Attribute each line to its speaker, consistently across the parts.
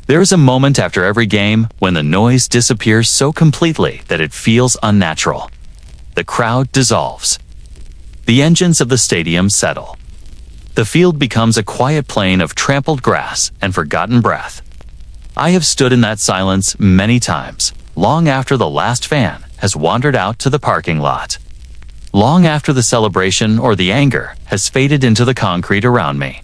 Speaker 1: There is a moment after every game when the noise disappears so completely that it feels unnatural. The crowd dissolves. The engines of the stadium settle. The field becomes a quiet plain of trampled grass and forgotten breath. I have stood in that silence many times, long after the last fan has wandered out to the parking lot. Long after the celebration or the anger has faded into the concrete around me.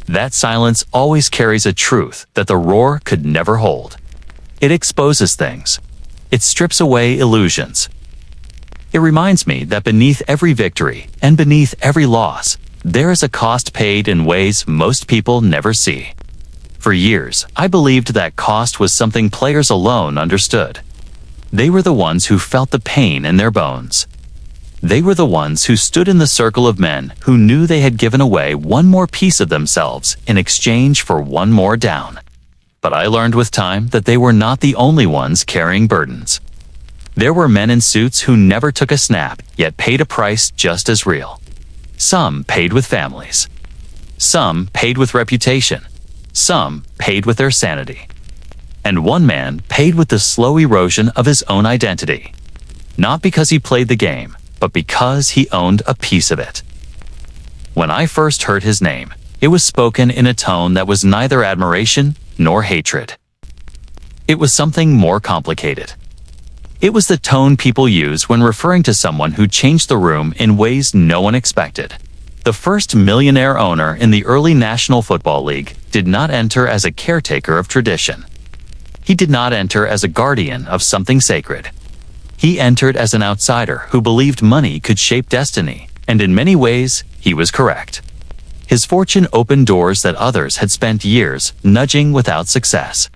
Speaker 1: That silence always carries a truth that the roar could never hold. It exposes things. It strips away illusions. It reminds me that beneath every victory and beneath every loss, there is a cost paid in ways most people never see. For years, I believed that cost was something players alone understood. They were the ones who felt the pain in their bones. They were the ones who stood in the circle of men who knew they had given away one more piece of themselves in exchange for one more down. But I learned with time that they were not the only ones carrying burdens. There were men in suits who never took a snap, yet paid a price just as real. Some paid with families. Some paid with reputation. Some paid with their sanity. And one man paid with the slow erosion of his own identity. Not because he played the game, but because he owned a piece of it. When I first heard his name, it was spoken in a tone that was neither admiration nor hatred. It was something more complicated. It was the tone people use when referring to someone who changed the room in ways no one expected. The first millionaire owner in the early National Football League did not enter as a caretaker of tradition. He did not enter as a guardian of something sacred. He entered as an outsider who believed money could shape destiny, and in many ways, he was correct. His fortune opened doors that others had spent years nudging without success.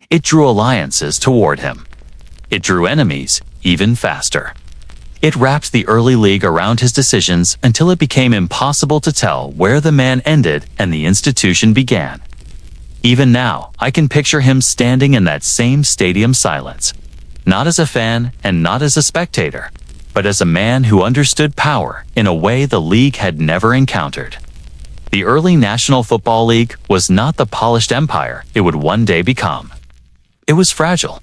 Speaker 1: It drew alliances toward him. It drew enemies even faster. It wrapped the early league around his decisions until it became impossible to tell where the man ended and the institution began. Even now, I can picture him standing in that same stadium silence. Not as a fan and not as a spectator, but as a man who understood power in a way the league had never encountered. The early National Football League was not the polished empire it would one day become. It was fragile.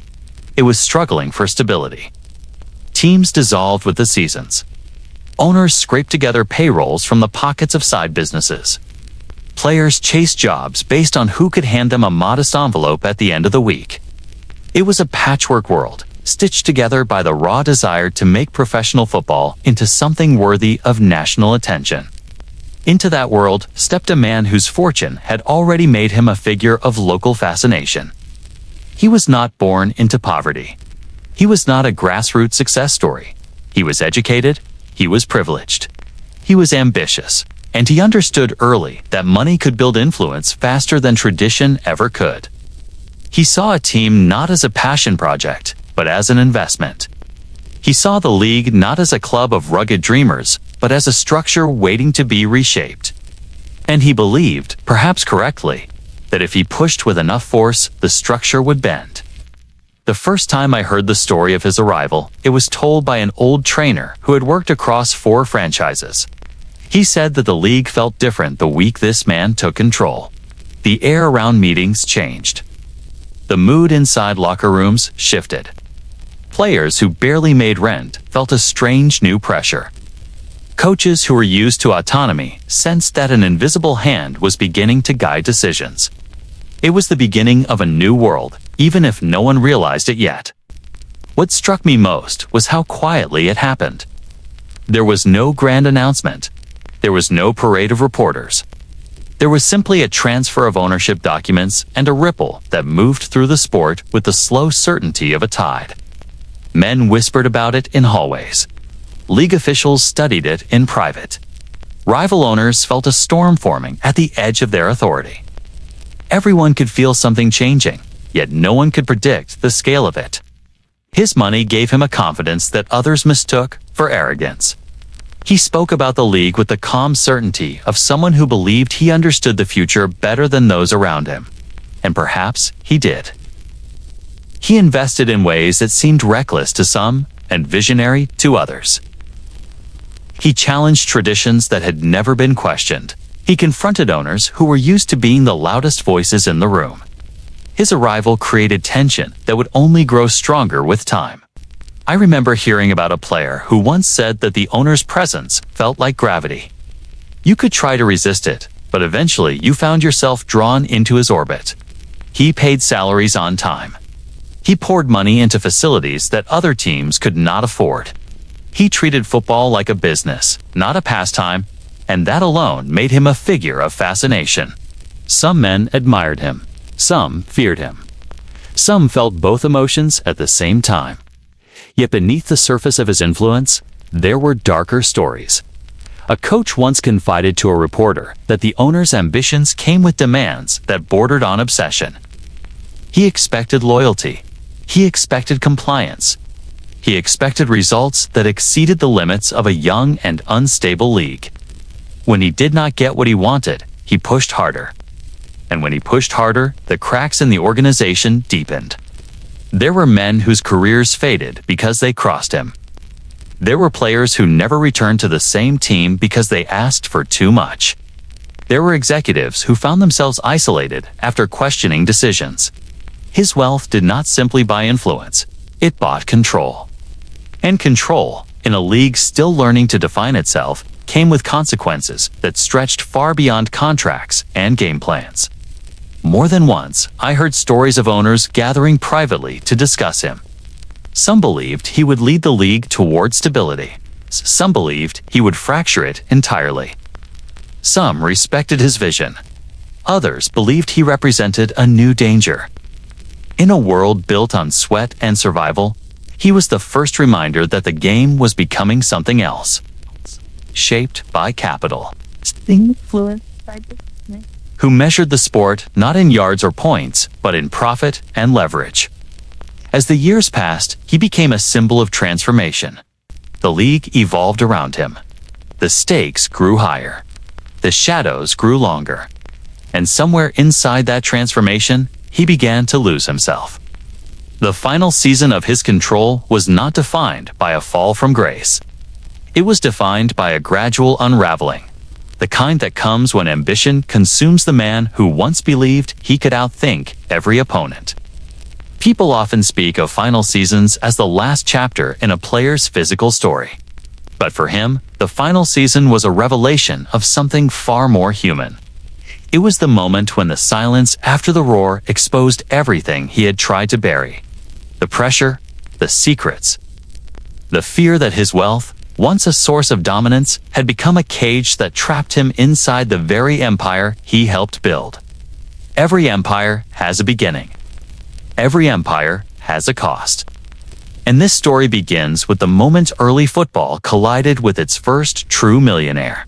Speaker 1: It was struggling for stability. Teams dissolved with the seasons. Owners scraped together payrolls from the pockets of side businesses. Players chased jobs based on who could hand them a modest envelope at the end of the week. It was a patchwork world, stitched together by the raw desire to make professional football into something worthy of national attention. Into that world stepped a man whose fortune had already made him a figure of local fascination. He was not born into poverty. He was not a grassroots success story. He was educated, he was privileged. He was ambitious, and he understood early that money could build influence faster than tradition ever could. He saw a team not as a passion project, but as an investment. He saw the league not as a club of rugged dreamers, but as a structure waiting to be reshaped. And he believed, perhaps correctly, that if he pushed with enough force, the structure would bend. The first time I heard the story of his arrival, it was told by an old trainer who had worked across 4 franchises. He said that the league felt different the week this man took control. The air around meetings changed. The mood inside locker rooms shifted. Players who barely made rent felt a strange new pressure. Coaches who were used to autonomy sensed that an invisible hand was beginning to guide decisions. It was the beginning of a new world, even if no one realized it yet. What struck me most was how quietly it happened. There was no grand announcement. There was no parade of reporters. There was simply a transfer of ownership documents and a ripple that moved through the sport with the slow certainty of a tide. Men whispered about it in hallways. League officials studied it in private. Rival owners felt a storm forming at the edge of their authority. Everyone could feel something changing, yet no one could predict the scale of it. His money gave him a confidence that others mistook for arrogance. He spoke about the league with the calm certainty of someone who believed he understood the future better than those around him. And perhaps he did. He invested in ways that seemed reckless to some and visionary to others. He challenged traditions that had never been questioned. He confronted owners who were used to being the loudest voices in the room. His arrival created tension that would only grow stronger with time. I remember hearing about a player who once said that the owner's presence felt like gravity. You could try to resist it, but eventually you found yourself drawn into his orbit. He paid salaries on time. He poured money into facilities that other teams could not afford. He treated football like a business, not a pastime, and that alone made him a figure of fascination. Some men admired him. Some feared him. Some felt both emotions at the same time. Yet beneath the surface of his influence, there were darker stories. A coach once confided to a reporter that the owner's ambitions came with demands that bordered on obsession. He expected loyalty. He expected compliance. He expected results that exceeded the limits of a young and unstable league. When he did not get what he wanted, he pushed harder. And when he pushed harder, the cracks in the organization deepened. There were men whose careers faded because they crossed him. There were players who never returned to the same team because they asked for too much. There were executives who found themselves isolated after questioning decisions. His wealth did not simply buy influence, it bought control. And control, in a league still learning to define itself, came with consequences that stretched far beyond contracts and game plans. More than once, I heard stories of owners gathering privately to discuss him. Some believed he would lead the league toward stability. Some believed he would fracture it entirely. Some respected his vision. Others believed he represented a new danger. In a world built on sweat and survival, he was the first reminder that the game was becoming something else. Shaped by capital.
Speaker 2: Influenced by business.
Speaker 1: Who measured the sport not in yards or points, but in profit and leverage. As the years passed, he became a symbol of transformation. The league evolved around him. The stakes grew higher. The shadows grew longer. And somewhere inside that transformation, he began to lose himself. The final season of his control was not defined by a fall from grace. It was defined by a gradual unraveling, the kind that comes when ambition consumes the man who once believed he could outthink every opponent. People often speak of final seasons as the last chapter in a player's physical story. But for him, the final season was a revelation of something far more human. It was the moment when the silence after the roar exposed everything he had tried to bury. The pressure, the secrets, the fear that his wealth, once a source of dominance, had become a cage that trapped him inside the very empire he helped build. Every empire has a beginning. Every empire has a cost. And this story begins with the moment early football collided with its first true millionaire.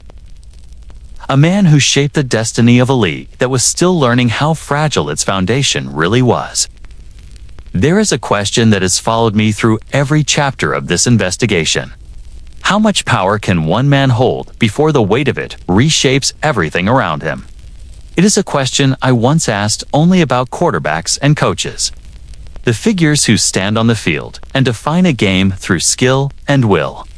Speaker 1: A man who shaped the destiny of a league that was still learning how fragile its foundation really was. There is a question that has followed me through every chapter of this investigation. How much power can one man hold before the weight of it reshapes everything around him? It is a question I once asked only about quarterbacks and coaches. The figures who stand on the field and define a game through skill and will.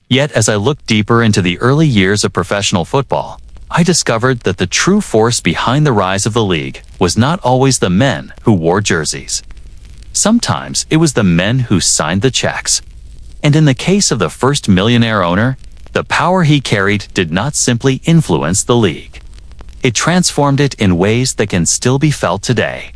Speaker 1: Yet as I looked deeper into the early years of professional football, I discovered that the true force behind the rise of the league was not always the men who wore jerseys. Sometimes it was the men who signed the checks. And in the case of the first millionaire owner, the power he carried did not simply influence the league. It transformed it in ways that can still be felt today.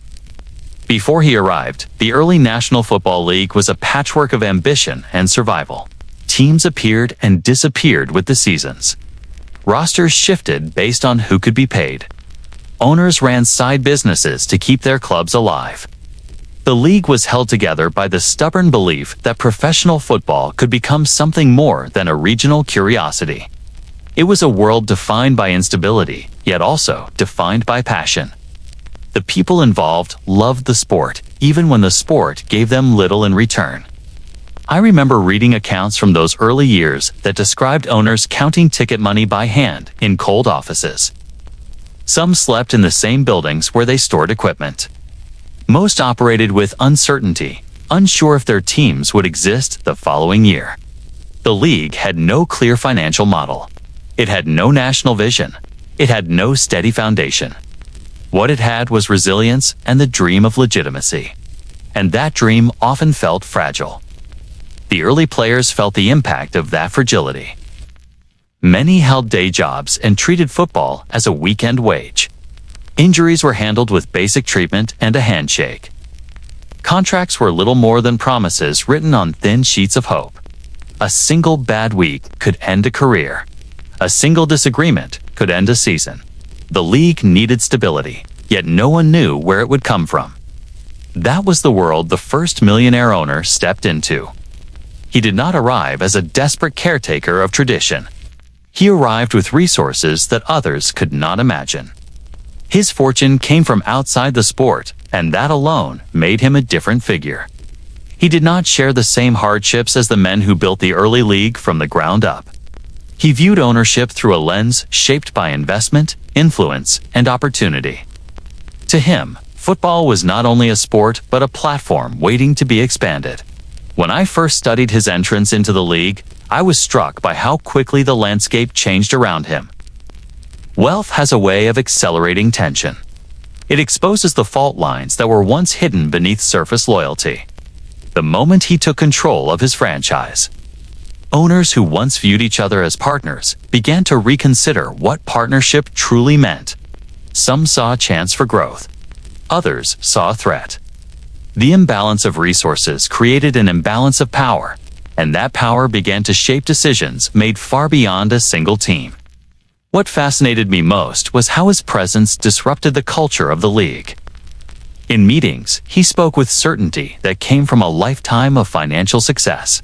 Speaker 1: Before he arrived, the early National Football League was a patchwork of ambition and survival. Teams appeared and disappeared with the seasons. Rosters shifted based on who could be paid. Owners ran side businesses to keep their clubs alive. The league was held together by the stubborn belief that professional football could become something more than a regional curiosity. It was a world defined by instability, yet also defined by passion. The people involved loved the sport, even when the sport gave them little in return. I remember reading accounts from those early years that described owners counting ticket money by hand in cold offices. Some slept in the same buildings where they stored equipment. Most operated with uncertainty, unsure if their teams would exist the following year. The league had no clear financial model. It had no national vision. It had no steady foundation. What it had was resilience and the dream of legitimacy. And that dream often felt fragile. The early players felt the impact of that fragility. Many held day jobs and treated football as a weekend wage. Injuries were handled with basic treatment and a handshake. Contracts were little more than promises written on thin sheets of hope. A single bad week could end a career. A single disagreement could end a season. The league needed stability, yet no one knew where it would come from. That was the world the first millionaire owner stepped into. He did not arrive as a desperate caretaker of tradition. He arrived with resources that others could not imagine. His fortune came from outside the sport, and that alone made him a different figure. He did not share the same hardships as the men who built the early league from the ground up. He viewed ownership through a lens shaped by investment, influence, and opportunity. To him, football was not only a sport but a platform waiting to be expanded. When I first studied his entrance into the league, I was struck by how quickly the landscape changed around him. Wealth has a way of accelerating tension. It exposes the fault lines that were once hidden beneath surface loyalty. The moment he took control of his franchise, owners who once viewed each other as partners began to reconsider what partnership truly meant. Some saw a chance for growth. Others saw a threat. The imbalance of resources created an imbalance of power, and that power began to shape decisions made far beyond a single team. What fascinated me most was how his presence disrupted the culture of the league. In meetings, he spoke with certainty that came from a lifetime of financial success.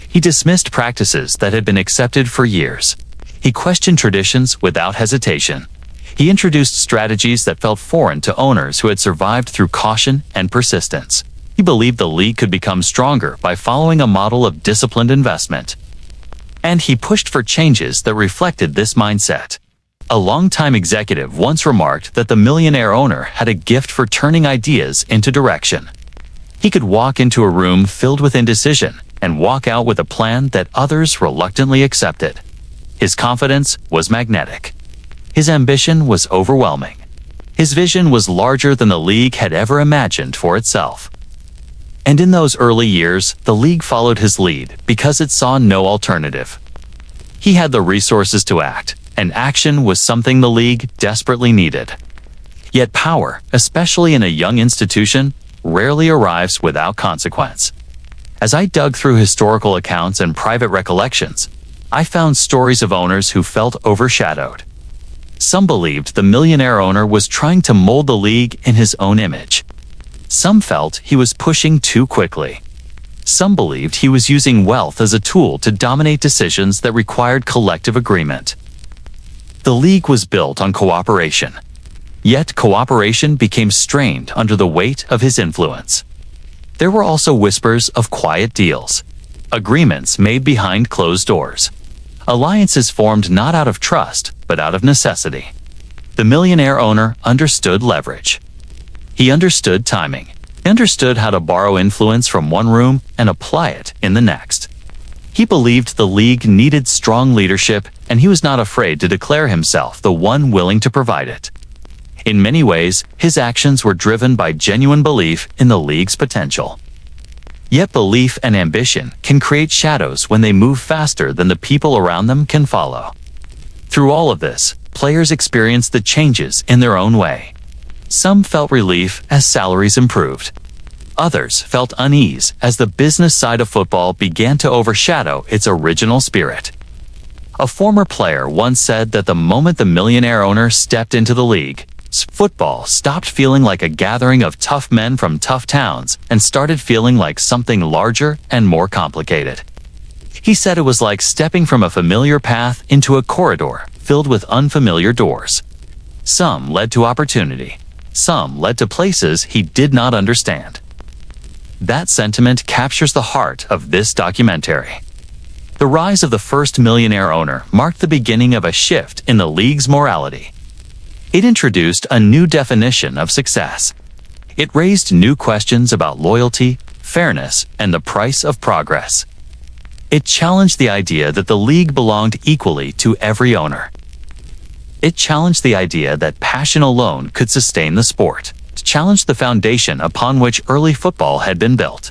Speaker 1: He dismissed practices that had been accepted for years. He questioned traditions without hesitation. He introduced strategies that felt foreign to owners who had survived through caution and persistence. He believed the league could become stronger by following a model of disciplined investment. And he pushed for changes that reflected this mindset. A longtime executive once remarked that the millionaire owner had a gift for turning ideas into direction. He could walk into a room filled with indecision and walk out with a plan that others reluctantly accepted. His confidence was magnetic. His ambition was overwhelming. His vision was larger than the league had ever imagined for itself. And in those early years, the league followed his lead because it saw no alternative. He had the resources to act, and action was something the league desperately needed. Yet power, especially in a young institution, rarely arrives without consequence. As I dug through historical accounts and private recollections, I found stories of owners who felt overshadowed. Some believed the millionaire owner was trying to mold the league in his own image. Some felt he was pushing too quickly. Some believed he was using wealth as a tool to dominate decisions that required collective agreement. The league was built on cooperation. Yet cooperation became strained under the weight of his influence. There were also whispers of quiet deals, agreements made behind closed doors, alliances formed not out of trust, but out of necessity. The millionaire owner understood leverage. He understood timing. He understood how to borrow influence from one room and apply it in the next. He believed the league needed strong leadership, and he was not afraid to declare himself the one willing to provide it. In many ways, his actions were driven by genuine belief in the league's potential. Yet belief and ambition can create shadows when they move faster than the people around them can follow. Through all of this, players experienced the changes in their own way. Some felt relief as salaries improved. Others felt unease as the business side of football began to overshadow its original spirit. A former player once said that the moment the millionaire owner stepped into the league, football stopped feeling like a gathering of tough men from tough towns and started feeling like something larger and more complicated. He said it was like stepping from a familiar path into a corridor filled with unfamiliar doors. Some led to opportunity. Some led to places he did not understand. That sentiment captures the heart of this documentary. The rise of the first millionaire owner marked the beginning of a shift in the league's morality. It introduced a new definition of success. It raised new questions about loyalty, fairness, and the price of progress. It challenged the idea that the league belonged equally to every owner. It challenged the idea that passion alone could sustain the sport, to challenge the foundation upon which early football had been built.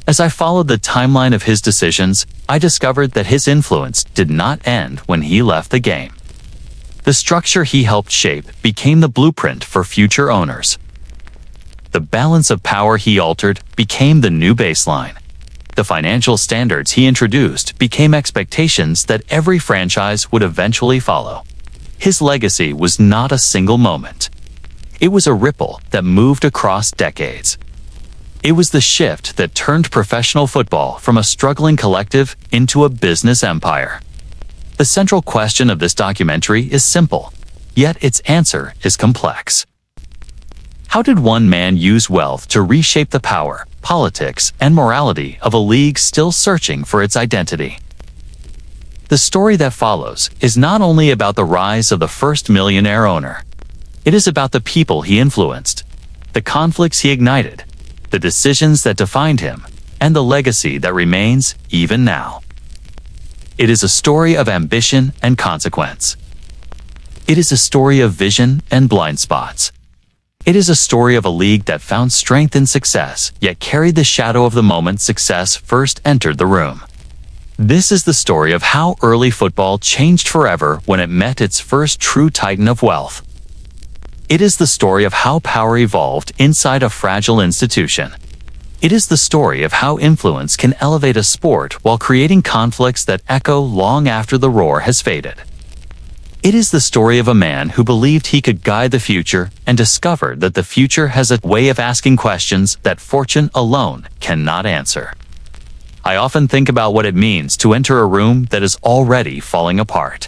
Speaker 1: As I followed the timeline of his decisions, I discovered that his influence did not end when he left the game. The structure he helped shape became the blueprint for future owners. The balance of power he altered became the new baseline. The financial standards he introduced became expectations that every franchise would eventually follow. His legacy was not a single moment. It was a ripple that moved across decades. It was the shift that turned professional football from a struggling collective into a business empire. The central question of this documentary is simple, yet its answer is complex. How did one man use wealth to reshape the power, politics, and morality of a league still searching for its identity? The story that follows is not only about the rise of the first millionaire owner. It is about the people he influenced, the conflicts he ignited, the decisions that defined him, and the legacy that remains even now. It is a story of ambition and consequence. It is a story of vision and blind spots. It is a story of a league that found strength in success, yet carried the shadow of the moment success first entered the room. This is the story of how early football changed forever when it met its first true titan of wealth. It is the story of how power evolved inside a fragile institution. It is the story of how influence can elevate a sport while creating conflicts that echo long after the roar has faded. It is the story of a man who believed he could guide the future and discovered that the future has a way of asking questions that fortune alone cannot answer. I often think about what it means to enter a room that is already falling apart.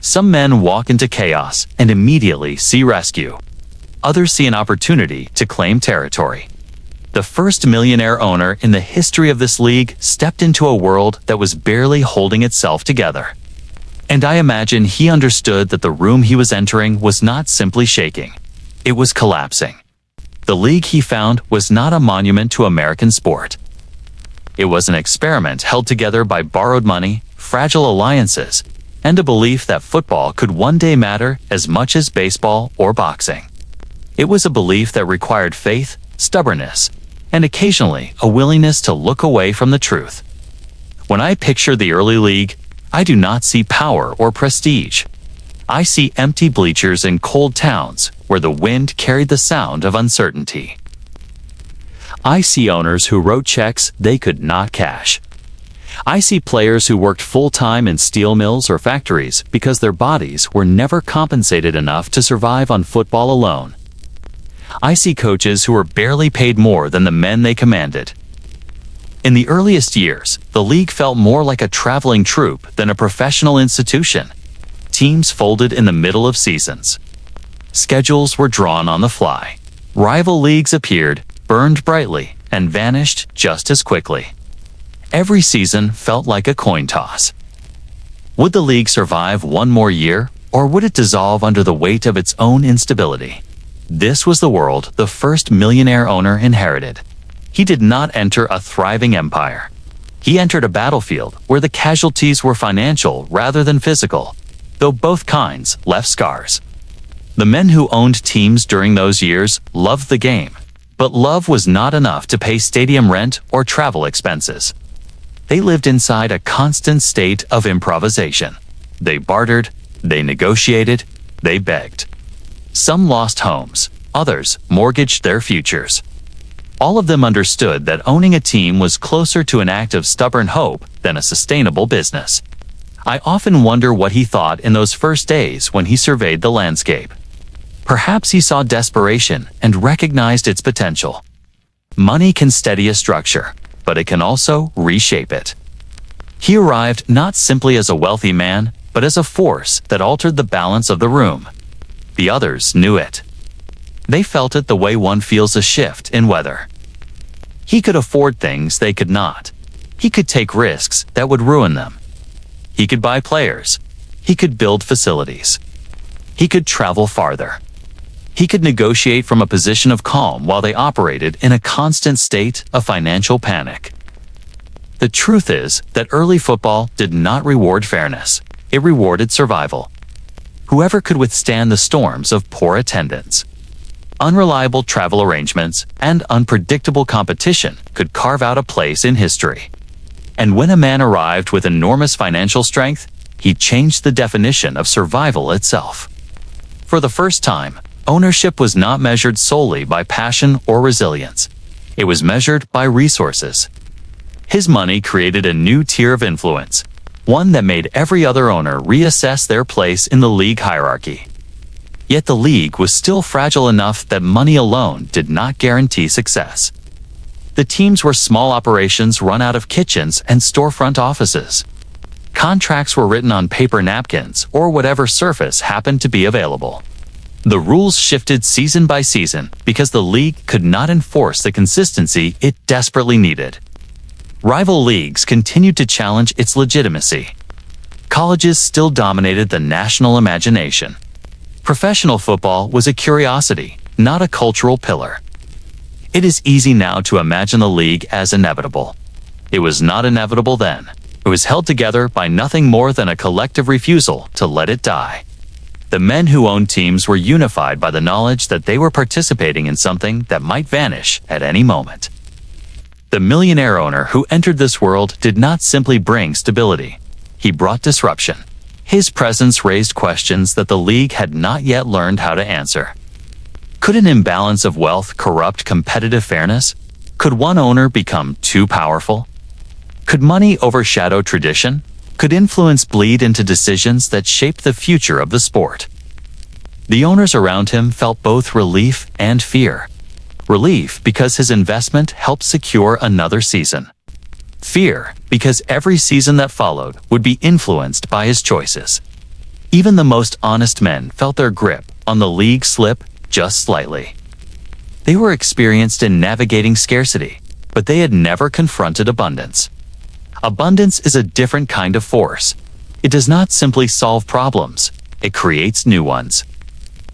Speaker 1: Some men walk into chaos and immediately see rescue. Others see an opportunity to claim territory. The first millionaire owner in the history of this league stepped into a world that was barely holding itself together. And I imagine he understood that the room he was entering was not simply shaking. It was collapsing. The league he found was not a monument to American sport. It was an experiment held together by borrowed money, fragile alliances, and a belief that football could one day matter as much as baseball or boxing. It was a belief that required faith, stubbornness, and occasionally a willingness to look away from the truth. When I picture the early league, I do not see power or prestige. I see empty bleachers in cold towns where the wind carried the sound of uncertainty. I see owners who wrote checks they could not cash. I see players who worked full-time in steel mills or factories because their bodies were never compensated enough to survive on football alone. I see coaches who were barely paid more than the men they commanded. In the earliest years, the league felt more like a traveling troupe than a professional institution. Teams folded in the middle of seasons. Schedules were drawn on the fly. Rival leagues appeared, burned brightly, and vanished just as quickly. Every season felt like a coin toss. Would the league survive one more year, or would it dissolve under the weight of its own instability? This was the world the first millionaire owner inherited. He did not enter a thriving empire. He entered a battlefield where the casualties were financial rather than physical, though both kinds left scars. The men who owned teams during those years loved the game, but love was not enough to pay stadium rent or travel expenses. They lived inside a constant state of improvisation. They bartered, they negotiated, they begged. Some lost homes, others mortgaged their futures. All of them understood that owning a team was closer to an act of stubborn hope than a sustainable business. I often wonder what he thought in those first days when he surveyed the landscape. Perhaps he saw desperation and recognized its potential. Money can steady a structure, but it can also reshape it. He arrived not simply as a wealthy man, but as a force that altered the balance of the room. The others knew it. They felt it the way one feels a shift in weather. He could afford things they could not. He could take risks that would ruin them. He could buy players. He could build facilities. He could travel farther. He could negotiate from a position of calm while they operated in a constant state of financial panic. The truth is that early football did not reward fairness. It rewarded survival. whoever could withstand the storms of poor attendance. Unreliable travel arrangements and unpredictable competition could carve out a place in history. And when a man arrived with enormous financial strength, he changed the definition of survival itself. For the first time, ownership was not measured solely by passion or resilience. It was measured by resources. His money created a new tier of influence, one that made every other owner reassess their place in the league hierarchy. Yet the league was still fragile enough that money alone did not guarantee success. The teams were small operations run out of kitchens and storefront offices. Contracts were written on paper napkins or whatever surface happened to be available. The rules shifted season by season because the league could not enforce the consistency it desperately needed. Rival leagues continued to challenge its legitimacy. Colleges still dominated the national imagination. Professional football was a curiosity, not a cultural pillar. It is easy now to imagine the league as inevitable. It was not inevitable then. It was held together by nothing more than a collective refusal to let it die. The men who owned teams were unified by the knowledge that they were participating in something that might vanish at any moment. The millionaire owner who entered this world did not simply bring stability. He brought disruption. His presence raised questions that the league had not yet learned how to answer. Could an imbalance of wealth corrupt competitive fairness? Could one owner become too powerful? Could money overshadow tradition? Could influence bleed into decisions that shaped the future of the sport? The owners around him felt both relief and fear. Relief because his investment helped secure another season. Fear because every season that followed would be influenced by his choices. Even the most honest men felt their grip on the league slip just slightly. They were experienced in navigating scarcity, but they had never confronted abundance. Abundance is a different kind of force. It does not simply solve problems, it creates new ones.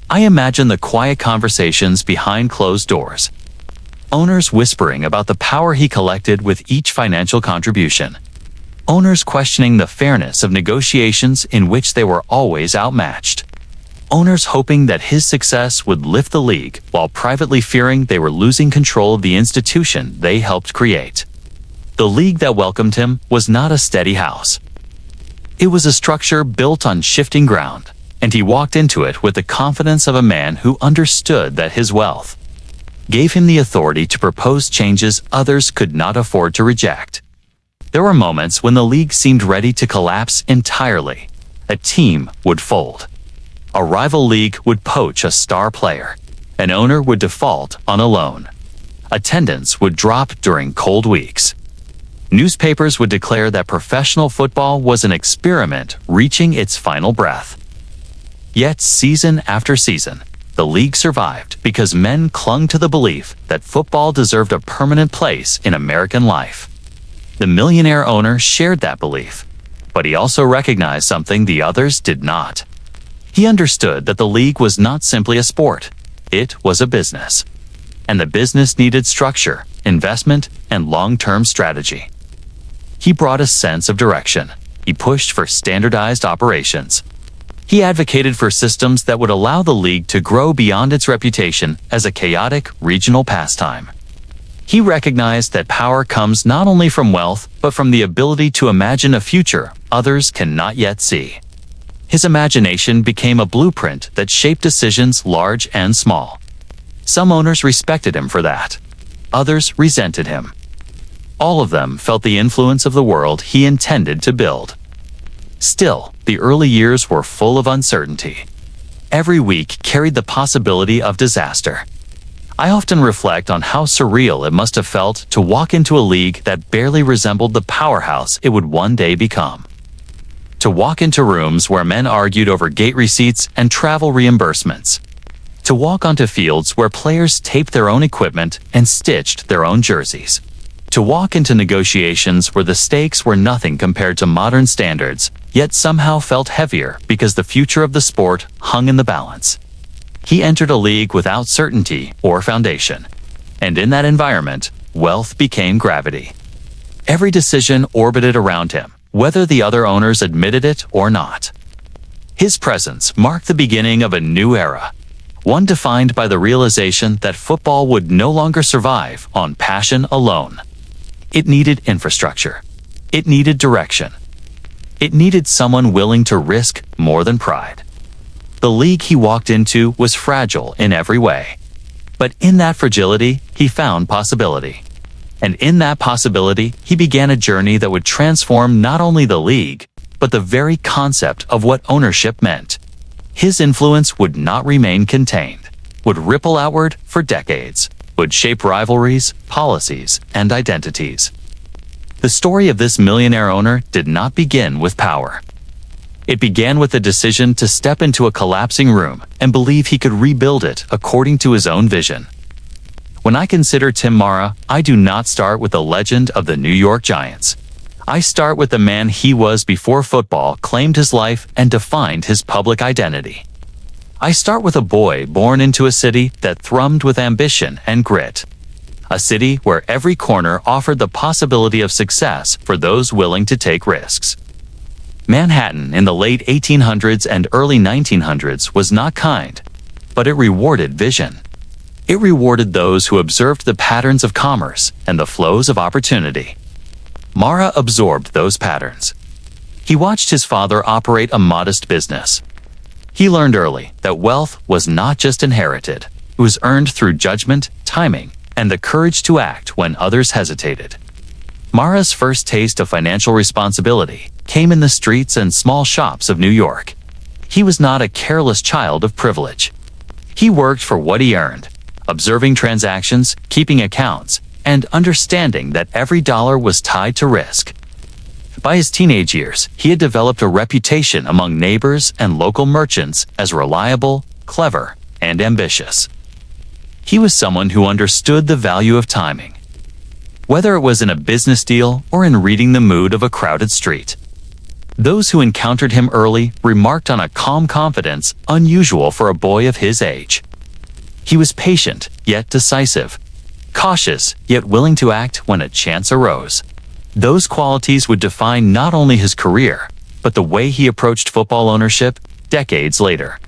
Speaker 1: I imagine the quiet conversations behind closed doors. Owners whispering about the power he collected with each financial contribution. Owners questioning the fairness of negotiations in which they were always outmatched. Owners hoping that his success would lift the league while privately fearing they were losing control of the institution they helped create. The league that welcomed him was not a steady house. It was a structure built on shifting ground, and he walked into it with the confidence of a man who understood that his wealth gave him the authority to propose changes others could not afford to reject. There were moments when the league seemed ready to collapse entirely. A team would fold. A rival league would poach a star player. An owner would default on a loan. Attendance would drop during cold weeks. Newspapers would declare that professional football was an experiment reaching its final breath. Yet season after season, the league survived because men clung to the belief that football deserved a permanent place in American life. The millionaire owner shared that belief, but he also recognized something the others did not. He understood that the league was not simply a sport, it was a business. And the business needed structure, investment, and long-term strategy. He brought a sense of direction. He pushed for standardized operations. He advocated for systems that would allow the league to grow beyond its reputation as a chaotic regional pastime. He recognized that power comes not only from wealth, but from the ability to imagine a future others cannot yet see. His imagination became a blueprint that shaped decisions large and small. Some owners respected him for that. Others resented him. All of them felt the influence of the world he intended to build. Still, the early years were full of uncertainty. Every week carried the possibility of disaster. I often reflect on how surreal it must have felt to walk into a league that barely resembled the powerhouse it would one day become. To walk into rooms where men argued over gate receipts and travel reimbursements. To walk onto fields where players taped their own equipment and stitched their own jerseys. To walk into negotiations where the stakes were nothing compared to modern standards, yet somehow felt heavier because the future of the sport hung in the balance. He entered a league without certainty or foundation, and in that environment, wealth became gravity. Every decision orbited around him, whether the other owners admitted it or not. His presence marked the beginning of a new era, one defined by the realization that football would no longer survive on passion alone. It needed infrastructure. It needed direction. It needed someone willing to risk more than pride. The league he walked into was fragile in every way. But in that fragility, he found possibility. And in that possibility, he began a journey that would transform not only the league, but the very concept of what ownership meant. His influence would not remain contained, would ripple outward for decades, would shape rivalries, policies, and identities. The story of this millionaire owner did not begin with power. It began with the decision to step into a collapsing room and believe he could rebuild it according to his own vision. When I consider Tim Mara, I do not start with the legend of the New York Giants. I start with the man he was before football claimed his life and defined his public identity. I start with a boy born into a city that thrummed with ambition and grit. A city where every corner offered the possibility of success for those willing to take risks. Manhattan in the late 1800s and early 1900s was not kind, but it rewarded vision. It rewarded those who observed the patterns of commerce and the flows of opportunity. Mara absorbed those patterns. He watched his father operate a modest business. He learned early that wealth was not just inherited, it was earned through judgment, timing, and the courage to act when others hesitated. Mara's first taste of financial responsibility came in the streets and small shops of New York. He was not a careless child of privilege. He worked for what he earned, observing transactions, keeping accounts, and understanding that every dollar was tied to risk. By his teenage years, he had developed a reputation among neighbors and local merchants as reliable, clever, and ambitious. He was someone who understood the value of timing, whether it was in a business deal or in reading the mood of a crowded street. Those who encountered him early remarked on a calm confidence unusual for a boy of his age. He was patient, yet decisive, cautious, yet willing to act when a chance arose. Those qualities would define not only his career, but the way he approached football ownership decades later.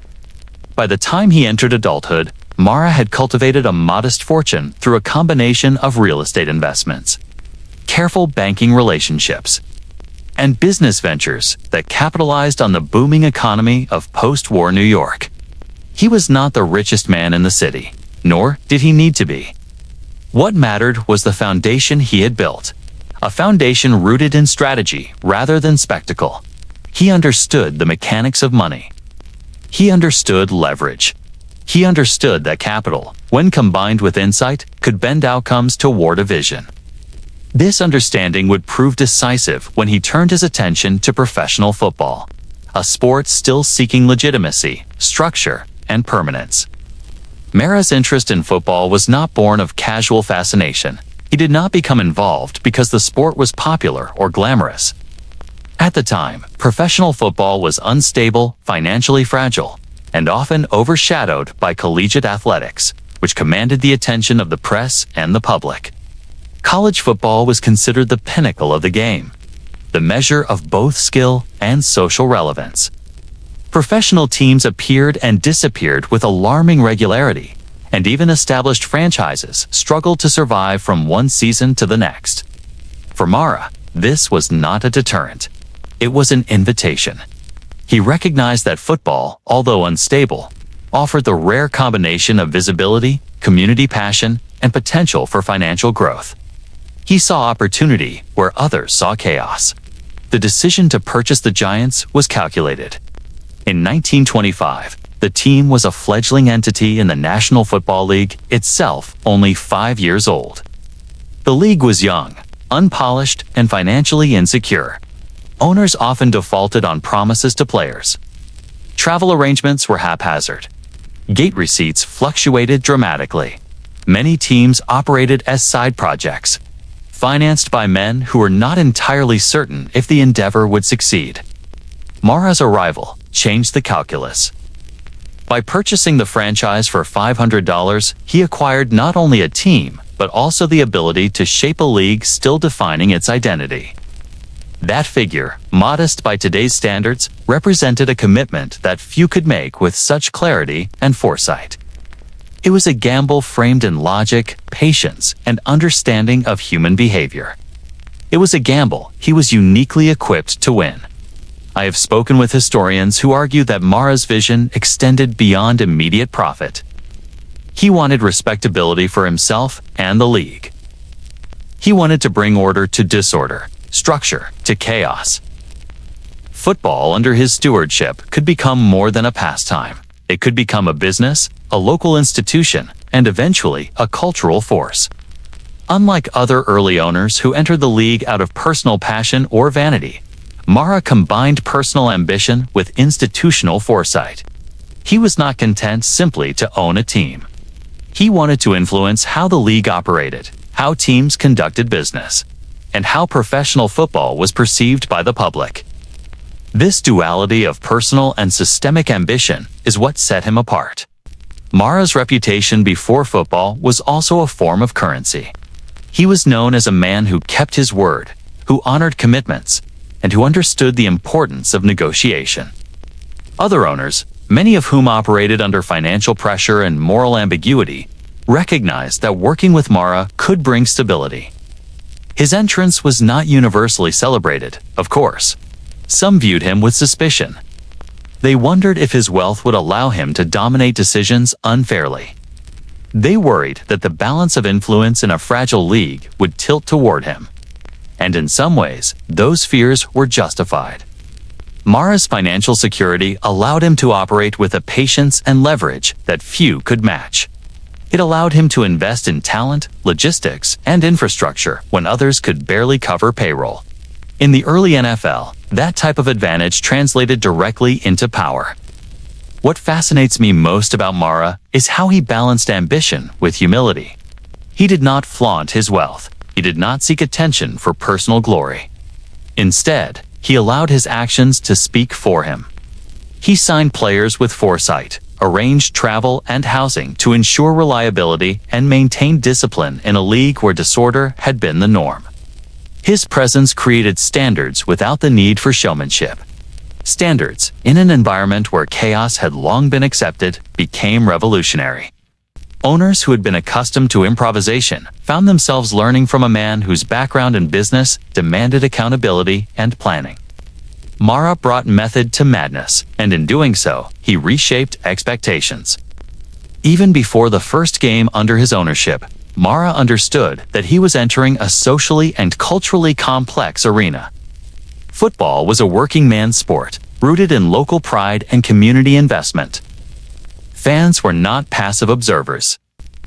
Speaker 1: By the time he entered adulthood, Mara had cultivated a modest fortune through a combination of real estate investments, careful banking relationships, and business ventures that capitalized on the booming economy of post-war New York. He was not the richest man in the city, nor did he need to be. What mattered was the foundation he had built, a foundation rooted in strategy rather than spectacle. He understood the mechanics of money. He understood leverage. He understood that capital, when combined with insight, could bend outcomes toward a vision. This understanding would prove decisive when he turned his attention to professional football, a sport still seeking legitimacy, structure, and permanence. Mara's interest in football was not born of casual fascination. He did not become involved because the sport was popular or glamorous. At the time, professional football was unstable, financially fragile, and often overshadowed by collegiate athletics, which commanded the attention of the press and the public. College football was considered the pinnacle of the game, the measure of both skill and social relevance. Professional teams appeared and disappeared with alarming regularity, and even established franchises struggled to survive from one season to the next. For Mara, this was not a deterrent. It was an invitation. He recognized that football, although unstable, offered the rare combination of visibility, community passion, and potential for financial growth. He saw opportunity where others saw chaos. The decision to purchase the Giants was calculated. In 1925, the team was a fledgling entity in the National Football League, itself only 5 years old. The league was young, unpolished, and financially insecure. Owners often defaulted on promises to players. Travel arrangements were haphazard. Gate receipts fluctuated dramatically. Many teams operated as side projects, financed by men who were not entirely certain if the endeavor would succeed. Mara's arrival changed the calculus. By purchasing the franchise for $500, he acquired not only a team, but also the ability to shape a league still defining its identity. That figure, modest by today's standards, represented a commitment that few could make with such clarity and foresight. It was a gamble framed in logic, patience, and understanding of human behavior. It was a gamble he was uniquely equipped to win. I have spoken with historians who argue that Mara's vision extended beyond immediate profit. He wanted respectability for himself and the league. He wanted to bring order to disorder, structure to chaos. Football under his stewardship could become more than a pastime. It could become a business, a local institution, and eventually a cultural force. Unlike other early owners who entered the league out of personal passion or vanity, Mara combined personal ambition with institutional foresight. He was not content simply to own a team. He wanted to influence how the league operated, how teams conducted business, and how professional football was perceived by the public. This duality of personal and systemic ambition is what set him apart. Mara's reputation before football was also a form of currency. He was known as a man who kept his word, who honored commitments, and who understood the importance of negotiation. Other owners, many of whom operated under financial pressure and moral ambiguity, recognized that working with Mara could bring stability. His entrance was not universally celebrated, of course. Some viewed him with suspicion. They wondered if his wealth would allow him to dominate decisions unfairly. They worried that the balance of influence in a fragile league would tilt toward him. And in some ways, those fears were justified. Mara's financial security allowed him to operate with a patience and leverage that few could match. It allowed him to invest in talent, logistics, and infrastructure when others could barely cover payroll. In the early NFL, that type of advantage translated directly into power. What fascinates me most about Mara is how he balanced ambition with humility. He did not flaunt his wealth. He did not seek attention for personal glory. Instead, he allowed his actions to speak for him. He signed players with foresight, arranged travel and housing to ensure reliability, and maintained discipline in a league where disorder had been the norm. His presence created standards without the need for showmanship. Standards, in an environment where chaos had long been accepted, became revolutionary. Owners who had been accustomed to improvisation found themselves learning from a man whose background in business demanded accountability and planning. Mara brought method to madness, and in doing so, he reshaped expectations. Even before the first game under his ownership, Mara understood that he was entering a socially and culturally complex arena. Football was a working man's sport, rooted in local pride and community investment. Fans were not passive observers.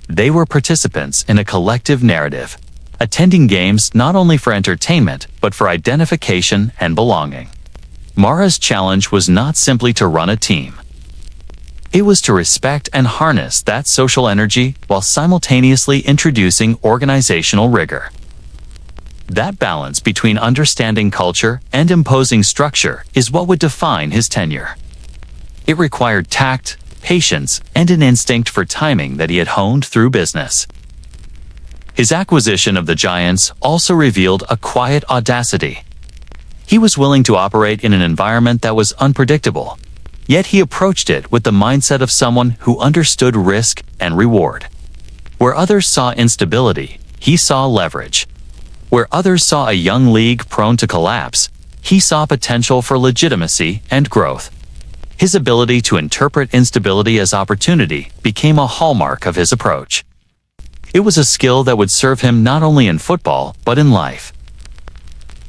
Speaker 1: They were participants in a collective narrative, attending games not only for entertainment, but for identification and belonging. Mara's challenge was not simply to run a team. It was to respect and harness that social energy while simultaneously introducing organizational rigor. That balance between understanding culture and imposing structure is what would define his tenure. It required tact, patience, and an instinct for timing that he had honed through business. His acquisition of the Giants also revealed a quiet audacity. He was willing to operate in an environment that was unpredictable, yet he approached it with the mindset of someone who understood risk and reward. Where others saw instability, he saw leverage. Where others saw a young league prone to collapse, he saw potential for legitimacy and growth. His ability to interpret instability as opportunity became a hallmark of his approach. It was a skill that would serve him not only in football, but in life.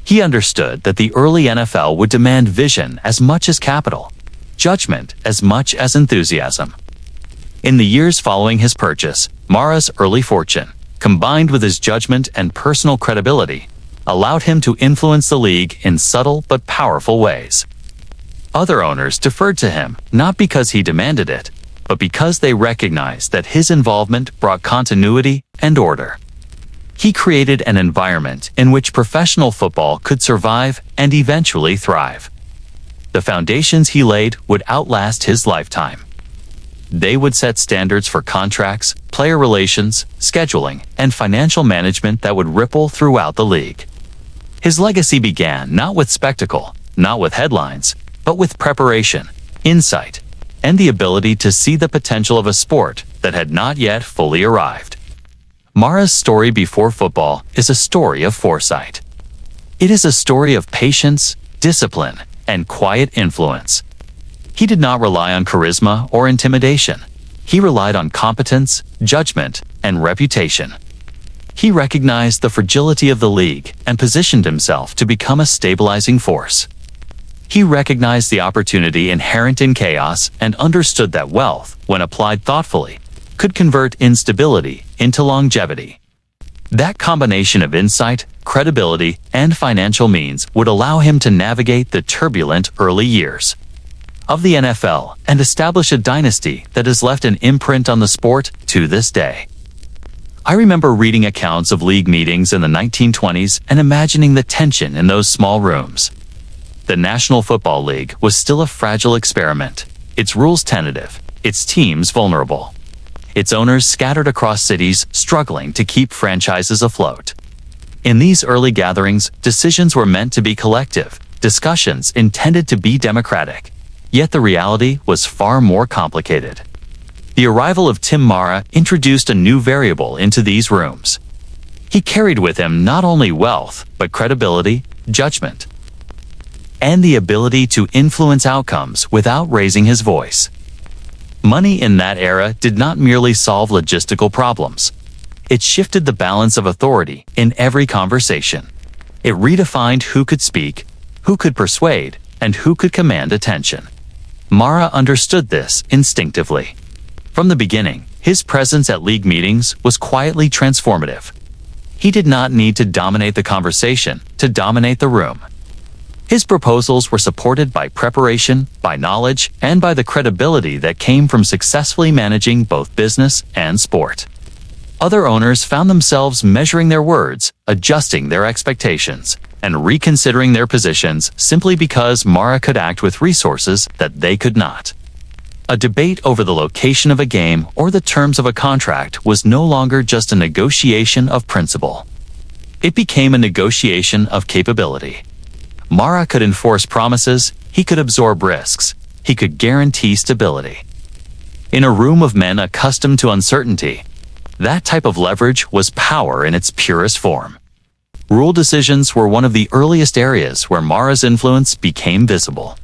Speaker 1: He understood that the early NFL would demand vision as much as capital, judgment as much as enthusiasm. In the years following his purchase, Mara's early fortune, combined with his judgment and personal credibility, allowed him to influence the league in subtle but powerful ways. Other owners deferred to him, not because he demanded it, but because they recognized that his involvement brought continuity and order. He created an environment in which professional football could survive and eventually thrive. The foundations he laid would outlast his lifetime. They would set standards for contracts, player relations, scheduling, and financial management that would ripple throughout the league. His legacy began not with spectacle, not with headlines, but with preparation, insight, and the ability to see the potential of a sport that had not yet fully arrived. Mara's story before football is a story of foresight. It is a story of patience, discipline, and quiet influence. He did not rely on charisma or intimidation. He relied on competence, judgment, and reputation. He recognized the fragility of the league and positioned himself to become a stabilizing force. He recognized the opportunity inherent in chaos and understood that wealth, when applied thoughtfully, could convert instability into longevity. That combination of insight, credibility, and financial means would allow him to navigate the turbulent early years of the NFL and establish a dynasty that has left an imprint on the sport to this day. I remember reading accounts of league meetings in the 1920s and imagining the tension in those small rooms. The National Football League was still a fragile experiment, its rules tentative, its teams vulnerable, its owners scattered across cities struggling to keep franchises afloat. In these early gatherings, decisions were meant to be collective, discussions intended to be democratic. Yet the reality was far more complicated. The arrival of Tim Mara introduced a new variable into these rooms. He carried with him not only wealth, but credibility, judgment, and the ability to influence outcomes without raising his voice. Money in that era did not merely solve logistical problems. It shifted the balance of authority in every conversation. It redefined who could speak, who could persuade, and who could command attention. Mara understood this instinctively. From the beginning, his presence at league meetings was quietly transformative. He did not need to dominate the conversation to dominate the room. His proposals were supported by preparation, by knowledge, and by the credibility that came from successfully managing both business and sport. Other owners found themselves measuring their words, adjusting their expectations, and reconsidering their positions simply because Mara could act with resources that they could not. A debate over the location of a game or the terms of a contract was no longer just a negotiation of principle. It became a negotiation of capability. Mara could enforce promises, he could absorb risks, he could guarantee stability. In a room of men accustomed to uncertainty, that type of leverage was power in its purest form. Rule decisions were one of the earliest areas where Mara's influence became visible.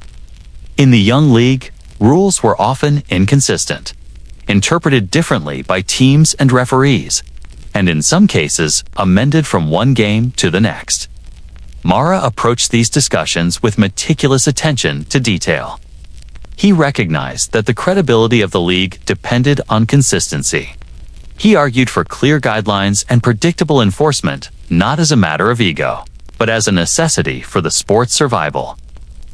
Speaker 1: In the young league, rules were often inconsistent, interpreted differently by teams and referees, and in some cases, amended from one game to the next. Mara approached these discussions with meticulous attention to detail. He recognized that the credibility of the league depended on consistency. He argued for clear guidelines and predictable enforcement, not as a matter of ego, but as a necessity for the sport's survival.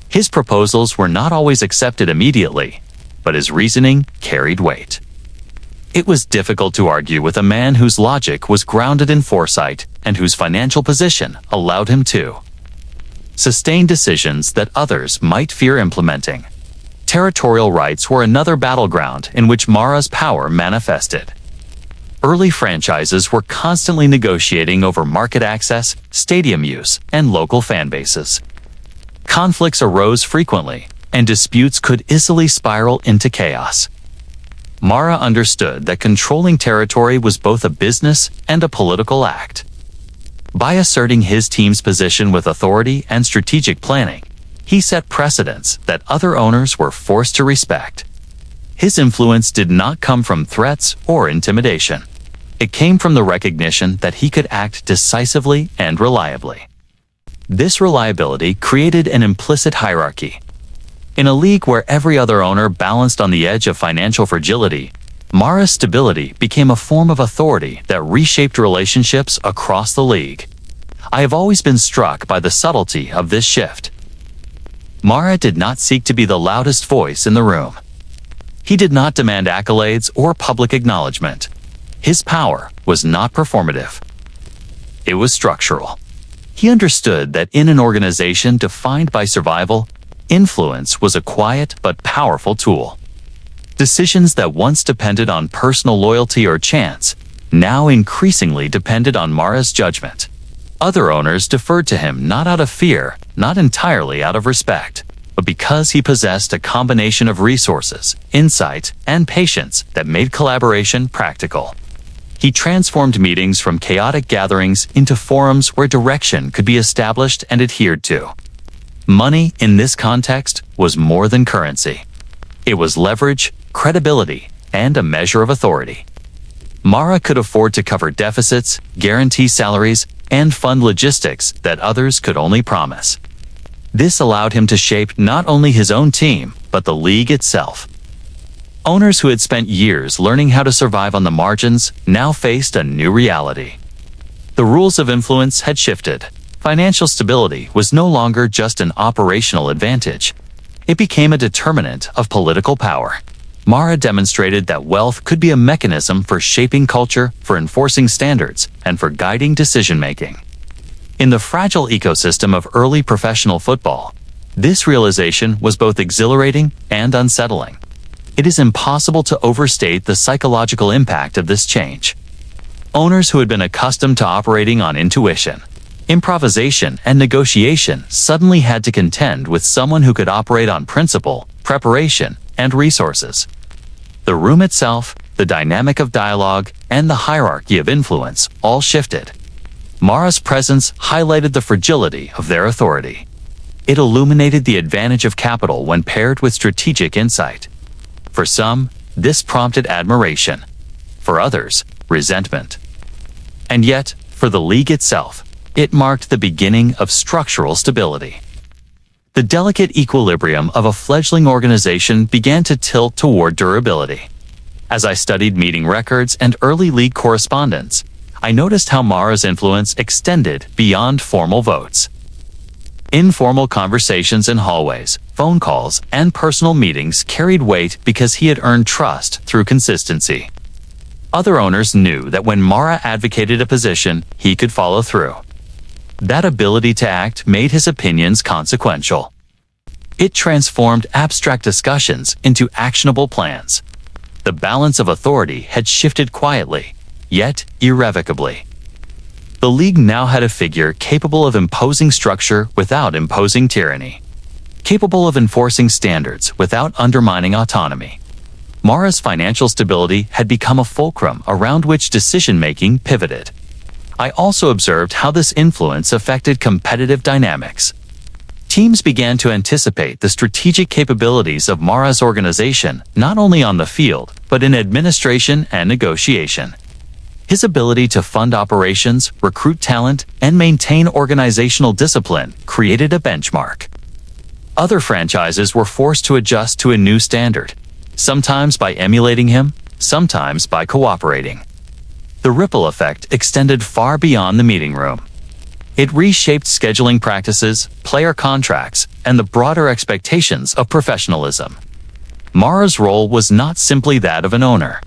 Speaker 1: His proposals were not always accepted immediately, but his reasoning carried weight. It was difficult to argue with a man whose logic was grounded in foresight and whose financial position allowed him to sustain decisions that others might fear implementing. Territorial rights were another battleground in which Mara's power manifested. Early franchises were constantly negotiating over market access, stadium use, and local fan bases. Conflicts arose frequently, and disputes could easily spiral into chaos. Mara understood that controlling territory was both a business and a political act. By asserting his team's position with authority and strategic planning, he set precedents that other owners were forced to respect. His influence did not come from threats or intimidation. It came from the recognition that he could act decisively and reliably. This reliability created an implicit hierarchy. In a league where every other owner balanced on the edge of financial fragility, Mara's stability became a form of authority that reshaped relationships across the league. I have always been struck by the subtlety of this shift. Mara did not seek to be the loudest voice in the room. He did not demand accolades or public acknowledgement. His power was not performative. It was structural. He understood that in an organization defined by survival, influence was a quiet but powerful tool. Decisions that once depended on personal loyalty or chance now increasingly depended on Mara's judgment. Other owners deferred to him not out of fear, not entirely out of respect, but because he possessed a combination of resources, insight, and patience that made collaboration practical. He transformed meetings from chaotic gatherings into forums where direction could be established and adhered to. Money, in this context, was more than currency. It was leverage, credibility, and a measure of authority. Mara could afford to cover deficits, guarantee salaries, and fund logistics that others could only promise. This allowed him to shape not only his own team, but the league itself. Owners who had spent years learning how to survive on the margins now faced a new reality. The rules of influence had shifted. Financial stability was no longer just an operational advantage. It became a determinant of political power. Mara demonstrated that wealth could be a mechanism for shaping culture, for enforcing standards, and for guiding decision-making. In the fragile ecosystem of early professional football, this realization was both exhilarating and unsettling. It is impossible to overstate the psychological impact of this change. Owners who had been accustomed to operating on intuition, improvisation, and negotiation suddenly had to contend with someone who could operate on principle, preparation, and resources. The room itself, the dynamic of dialogue, and the hierarchy of influence all shifted. Mara's presence highlighted the fragility of their authority. It illuminated the advantage of capital when paired with strategic insight. For some, this prompted admiration. For others, resentment. And yet, for the league itself, it marked the beginning of structural stability. The delicate equilibrium of a fledgling organization began to tilt toward durability. As I studied meeting records and early league correspondence, I noticed how Mara's influence extended beyond formal votes. Informal conversations in hallways, phone calls, and personal meetings carried weight because he had earned trust through consistency. Other owners knew that when Mara advocated a position, he could follow through. That ability to act made his opinions consequential. It transformed abstract discussions into actionable plans. The balance of authority had shifted quietly, yet irrevocably. The league now had a figure capable of imposing structure without imposing tyranny, capable of enforcing standards without undermining autonomy. Mara's financial stability had become a fulcrum around which decision-making pivoted. I also observed how this influence affected competitive dynamics. Teams began to anticipate the strategic capabilities of Mara's organization not only on the field, but in administration and negotiation. His ability to fund operations, recruit talent, and maintain organizational discipline created a benchmark. Other franchises were forced to adjust to a new standard, sometimes by emulating him, sometimes by cooperating. The ripple effect extended far beyond the meeting room. It reshaped scheduling practices, player contracts, and the broader expectations of professionalism. Mara's role was not simply that of an owner.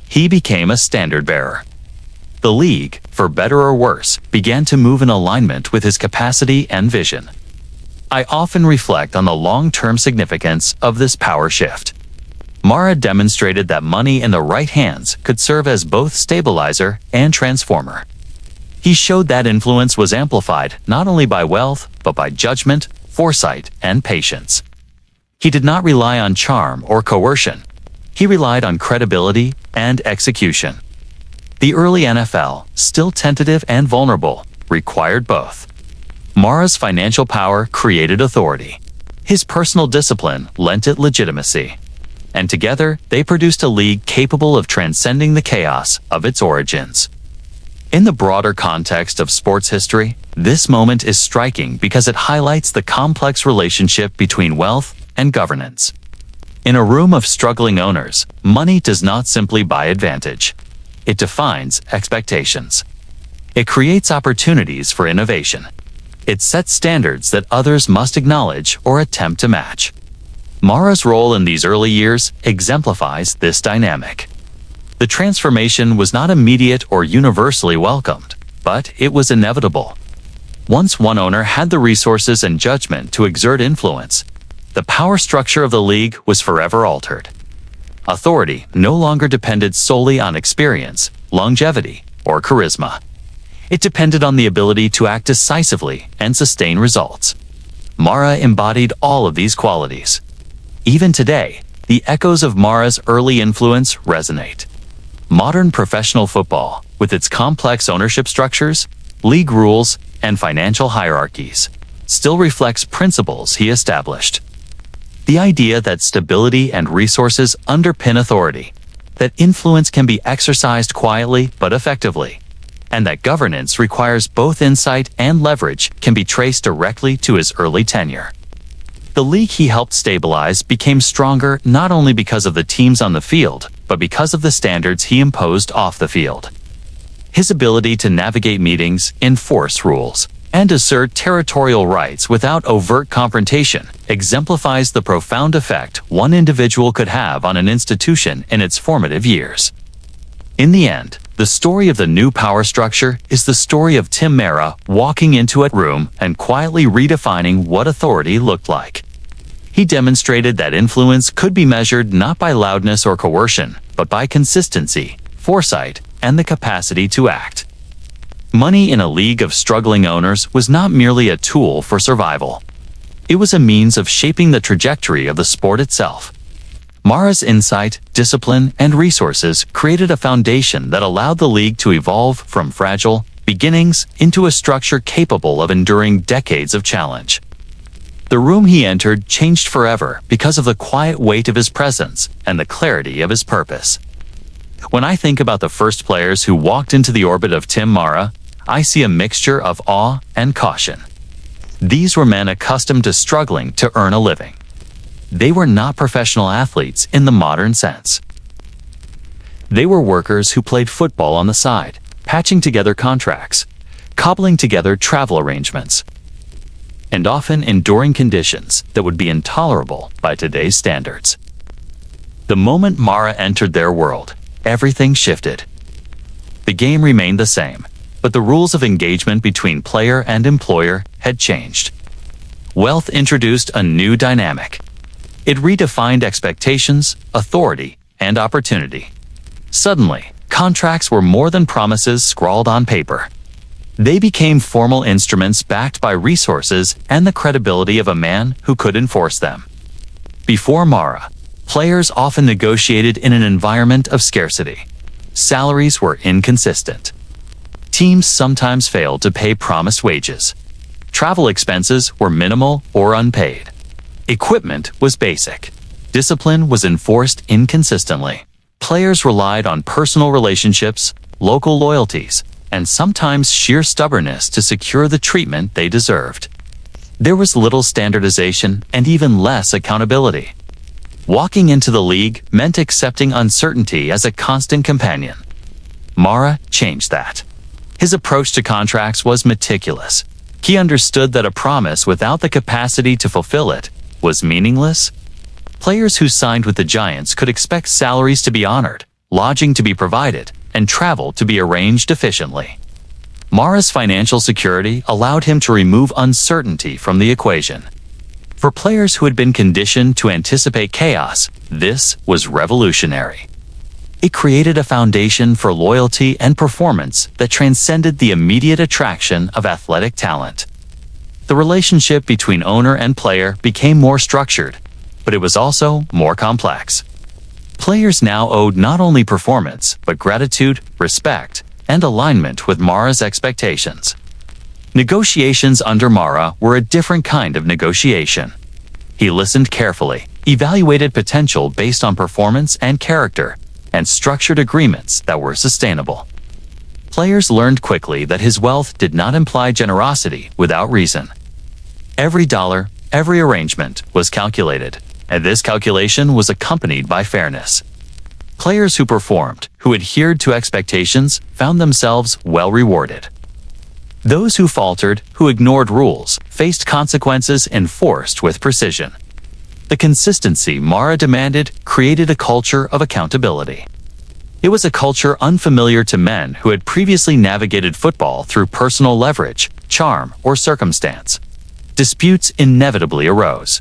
Speaker 1: He became a standard-bearer. The league, for better or worse, began to move in alignment with his capacity and vision. I often reflect on the long-term significance of this power shift. Mara demonstrated that money in the right hands could serve as both stabilizer and transformer. He showed that influence was amplified not only by wealth, but by judgment, foresight, and patience. He did not rely on charm or coercion. He relied on credibility and execution. The early NFL, still tentative and vulnerable, required both. Mara's financial power created authority. His personal discipline lent it legitimacy. And together, they produced a league capable of transcending the chaos of its origins. In the broader context of sports history, this moment is striking because it highlights the complex relationship between wealth and governance. In a room of struggling owners, money does not simply buy advantage. It defines expectations. It creates opportunities for innovation. It sets standards that others must acknowledge or attempt to match. Mara's role in these early years exemplifies this dynamic. The transformation was not immediate or universally welcomed, but it was inevitable. Once one owner had the resources and judgment to exert influence, the power structure of the league was forever altered. Authority no longer depended solely on experience, longevity, or charisma. It depended on the ability to act decisively and sustain results. Mara embodied all of these qualities. Even today, the echoes of Mara's early influence resonate. Modern professional football, with its complex ownership structures, league rules, and financial hierarchies, still reflects principles he established. The idea that stability and resources underpin authority, that influence can be exercised quietly but effectively, and that governance requires both insight and leverage can be traced directly to his early tenure. The league he helped stabilize became stronger not only because of the teams on the field, but because of the standards he imposed off the field. His ability to navigate meetings, enforce rules, and assert territorial rights without overt confrontation exemplifies the profound effect one individual could have on an institution in its formative years. In the end, the story of the new power structure is the story of Tim Mara walking into a room and quietly redefining what authority looked like. He demonstrated that influence could be measured not by loudness or coercion, but by consistency, foresight, and the capacity to act. Money in a league of struggling owners was not merely a tool for survival. It was a means of shaping the trajectory of the sport itself. Mara's insight, discipline, and resources created a foundation that allowed the league to evolve from fragile beginnings into a structure capable of enduring decades of challenge. The room he entered changed forever because of the quiet weight of his presence and the clarity of his purpose. When I think about the first players who walked into the orbit of Tim Mara, I see a mixture of awe and caution. These were men accustomed to struggling to earn a living. They were not professional athletes in the modern sense. They were workers who played football on the side, patching together contracts, cobbling together travel arrangements, and often enduring conditions that would be intolerable by today's standards. The moment Mara entered their world, everything shifted. The game remained the same, but the rules of engagement between player and employer had changed. Wealth introduced a new dynamic. It redefined expectations, authority, and opportunity. Suddenly, contracts were more than promises scrawled on paper. They became formal instruments backed by resources and the credibility of a man who could enforce them. Before Mara, players often negotiated in an environment of scarcity. Salaries were inconsistent. Teams sometimes failed to pay promised wages. Travel expenses were minimal or unpaid. Equipment was basic. Discipline was enforced inconsistently. Players relied on personal relationships, local loyalties, and sometimes sheer stubbornness to secure the treatment they deserved. There was little standardization and even less accountability. Walking into the league meant accepting uncertainty as a constant companion. Mara changed that. His approach to contracts was meticulous. He understood that a promise without the capacity to fulfill it was meaningless. Players who signed with the Giants could expect salaries to be honored, lodging to be provided, and travel to be arranged efficiently. Mara's financial security allowed him to remove uncertainty from the equation. For players who had been conditioned to anticipate chaos, this was revolutionary. It created a foundation for loyalty and performance that transcended the immediate attraction of athletic talent. The relationship between owner and player became more structured, but it was also more complex. Players now owed not only performance, but gratitude, respect, and alignment with Mara's expectations. Negotiations under Mara were a different kind of negotiation. He listened carefully, evaluated potential based on performance and character, and structured agreements that were sustainable. Players learned quickly that his wealth did not imply generosity without reason. Every dollar, every arrangement was calculated, and this calculation was accompanied by fairness. Players who performed, who adhered to expectations, found themselves well rewarded. Those who faltered, who ignored rules, faced consequences enforced with precision. The consistency Mara demanded created a culture of accountability. It was a culture unfamiliar to men who had previously navigated football through personal leverage, charm, or circumstance. Disputes inevitably arose.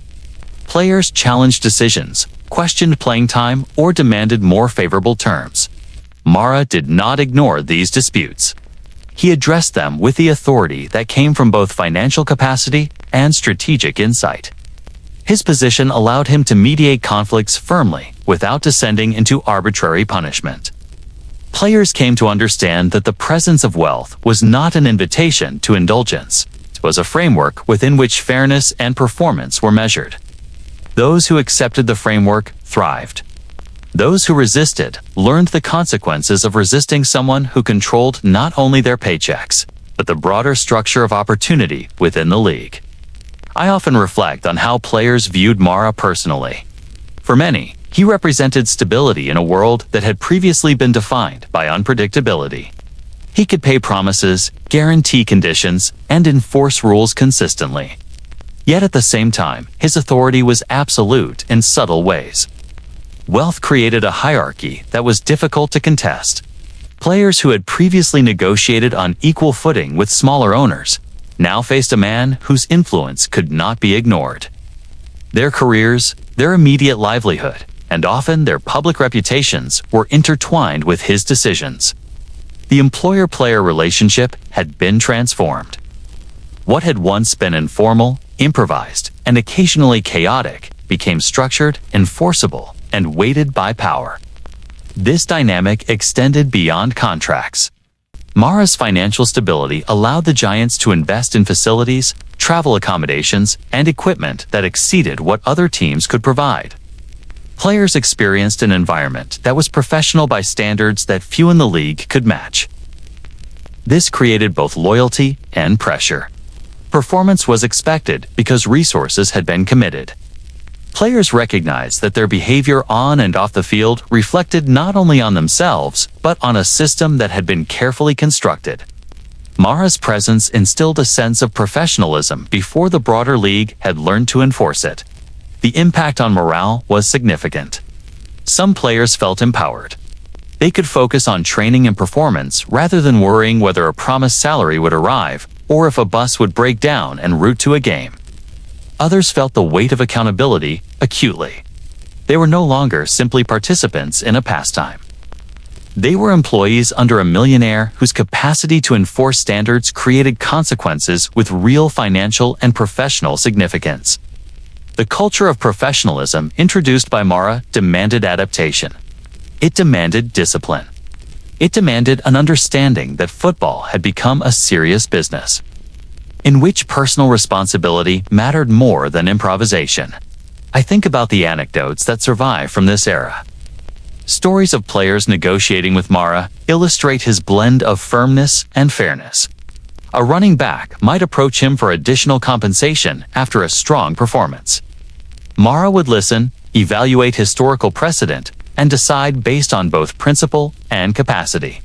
Speaker 1: Players challenged decisions, questioned playing time, or demanded more favorable terms. Mara did not ignore these disputes. he addressed them with the authority that came from both financial capacity and strategic insight. His position allowed him to mediate conflicts firmly without descending into arbitrary punishment. Players came to understand that the presence of wealth was not an invitation to indulgence. It was a framework within which fairness and performance were measured. Those who accepted the framework thrived. Those who resisted learned the consequences of resisting someone who controlled not only their paychecks, but the broader structure of opportunity within the league. I often reflect on how players viewed Mara personally. For many, he represented stability in a world that had previously been defined by unpredictability. He could pay promises, guarantee conditions, and enforce rules consistently. Yet at the same time, his authority was absolute in subtle ways. Wealth created a hierarchy that was difficult to contest. Players who had previously negotiated on equal footing with smaller owners now faced a man whose influence could not be ignored. Their careers, their immediate livelihood, and often their public reputations were intertwined with his decisions. The employer-player relationship had been transformed. What had once been informal, improvised, and occasionally chaotic became structured, enforceable, and weighted by power. This dynamic extended beyond contracts. Mara's financial stability allowed the Giants to invest in facilities, travel accommodations, and equipment that exceeded what other teams could provide. Players experienced an environment that was professional by standards that few in the league could match. This created both loyalty and pressure. Performance was expected because resources had been committed. Players recognized that their behavior on and off the field reflected not only on themselves, but on a system that had been carefully constructed. Mara's presence instilled a sense of professionalism before the broader league had learned to enforce it. The impact on morale was significant. Some players felt empowered. They could focus on training and performance rather than worrying whether a promised salary would arrive or if a bus would break down en route to a game. Others felt the weight of accountability acutely. They were no longer simply participants in a pastime. They were employees under a millionaire whose capacity to enforce standards created consequences with real financial and professional significance. The culture of professionalism introduced by Mara demanded adaptation. It demanded discipline. It demanded an understanding that football had become a serious business, in which personal responsibility mattered more than improvisation. I think about the anecdotes that survive from this era. Stories of players negotiating with Mara illustrate his blend of firmness and fairness. A running back might approach him for additional compensation after a strong performance. Mara would listen, evaluate historical precedent, and decide based on both principle and capacity.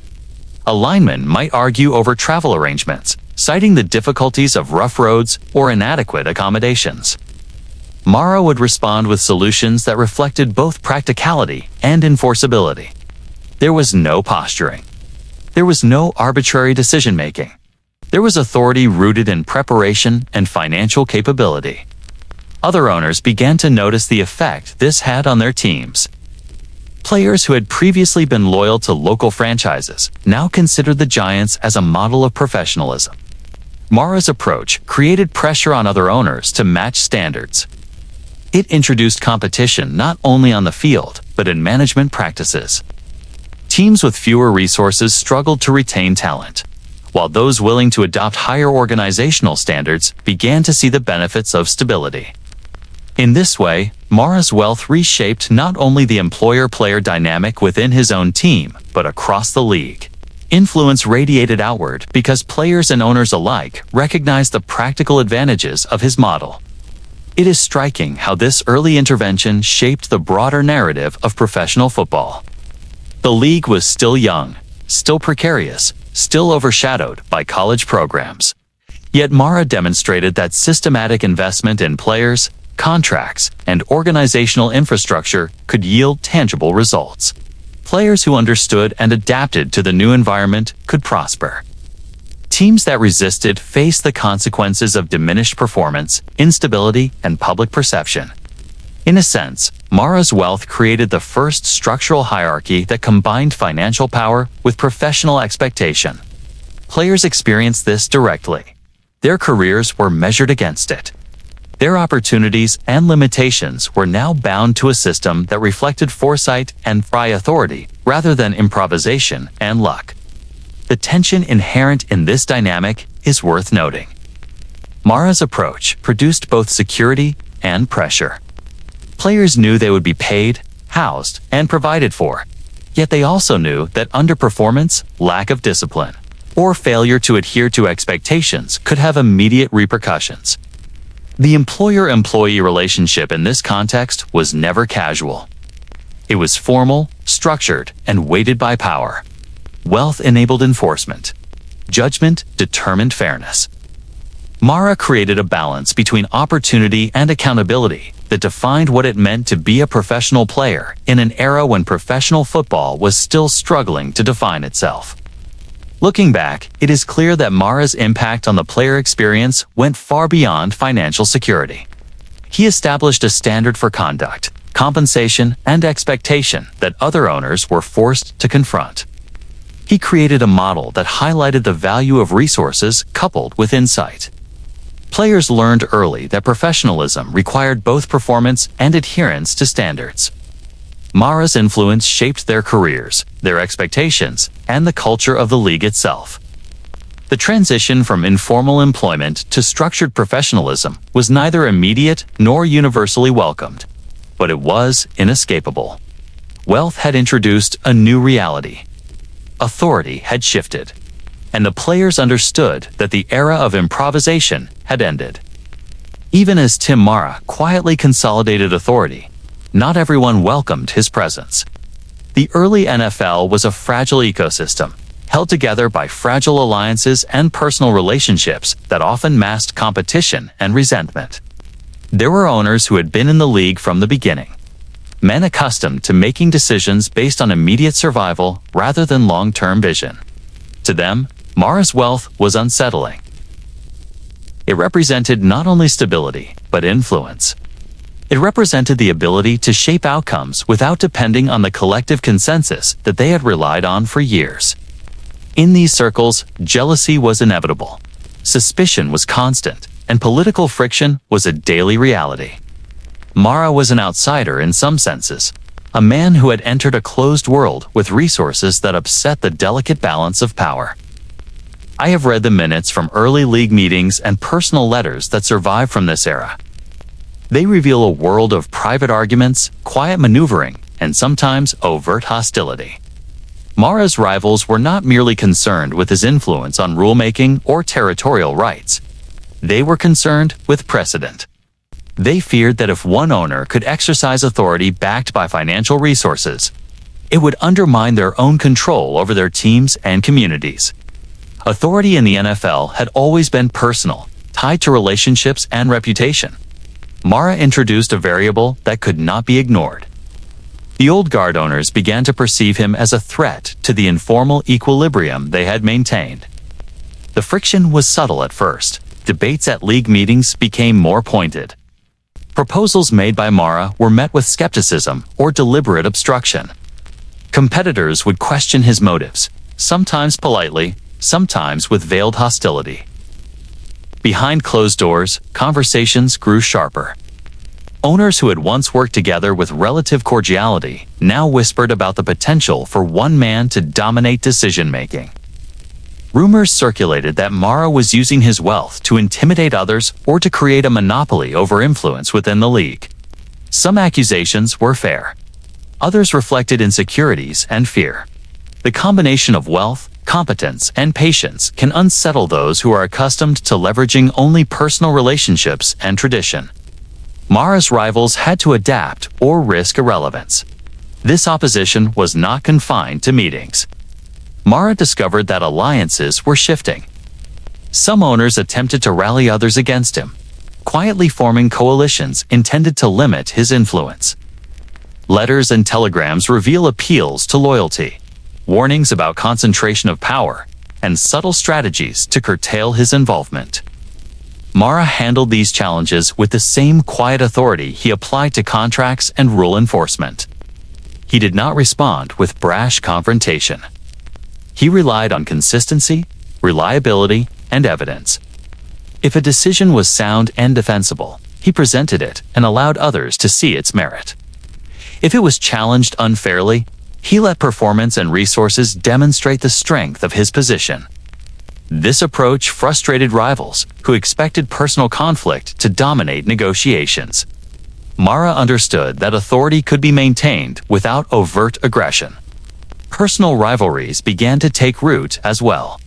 Speaker 1: A lineman might argue over travel arrangements, citing the difficulties of rough roads or inadequate accommodations. Mara would respond with solutions that reflected both practicality and enforceability. There was no posturing. There was no arbitrary decision-making. There was authority rooted in preparation and financial capability. Other owners began to notice the effect this had on their teams. Players who had previously been loyal to local franchises now considered the Giants as a model of professionalism. Mara's approach created pressure on other owners to match standards. It introduced competition not only on the field, but in management practices. Teams with fewer resources struggled to retain talent, while those willing to adopt higher organizational standards began to see the benefits of stability. In this way, Mara's wealth reshaped not only the employer-player dynamic within his own team, but across the league. Influence radiated outward because players and owners alike recognized the practical advantages of his model. It is striking how this early intervention shaped the broader narrative of professional football. The league was still young, still precarious, still overshadowed by college programs. Yet Mara demonstrated that systematic investment in players, contracts, and organizational infrastructure could yield tangible results. Players who understood and adapted to the new environment could prosper. Teams that resisted faced the consequences of diminished performance, instability, and public perception. In a sense, Mara's wealth created the first structural hierarchy that combined financial power with professional expectation. Players experienced this directly. Their careers were measured against it. Their opportunities and limitations were now bound to a system that reflected foresight and free authority rather than improvisation and luck. The tension inherent in this dynamic is worth noting. Mara's approach produced both security and pressure. Players knew they would be paid, housed, and provided for, yet they also knew that underperformance, lack of discipline, or failure to adhere to expectations could have immediate repercussions. The employer-employee relationship in this context was never casual. It was formal, structured, and weighted by power. Wealth enabled enforcement. Judgment determined fairness. Mara created a balance between opportunity and accountability that defined what it meant to be a professional player in an era when professional football was still struggling to define itself. Looking back, it is clear that Mara's impact on the player experience went far beyond financial security. He established a standard for conduct, compensation, and expectation that other owners were forced to confront. He created a model that highlighted the value of resources coupled with insight. Players learned early that professionalism required both performance and adherence to standards. Mara's influence shaped their careers, their expectations, and the culture of the league itself. The transition from informal employment to structured professionalism was neither immediate nor universally welcomed, but it was inescapable. Wealth had introduced a new reality. Authority had shifted, and the players understood that the era of improvisation had ended. Even as Tim Mara quietly consolidated authority, not everyone welcomed his presence. The early NFL was a fragile ecosystem, held together by fragile alliances and personal relationships that often masked competition and resentment. There were owners who had been in the league from the beginning, men accustomed to making decisions based on immediate survival rather than long-term vision. To them, Mara's wealth was unsettling. It represented not only stability, but influence. It represented the ability to shape outcomes without depending on the collective consensus that they had relied on for years. In these circles, jealousy was inevitable. Suspicion was constant, and political friction was a daily reality. Mara was an outsider in some senses, a man who had entered a closed world with resources that upset the delicate balance of power. I have read the minutes from early league meetings and personal letters that survive from this era. They reveal a world of private arguments, quiet maneuvering, and sometimes overt hostility. Mara's rivals were not merely concerned with his influence on rulemaking or territorial rights. They were concerned with precedent. They feared that if one owner could exercise authority backed by financial resources, it would undermine their own control over their teams and communities. Authority in the NFL had always been personal, tied to relationships and reputation. Mara introduced a variable that could not be ignored. The old guard owners began to perceive him as a threat to the informal equilibrium they had maintained. The friction was subtle at first. Debates at league meetings became more pointed. Proposals made by Mara were met with skepticism or deliberate obstruction. Competitors would question his motives, sometimes politely, sometimes with veiled hostility. Behind closed doors, conversations grew sharper. Owners who had once worked together with relative cordiality now whispered about the potential for one man to dominate decision-making. Rumors circulated that Mara was using his wealth to intimidate others or to create a monopoly over influence within the league. Some accusations were fair. Others reflected insecurities and fear. The combination of wealth, competence, and patience can unsettle those who are accustomed to leveraging only personal relationships and tradition. Mara's rivals had to adapt or risk irrelevance. This opposition was not confined to meetings. Mara discovered that alliances were shifting. Some owners attempted to rally others against him, quietly forming coalitions intended to limit his influence. Letters and telegrams reveal appeals to loyalty, warnings about concentration of power, and subtle strategies to curtail his involvement. Mara handled these challenges with the same quiet authority he applied to contracts and rule enforcement. He did not respond with brash confrontation. He relied on consistency, reliability, and evidence. If a decision was sound and defensible, he presented it and allowed others to see its merit. If it was challenged unfairly, he let performance and resources demonstrate the strength of his position. This approach frustrated rivals who expected personal conflict to dominate negotiations. Mara understood that authority could be maintained without overt aggression. Personal rivalries began to take root as well.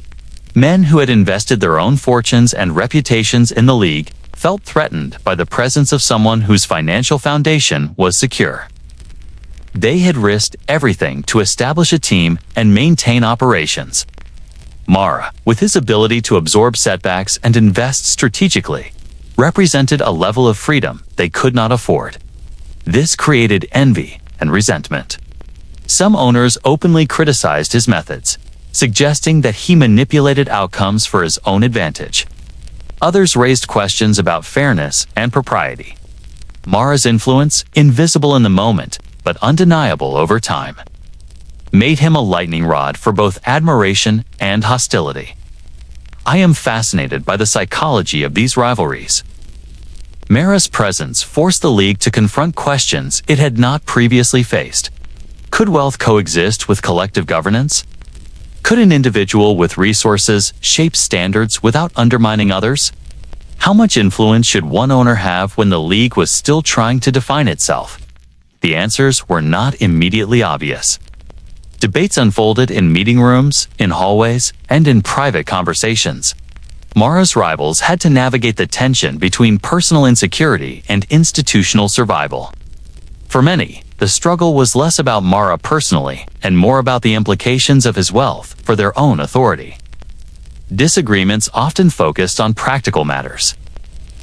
Speaker 1: Men who had invested their own fortunes and reputations in the league felt threatened by the presence of someone whose financial foundation was secure. They had risked everything to establish a team and maintain operations. Mara, with his ability to absorb setbacks and invest strategically, represented a level of freedom they could not afford. This created envy and resentment. Some owners openly criticized his methods, suggesting that he manipulated outcomes for his own advantage. Others raised questions about fairness and propriety. Mara's influence, invisible in the moment but undeniable over time, made him a lightning rod for both admiration and hostility. I am fascinated by the psychology of these rivalries. Mara's presence forced the league to confront questions it had not previously faced. Could wealth coexist with collective governance? Could an individual with resources shape standards without undermining others? How much influence should one owner have when the league was still trying to define itself? The answers were not immediately obvious. Debates unfolded in meeting rooms, in hallways, and in private conversations. Mara's rivals had to navigate the tension between personal insecurity and institutional survival. For many, the struggle was less about Mara personally and more about the implications of his wealth for their own authority. Disagreements often focused on practical matters.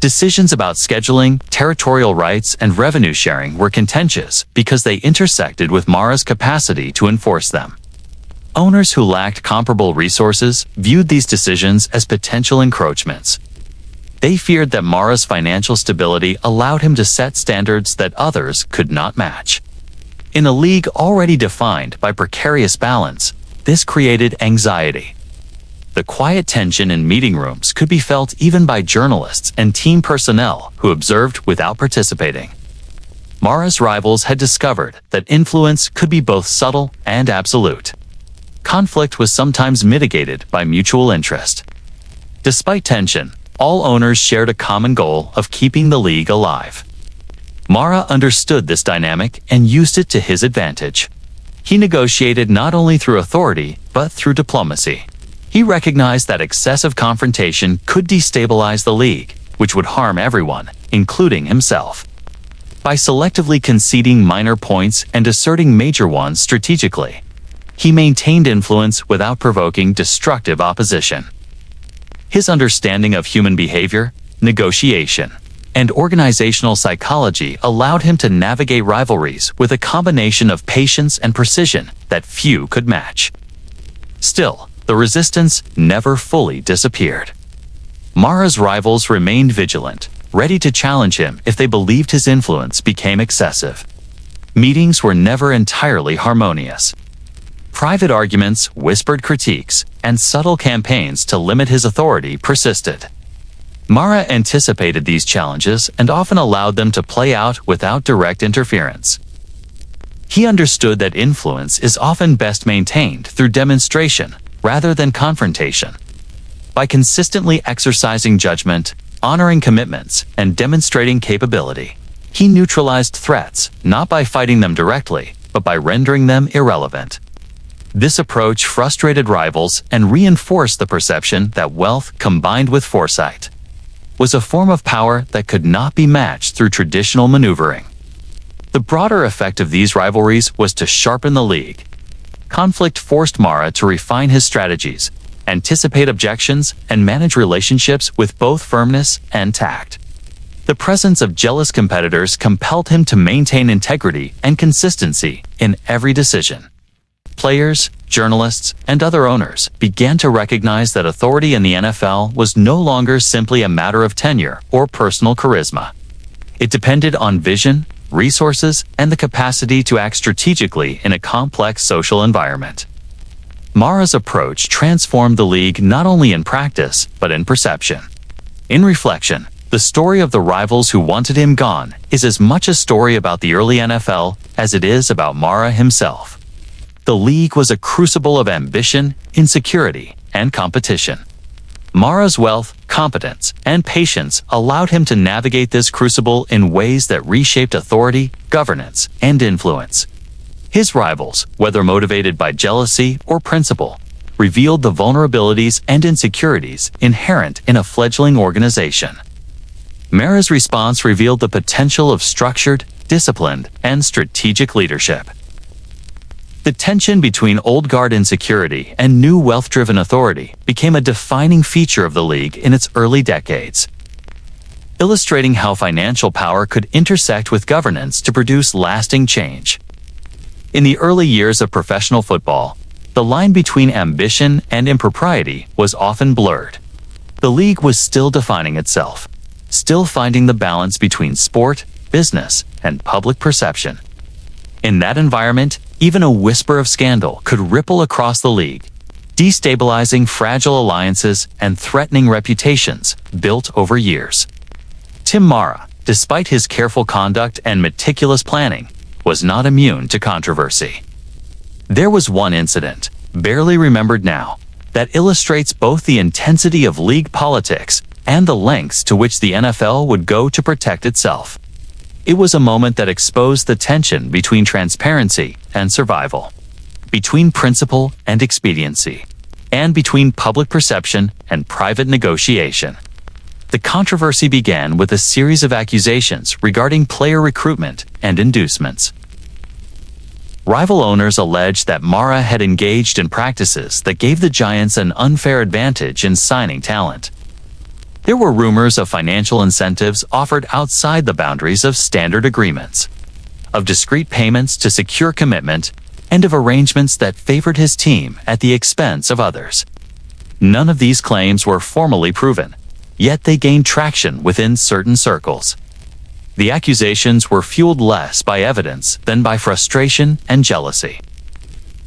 Speaker 1: Decisions about scheduling, territorial rights, and revenue sharing were contentious because they intersected with Mara's capacity to enforce them. Owners who lacked comparable resources viewed these decisions as potential encroachments. They feared that Mara's financial stability allowed him to set standards that others could not match. In a league already defined by precarious balance, this created anxiety. The quiet tension in meeting rooms could be felt even by journalists and team personnel who observed without participating. Mara's rivals had discovered that influence could be both subtle and absolute. Conflict was sometimes mitigated by mutual interest. Despite tension, all owners shared a common goal of keeping the league alive. Mara understood this dynamic and used it to his advantage. He negotiated not only through authority, but through diplomacy. He recognized that excessive confrontation could destabilize the league, which would harm everyone, including himself. By selectively conceding minor points and asserting major ones strategically, he maintained influence without provoking destructive opposition. His understanding of human behavior, negotiation, and organizational psychology allowed him to navigate rivalries with a combination of patience and precision that few could match. Still, the resistance never fully disappeared. Mara's rivals remained vigilant, ready to challenge him if they believed his influence became excessive. Meetings were never entirely harmonious. Private arguments, whispered critiques, and subtle campaigns to limit his authority persisted. Mara anticipated these challenges and often allowed them to play out without direct interference. He understood that influence is often best maintained through demonstration rather than confrontation. By consistently exercising judgment, honoring commitments, and demonstrating capability, he neutralized threats not by fighting them directly, but by rendering them irrelevant. This approach frustrated rivals and reinforced the perception that wealth combined with foresight was a form of power that could not be matched through traditional maneuvering. The broader effect of these rivalries was to sharpen the league. Conflict forced Mara to refine his strategies, anticipate objections, and manage relationships with both firmness and tact. The presence of jealous competitors compelled him to maintain integrity and consistency in every decision. Players, journalists, and other owners began to recognize that authority in the NFL was no longer simply a matter of tenure or personal charisma. It depended on vision, resources, and the capacity to act strategically in a complex social environment. Mara's approach transformed the league not only in practice, but in perception. In reflection, the story of the rivals who wanted him gone is as much a story about the early NFL as it is about Mara himself. The league was a crucible of ambition, insecurity, and competition. Mara's wealth, competence, and patience allowed him to navigate this crucible in ways that reshaped authority, governance, and influence. His rivals, whether motivated by jealousy or principle, revealed the vulnerabilities and insecurities inherent in a fledgling organization. Mara's response revealed the potential of structured, disciplined, and strategic leadership. The tension between old guard insecurity and new wealth-driven authority became a defining feature of the league in its early decades, illustrating how financial power could intersect with governance to produce lasting change. In the early years of professional football, the line between ambition and impropriety was often blurred. The league was still defining itself, still finding the balance between sport, business, and public perception. In that environment, even a whisper of scandal could ripple across the league, destabilizing fragile alliances and threatening reputations built over years. Tim Mara, despite his careful conduct and meticulous planning, was not immune to controversy. There was one incident, barely remembered now, that illustrates both the intensity of league politics and the lengths to which the NFL would go to protect itself. It was a moment that exposed the tension between transparency and survival, between principle and expediency, and between public perception and private negotiation. The controversy began with a series of accusations regarding player recruitment and inducements. Rival owners alleged that Mara had engaged in practices that gave the Giants an unfair advantage in signing talent. There were rumors of financial incentives offered outside the boundaries of standard agreements, of discrete payments to secure commitment, and of arrangements that favored his team at the expense of others. None of these claims were formally proven, yet they gained traction within certain circles. The accusations were fueled less by evidence than by frustration and jealousy.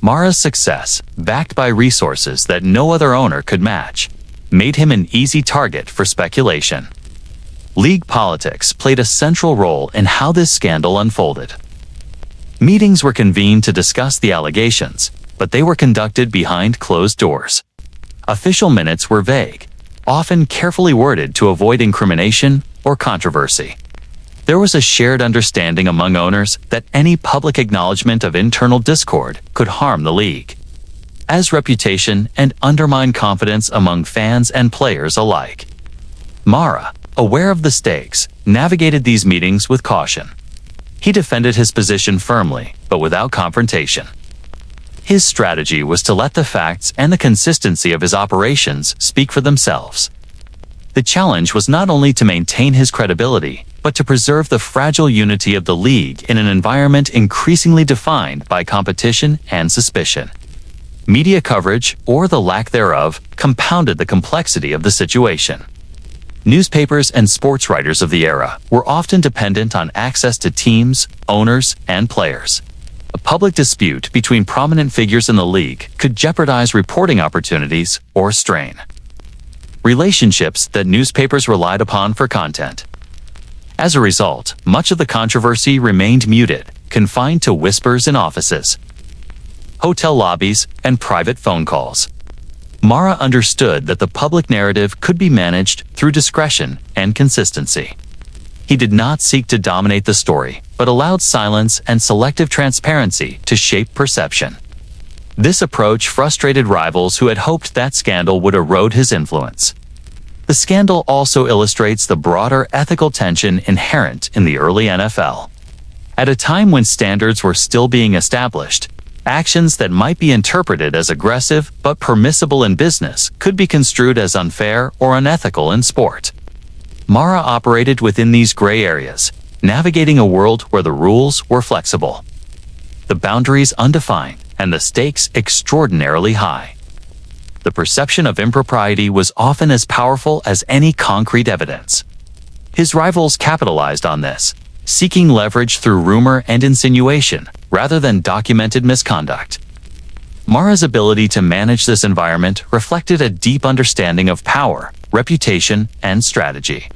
Speaker 1: Mara's success, backed by resources that no other owner could match, made him an easy target for speculation. League politics played a central role in how this scandal unfolded. Meetings were convened to discuss the allegations, but they were conducted behind closed doors. Official minutes were vague, often carefully worded to avoid incrimination or controversy. There was a shared understanding among owners that any public acknowledgement of internal discord could harm the league, as reputation and undermine confidence among fans and players alike. Mara, aware of the stakes, navigated these meetings with caution. He defended his position firmly, but without confrontation. His strategy was to let the facts and the consistency of his operations speak for themselves. The challenge was not only to maintain his credibility, but to preserve the fragile unity of the league in an environment increasingly defined by competition and suspicion. Media coverage, or the lack thereof, compounded the complexity of the situation. Newspapers and sports writers of the era were often dependent on access to teams, owners, and players. A public dispute between prominent figures in the league could jeopardize reporting opportunities or strain relationships that newspapers relied upon for content. As a result, much of the controversy remained muted, confined to whispers in offices, hotel lobbies, and private phone calls. Mara understood that the public narrative could be managed through discretion and consistency. He did not seek to dominate the story, but allowed silence and selective transparency to shape perception. This approach frustrated rivals who had hoped that scandal would erode his influence. The scandal also illustrates the broader ethical tension inherent in the early NFL. At a time when standards were still being established, actions that might be interpreted as aggressive but permissible in business could be construed as unfair or unethical in sport. Mara operated within these gray areas, navigating a world where the rules were flexible, the boundaries undefined, and the stakes extraordinarily high. The perception of impropriety was often as powerful as any concrete evidence. His rivals capitalized on this, seeking leverage through rumor and insinuation rather than documented misconduct. Mara's ability to manage this environment reflected a deep understanding of power, reputation, and strategy.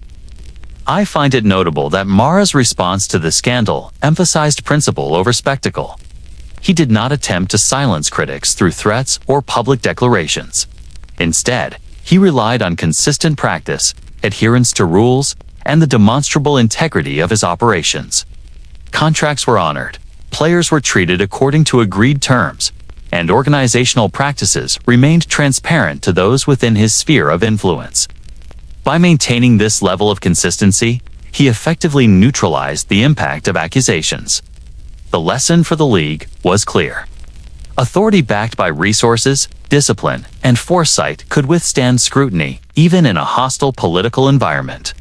Speaker 1: I find it notable that Mara's response to the scandal emphasized principle over spectacle. He did not attempt to silence critics through threats or public declarations. Instead, he relied on consistent practice, adherence to rules, and the demonstrable integrity of his operations. Contracts were honored, players were treated according to agreed terms, and organizational practices remained transparent to those within his sphere of influence. By maintaining this level of consistency, he effectively neutralized the impact of accusations. The lesson for the league was clear. Authority backed by resources, discipline, and foresight could withstand scrutiny, even in a hostile political environment.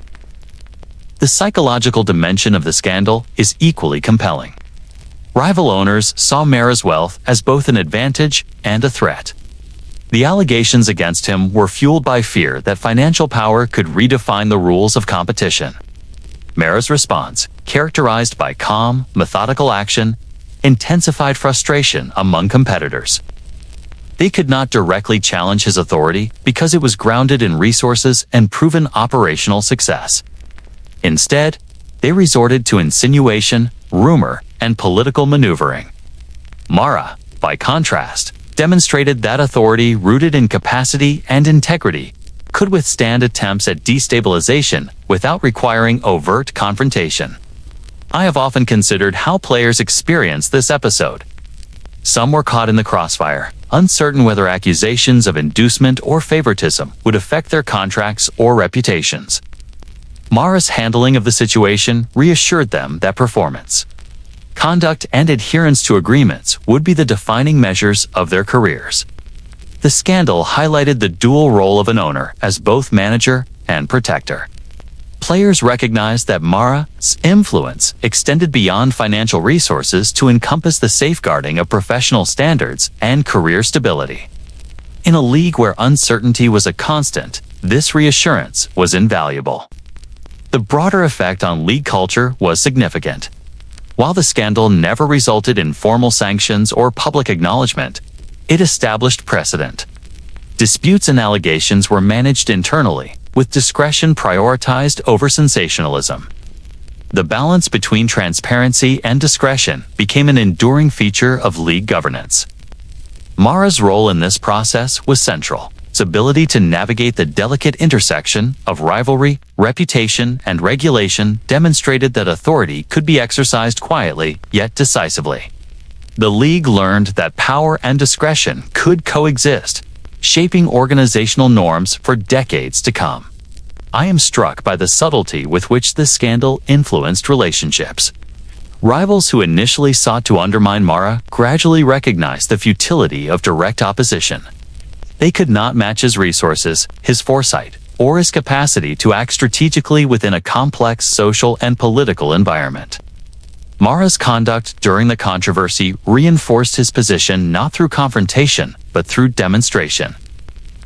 Speaker 1: The psychological dimension of the scandal is equally compelling. Rival owners saw Mara's wealth as both an advantage and a threat. The allegations against him were fueled by fear that financial power could redefine the rules of competition. Mara's response, characterized by calm, methodical action, intensified frustration among competitors. They could not directly challenge his authority because it was grounded in resources and proven operational success. Instead, they resorted to insinuation, rumor, and political maneuvering. Mara, by contrast, demonstrated that authority rooted in capacity and integrity could withstand attempts at destabilization without requiring overt confrontation. I have often considered how players experienced this episode. Some were caught in the crossfire, uncertain whether accusations of inducement or favoritism would affect their contracts or reputations. Mara's handling of the situation reassured them that performance, conduct, and adherence to agreements would be the defining measures of their careers. The scandal highlighted the dual role of an owner as both manager and protector. Players recognized that Mara's influence extended beyond financial resources to encompass the safeguarding of professional standards and career stability. In a league where uncertainty was a constant, this reassurance was invaluable. The broader effect on league culture was significant. While the scandal never resulted in formal sanctions or public acknowledgement, it established precedent. Disputes and allegations were managed internally, with discretion prioritized over sensationalism. The balance between transparency and discretion became an enduring feature of league governance. Mara's role in this process was central. His ability to navigate the delicate intersection of rivalry, reputation, and regulation demonstrated that authority could be exercised quietly, yet decisively. The league learned that power and discretion could coexist, shaping organizational norms for decades to come. I am struck by the subtlety with which this scandal influenced relationships. Rivals who initially sought to undermine Mara gradually recognized the futility of direct opposition. They could not match his resources, his foresight, or his capacity to act strategically within a complex social and political environment. Mara's conduct during the controversy reinforced his position not through confrontation, but through demonstration.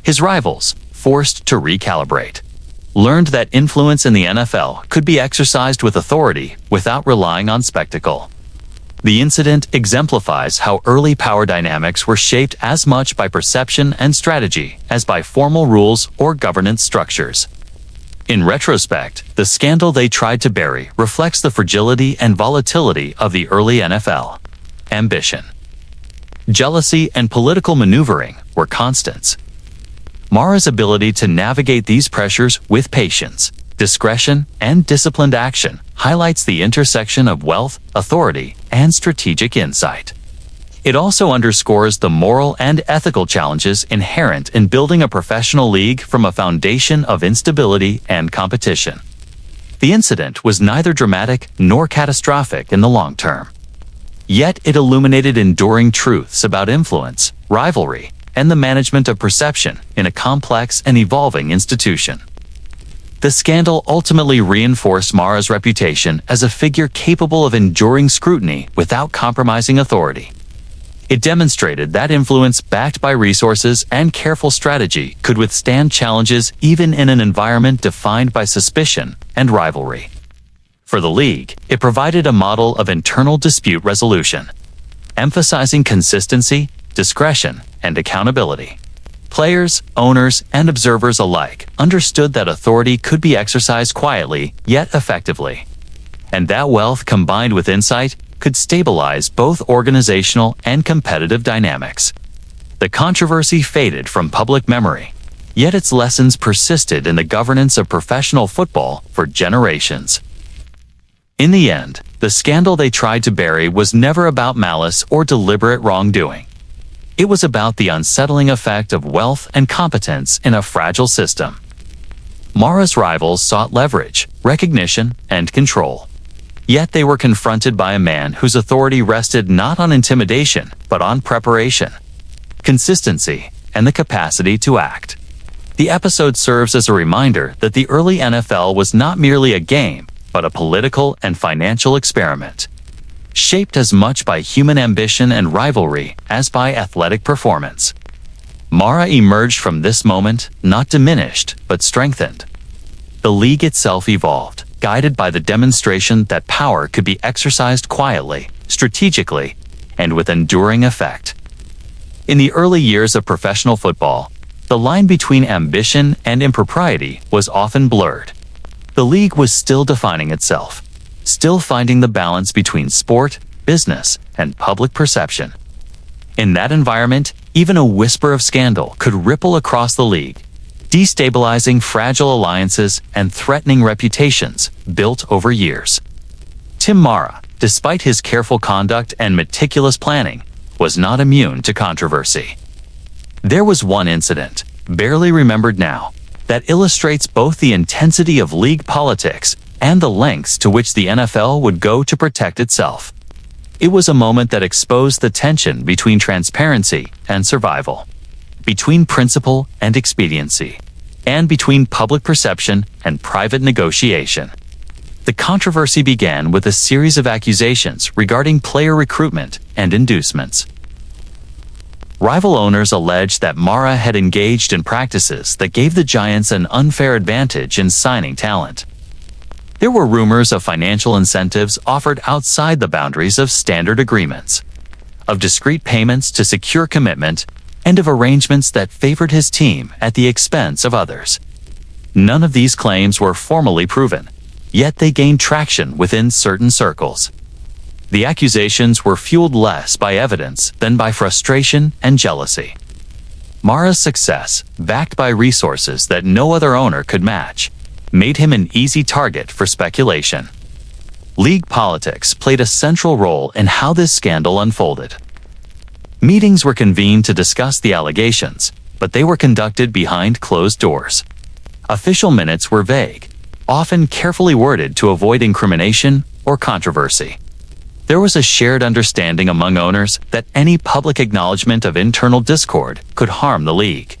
Speaker 1: His rivals, forced to recalibrate, learned that influence in the NFL could be exercised with authority without relying on spectacle. The incident exemplifies how early power dynamics were shaped as much by perception and strategy as by formal rules or governance structures. In retrospect, the scandal they tried to bury reflects the fragility and volatility of the early NFL. Ambition, jealousy, and political maneuvering were constants. Mara's ability to navigate these pressures with patience, discretion, and disciplined action highlights the intersection of wealth, authority, and strategic insight. It also underscores the moral and ethical challenges inherent in building a professional league from a foundation of instability and competition. The incident was neither dramatic nor catastrophic in the long term. Yet it illuminated enduring truths about influence, rivalry, and the management of perception in a complex and evolving institution. The scandal ultimately reinforced Mara's reputation as a figure capable of enduring scrutiny without compromising authority. It demonstrated that influence backed by resources and careful strategy could withstand challenges even in an environment defined by suspicion and rivalry. For the league, it provided a model of internal dispute resolution, emphasizing consistency, discretion, and accountability. Players, owners, and observers alike understood that authority could be exercised quietly, yet effectively. And that wealth combined with insight could stabilize both organizational and competitive dynamics. The controversy faded from public memory, yet its lessons persisted in the governance of professional football for generations. In the end, the scandal they tried to bury was never about malice or deliberate wrongdoing. It was about the unsettling effect of wealth and competence in a fragile system. Mara's rivals sought leverage, recognition, and control. Yet they were confronted by a man whose authority rested not on intimidation, but on preparation, consistency, and the capacity to act. The episode serves as a reminder that the early NFL was not merely a game, but a political and financial experiment, shaped as much by human ambition and rivalry as by athletic performance. Mara emerged from this moment not diminished, but strengthened. The league itself evolved, guided by the demonstration that power could be exercised quietly, strategically, and with enduring effect. In the early years of professional football, the line between ambition and impropriety was often blurred. The league was still defining itself, still finding the balance between sport, business, and public perception. In that environment, even a whisper of scandal could ripple across the league, destabilizing fragile alliances and threatening reputations built over years. Tim Mara, despite his careful conduct and meticulous planning, was not immune to controversy. There was one incident, barely remembered now, that illustrates both the intensity of league politics and the lengths to which the NFL would go to protect itself. It was a moment that exposed the tension between transparency and survival, between principle and expediency, and between public perception and private negotiation. The controversy began with a series of accusations regarding player recruitment and inducements. Rival owners alleged that Mara had engaged in practices that gave the Giants an unfair advantage in signing talent. There were rumors of financial incentives offered outside the boundaries of standard agreements, of discrete payments to secure commitment, and of arrangements that favored his team at the expense of others. None of these claims were formally proven, yet they gained traction within certain circles. The accusations were fueled less by evidence than by frustration and jealousy. Mara's success, backed by resources that no other owner could match, made him an easy target for speculation. League politics played a central role in how this scandal unfolded. Meetings were convened to discuss the allegations, but they were conducted behind closed doors. Official minutes were vague, often carefully worded to avoid incrimination or controversy. There was a shared understanding among owners that any public acknowledgement of internal discord could harm the league,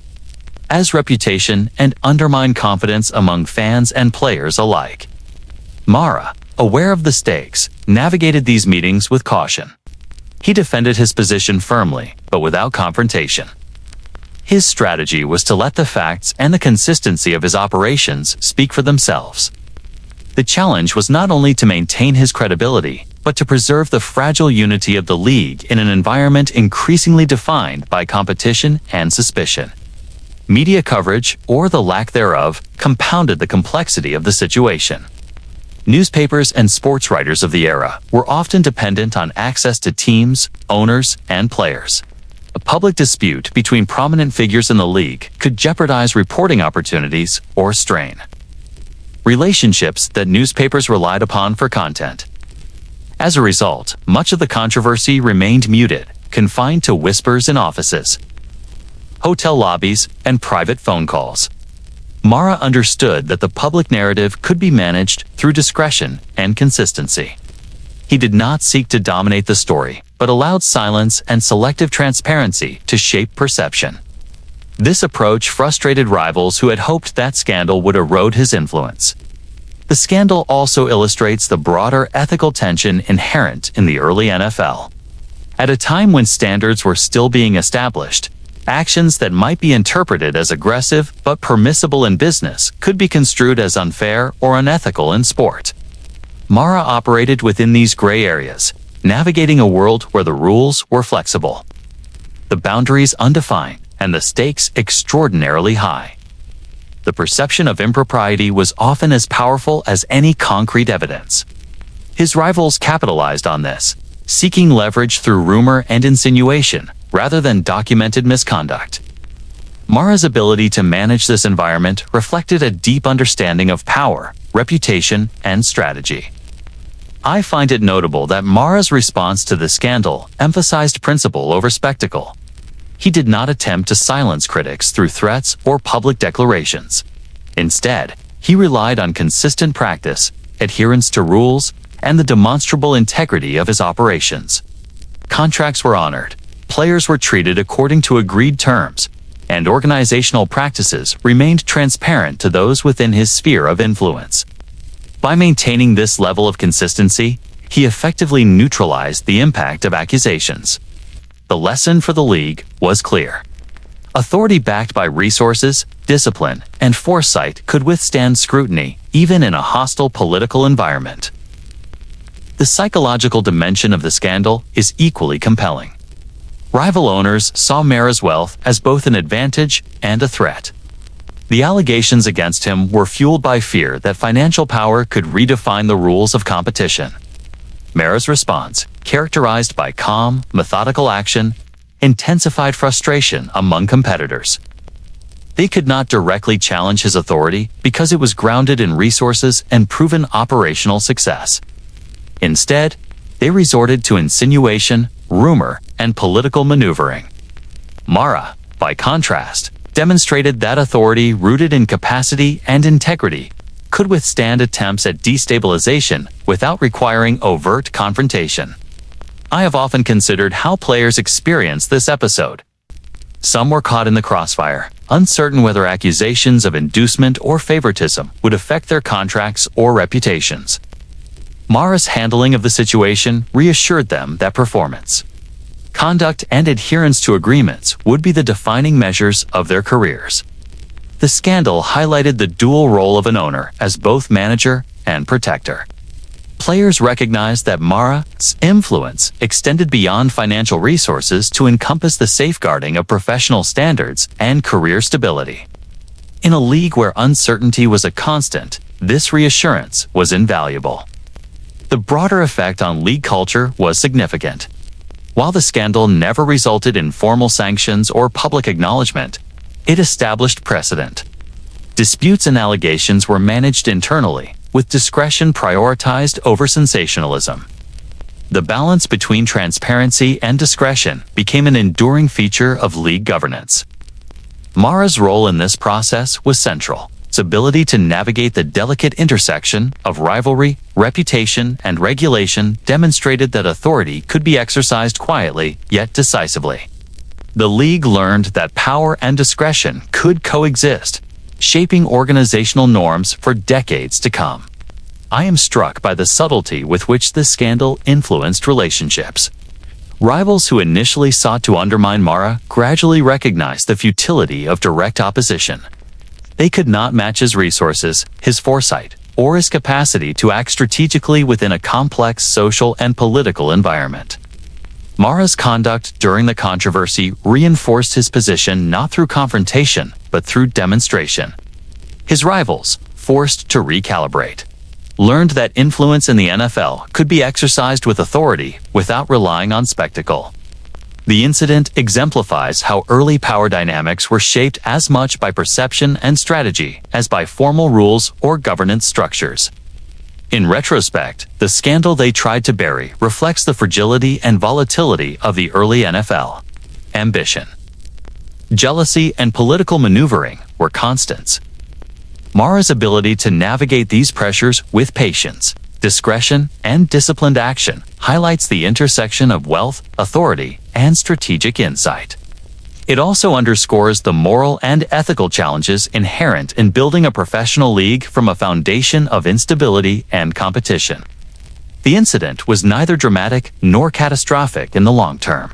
Speaker 1: as reputation and undermine confidence among fans and players alike. Mara, aware of the stakes, navigated these meetings with caution. He defended his position firmly, but without confrontation. His strategy was to let the facts and the consistency of his operations speak for themselves. The challenge was not only to maintain his credibility, but to preserve the fragile unity of the league in an environment increasingly defined by competition and suspicion. Media coverage, or the lack thereof, compounded the complexity of the situation. Newspapers and sports writers of the era were often dependent on access to teams, owners, and players. A public dispute between prominent figures in the league could jeopardize reporting opportunities or strain relationships that newspapers relied upon for content. As a result, much of the controversy remained muted, confined to whispers in offices, hotel lobbies, and private phone calls. Mara understood that the public narrative could be managed through discretion and consistency. He did not seek to dominate the story, but allowed silence and selective transparency to shape perception. This approach frustrated rivals who had hoped that scandal would erode his influence. The scandal also illustrates the broader ethical tension inherent in the early NFL. At a time when standards were still being established, actions that might be interpreted as aggressive but permissible in business could be construed as unfair or unethical in sport. Mara operated within these gray areas, navigating a world where the rules were flexible. the boundaries undefined, and the stakes extraordinarily high. The perception of impropriety was often as powerful as any concrete evidence. His rivals capitalized on this, seeking leverage through rumor and insinuation, rather than documented misconduct. Mara's ability to manage this environment reflected a deep understanding of power, reputation, and strategy. I find it notable that Mara's response to the scandal emphasized principle over spectacle. He did not attempt to silence critics through threats or public declarations. Instead, he relied on consistent practice, adherence to rules, and the demonstrable integrity of his operations. Contracts were honored, players were treated according to agreed terms, and organizational practices remained transparent to those within his sphere of influence. By maintaining this level of consistency, he effectively neutralized the impact of accusations. The lesson for the league was clear. Authority backed by resources, discipline, and foresight could withstand scrutiny, even in a hostile political environment. The psychological dimension of the scandal is equally compelling. Rival owners saw Mara's wealth as both an advantage and a threat. The allegations against him were fueled by fear that financial power could redefine the rules of competition. Mara's response, characterized by calm, methodical action, intensified frustration among competitors. They could not directly challenge his authority because it was grounded in resources and proven operational success. Instead, they resorted to insinuation, rumor, and political maneuvering. Mara, by contrast, demonstrated that authority rooted in capacity and integrity could withstand attempts at destabilization without requiring overt confrontation. I have often considered how players experienced this episode. Some were caught in the crossfire, uncertain whether accusations of inducement or favoritism would affect their contracts or reputations. Mara's handling of the situation reassured them that performance, conduct, and adherence to agreements would be the defining measures of their careers. The scandal highlighted the dual role of an owner as both manager and protector. Players recognized that Mara's influence extended beyond financial resources to encompass the safeguarding of professional standards and career stability. In a league where uncertainty was a constant, this reassurance was invaluable. The broader effect on league culture was significant. While the scandal never resulted in formal sanctions or public acknowledgement, it established precedent. Disputes and allegations were managed internally, with discretion prioritized over sensationalism. The balance between transparency and discretion became an enduring feature of league governance. Mara's role in this process was central. Its ability to navigate the delicate intersection of rivalry, reputation, and regulation demonstrated that authority could be exercised quietly, yet decisively. The league learned that power and discretion could coexist, shaping organizational norms for decades to come. I am struck by the subtlety with which this scandal influenced relationships. Rivals who initially sought to undermine Mara gradually recognized the futility of direct opposition. They could not match his resources, his foresight, or his capacity to act strategically within a complex social and political environment. Mara's conduct during the controversy reinforced his position not through confrontation, but through demonstration. His rivals, forced to recalibrate, learned that influence in the NFL could be exercised with authority without relying on spectacle. The incident exemplifies how early power dynamics were shaped as much by perception and strategy as by formal rules or governance structures. In retrospect, the scandal they tried to bury reflects the fragility and volatility of the early NFL. Ambition, jealousy, and political maneuvering were constants. Mara's ability to navigate these pressures with patience, discretion, and disciplined action highlights the intersection of wealth, authority, and strategic insight. It also underscores the moral and ethical challenges inherent in building a professional league from a foundation of instability and competition. The incident was neither dramatic nor catastrophic in the long term.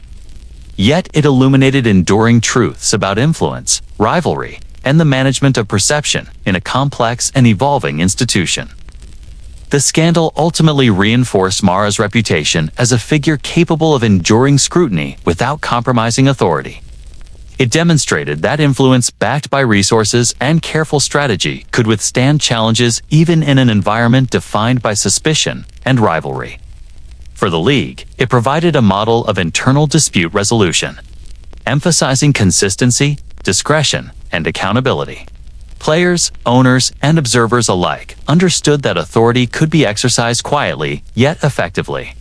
Speaker 1: Yet it illuminated enduring truths about influence, rivalry, and the management of perception in a complex and evolving institution. The scandal ultimately reinforced Mara's reputation as a figure capable of enduring scrutiny without compromising authority. It demonstrated that influence backed by resources and careful strategy could withstand challenges even in an environment defined by suspicion and rivalry. For the league, it provided a model of internal dispute resolution, emphasizing consistency, discretion, and accountability. Players, owners, and observers alike understood that authority could be exercised quietly yet effectively,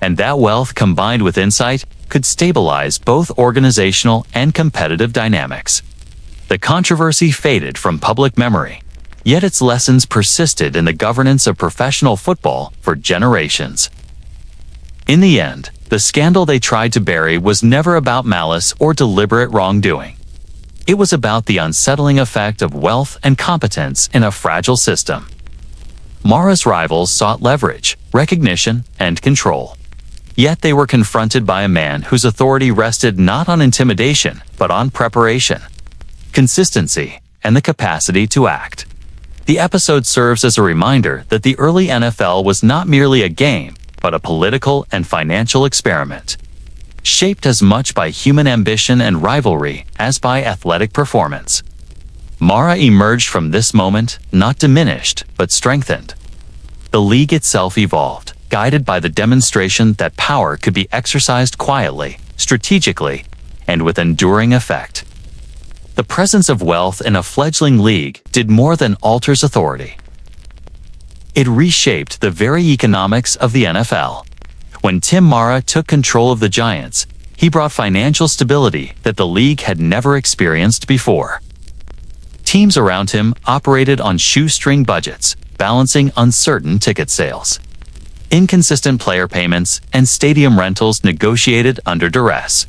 Speaker 1: and that wealth combined with insight could stabilize both organizational and competitive dynamics. The controversy faded from public memory, yet its lessons persisted in the governance of professional football for generations. In the end, the scandal they tried to bury was never about malice or deliberate wrongdoing. It was about the unsettling effect of wealth and competence in a fragile system. Mara's rivals sought leverage, recognition, and control. Yet they were confronted by a man whose authority rested not on intimidation, but on preparation, consistency, and the capacity to act. The episode serves as a reminder that the early NFL was not merely a game, but a political and financial experiment, shaped as much by human ambition and rivalry as by athletic performance. Mara emerged from this moment not diminished, but strengthened. The league itself evolved, guided by the demonstration that power could be exercised quietly, strategically, and with enduring effect. The presence of wealth in a fledgling league did more than alter authority. It reshaped the very economics of the NFL. When Tim Mara took control of the Giants, he brought financial stability that the league had never experienced before. Teams around him operated on shoestring budgets, balancing uncertain ticket sales, inconsistent player payments, and stadium rentals negotiated under duress.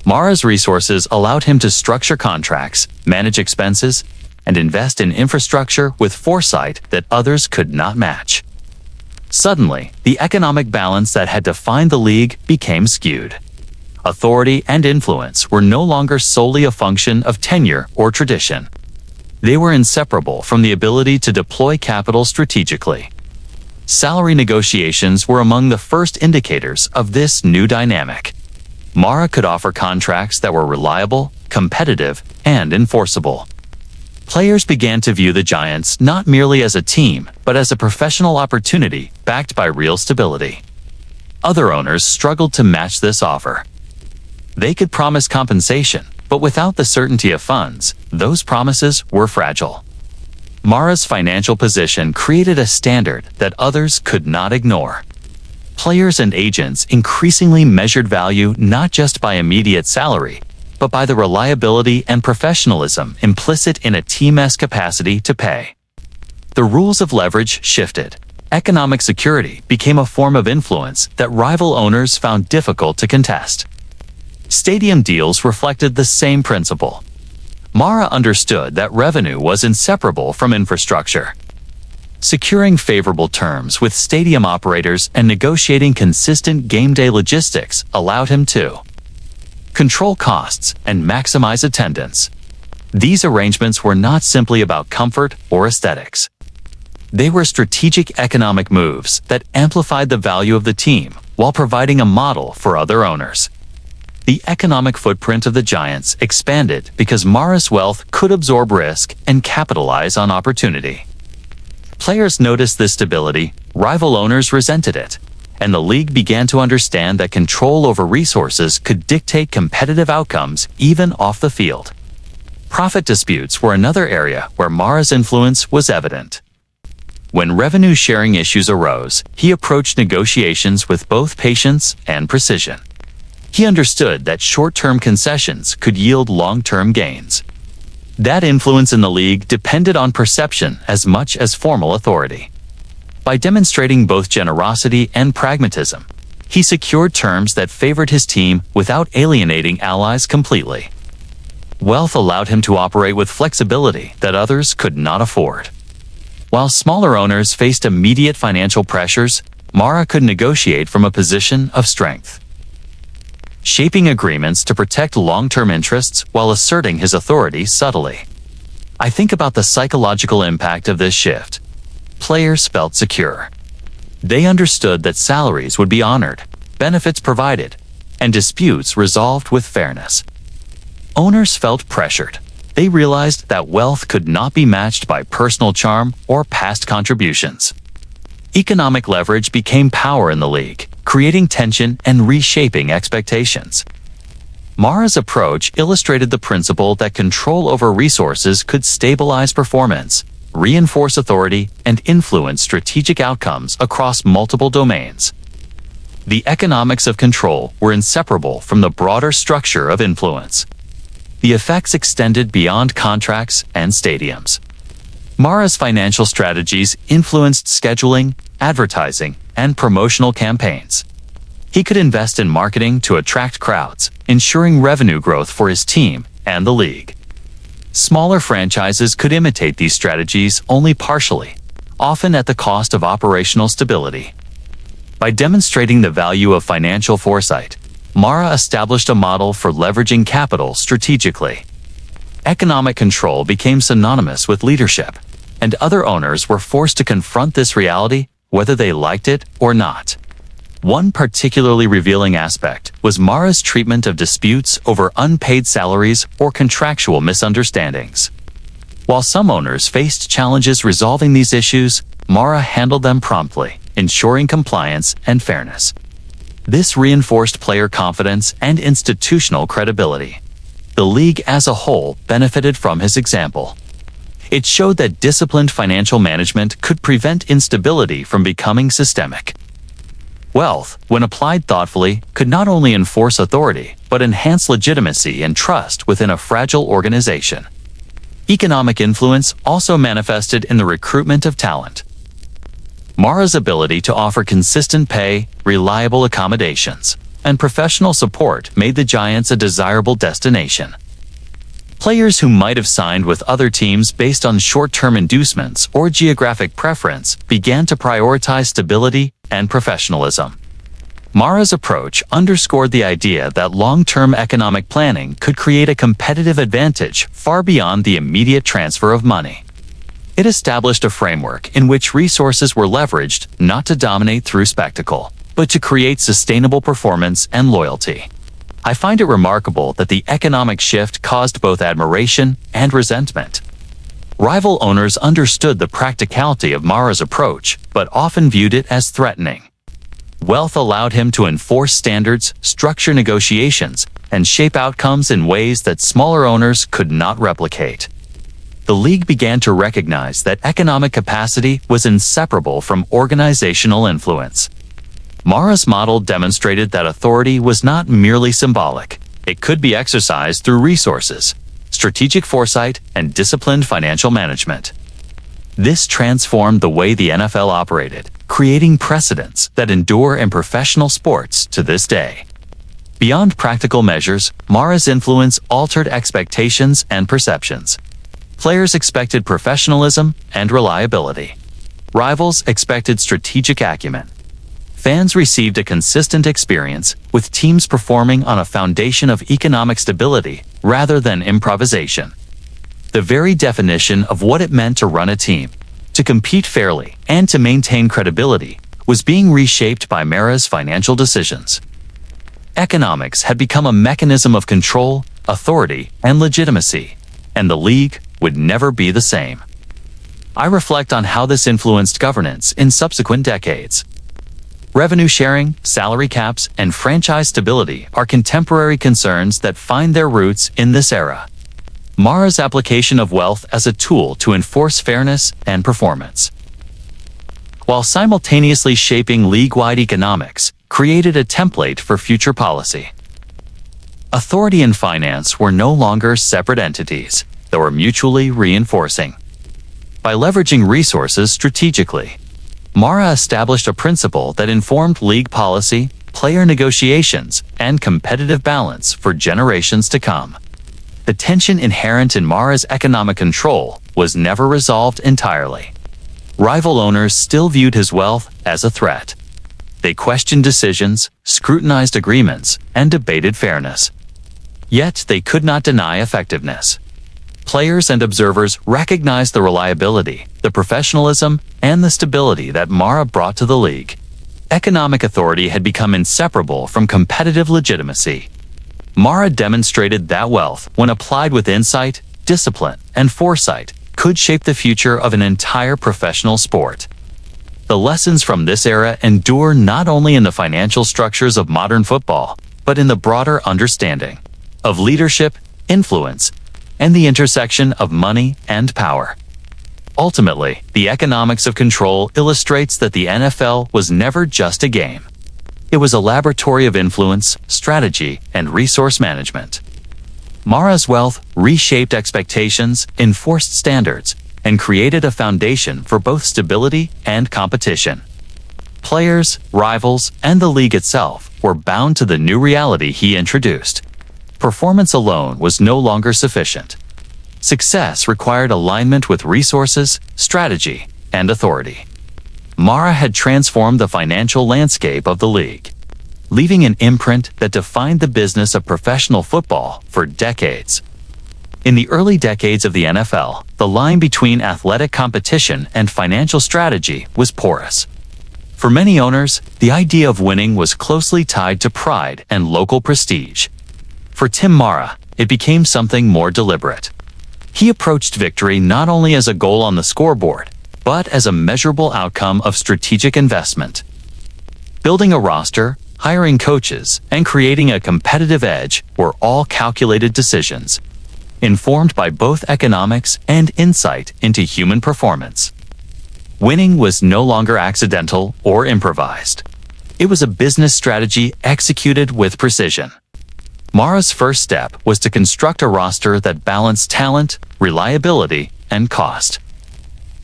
Speaker 1: Mara's resources allowed him to structure contracts, manage expenses, and invest in infrastructure with foresight that others could not match. Suddenly, the economic balance that had defined the league became skewed. Authority and influence were no longer solely a function of tenure or tradition. They were inseparable from the ability to deploy capital strategically. Salary negotiations were among the first indicators of this new dynamic. Mara could offer contracts that were reliable, competitive, and enforceable. Players began to view the Giants not merely as a team, but as a professional opportunity backed by real stability. Other owners struggled to match this offer. They could promise compensation, but without the certainty of funds, those promises were fragile. Mara's financial position created a standard that others could not ignore. Players and agents increasingly measured value not just by immediate salary, but by the reliability and professionalism implicit in a team's capacity to pay. The rules of leverage shifted. Economic security became a form of influence that rival owners found difficult to contest. Stadium deals reflected the same principle. Mara understood that revenue was inseparable from infrastructure. Securing favorable terms with stadium operators and negotiating consistent game day logistics allowed him to control costs and maximize attendance. These arrangements were not simply about comfort or aesthetics. They were strategic economic moves that amplified the value of the team while providing a model for other owners. The economic footprint of the Giants expanded because Mara's wealth could absorb risk and capitalize on opportunity. Players noticed this stability, rival owners resented it, and the league began to understand that control over resources could dictate competitive outcomes even off the field. Profit disputes were another area where Mara's influence was evident. When revenue-sharing issues arose, he approached negotiations with both patience and precision. He understood that short-term concessions could yield long-term gains. That influence in the league depended on perception as much as formal authority. By demonstrating both generosity and pragmatism, he secured terms that favored his team without alienating allies completely. Wealth allowed him to operate with flexibility that others could not afford. While smaller owners faced immediate financial pressures, Mara could negotiate from a position of strength, shaping agreements to protect long-term interests while asserting his authority subtly. I think about the psychological impact of this shift. players felt secure. They understood that salaries would be honored, benefits provided, and disputes resolved with fairness. Owners felt pressured. They realized that wealth could not be matched by personal charm or past contributions. Economic leverage became power in the league, creating tension and reshaping expectations. Mara's approach illustrated the principle that control over resources could stabilize performance, reinforce authority, and influence strategic outcomes across multiple domains. The economics of control were inseparable from the broader structure of influence. The effects extended beyond contracts and stadiums. Mara's financial strategies influenced scheduling, advertising, and promotional campaigns. He could invest in marketing to attract crowds, ensuring revenue growth for his team and the league. Smaller franchises could imitate these strategies only partially, often at the cost of operational stability. By demonstrating the value of financial foresight, Mara established a model for leveraging capital strategically. Economic control became synonymous with leadership, and other owners were forced to confront this reality whether they liked it or not. One particularly revealing aspect was Mara's treatment of disputes over unpaid salaries or contractual misunderstandings. While some owners faced challenges resolving these issues, Mara handled them promptly, ensuring compliance and fairness. This reinforced player confidence and institutional credibility. The league as a whole benefited from his example. It showed that disciplined financial management could prevent instability from becoming systemic. Wealth, when applied thoughtfully, could not only enforce authority, but enhance legitimacy and trust within a fragile organization. Economic influence also manifested in the recruitment of talent. Mara's ability to offer consistent pay, reliable accommodations, and professional support made the Giants a desirable destination. Players who might have signed with other teams based on short-term inducements or geographic preference began to prioritize stability and professionalism. Mara's approach underscored the idea that long-term economic planning could create a competitive advantage far beyond the immediate transfer of money. It established a framework in which resources were leveraged not to dominate through spectacle, but to create sustainable performance and loyalty. I find it remarkable that the economic shift caused both admiration and resentment. Rival owners understood the practicality of Mara's approach, but often viewed it as threatening. Wealth allowed him to enforce standards, structure negotiations, and shape outcomes in ways that smaller owners could not replicate. The league began to recognize that economic capacity was inseparable from organizational influence. Mara's model demonstrated that authority was not merely symbolic. It could be exercised through resources, strategic foresight, and disciplined financial management. This transformed the way the NFL operated, creating precedents that endure in professional sports to this day. Beyond practical measures, Mara's influence altered expectations and perceptions. Players expected professionalism and reliability. Rivals expected strategic acumen. Fans received a consistent experience, with teams performing on a foundation of economic stability rather than improvisation. The very definition of what it meant to run a team, to compete fairly, and to maintain credibility was being reshaped by Mara's financial decisions. Economics had become a mechanism of control, authority, and legitimacy, and the league would never be the same. I reflect on how this influenced governance in subsequent decades. Revenue sharing, salary caps, and franchise stability are contemporary concerns that find their roots in this era. Mara's application of wealth as a tool to enforce fairness and performance, while simultaneously shaping league-wide economics, created a template for future policy. Authority and finance were no longer separate entities, they were mutually reinforcing. By leveraging resources strategically, Mara established a principle that informed league policy, player negotiations, and competitive balance for generations to come. The tension inherent in Mara's economic control was never resolved entirely. Rival owners still viewed his wealth as a threat. They questioned decisions, scrutinized agreements, and debated fairness. Yet they could not deny effectiveness. Players and observers recognized the reliability, the professionalism, and the stability that Mara brought to the league. Economic authority had become inseparable from competitive legitimacy. Mara demonstrated that wealth, when applied with insight, discipline, and foresight, could shape the future of an entire professional sport. The lessons from this era endure not only in the financial structures of modern football, but in the broader understanding of leadership, influence, and the intersection of money and power. Ultimately, the economics of control illustrates that the NFL was never just a game. It was a laboratory of influence, strategy, and resource management. Mara's wealth reshaped expectations, enforced standards, and created a foundation for both stability and competition. Players, rivals, and the league itself were bound to the new reality he introduced. Performance alone was no longer sufficient. Success required alignment with resources, strategy, and authority. Mara had transformed the financial landscape of the league, leaving an imprint that defined the business of professional football for decades. In the early decades of the NFL, the line between athletic competition and financial strategy was porous. For many owners, the idea of winning was closely tied to pride and local prestige. For Tim Mara, it became something more deliberate. He approached victory not only as a goal on the scoreboard, but as a measurable outcome of strategic investment. Building a roster, hiring coaches, and creating a competitive edge were all calculated decisions, informed by both economics and insight into human performance. Winning was no longer accidental or improvised. It was a business strategy executed with precision. Mara's first step was to construct a roster that balanced talent, reliability, and cost.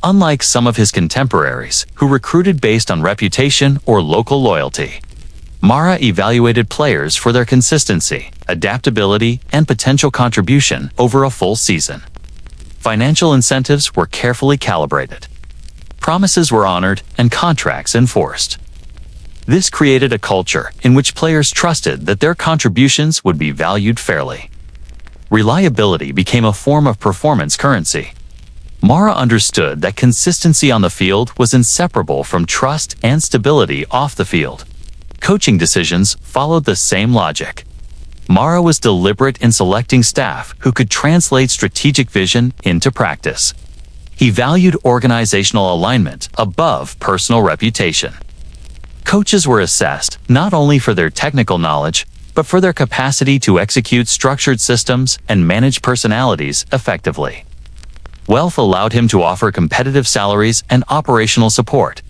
Speaker 1: Unlike some of his contemporaries, who recruited based on reputation or local loyalty, Mara evaluated players for their consistency, adaptability, and potential contribution over a full season. Financial incentives were carefully calibrated. Promises were honored and contracts enforced. This created a culture in which players trusted that their contributions would be valued fairly. Reliability became a form of performance currency. Mara understood that consistency on the field was inseparable from trust and stability off the field. Coaching decisions followed the same logic. Mara was deliberate in selecting staff who could translate strategic vision into practice. He valued organizational alignment above personal reputation. Coaches were assessed not only for their technical knowledge, but for their capacity to execute structured systems and manage personalities effectively. Wealth allowed him to offer competitive salaries and operational support,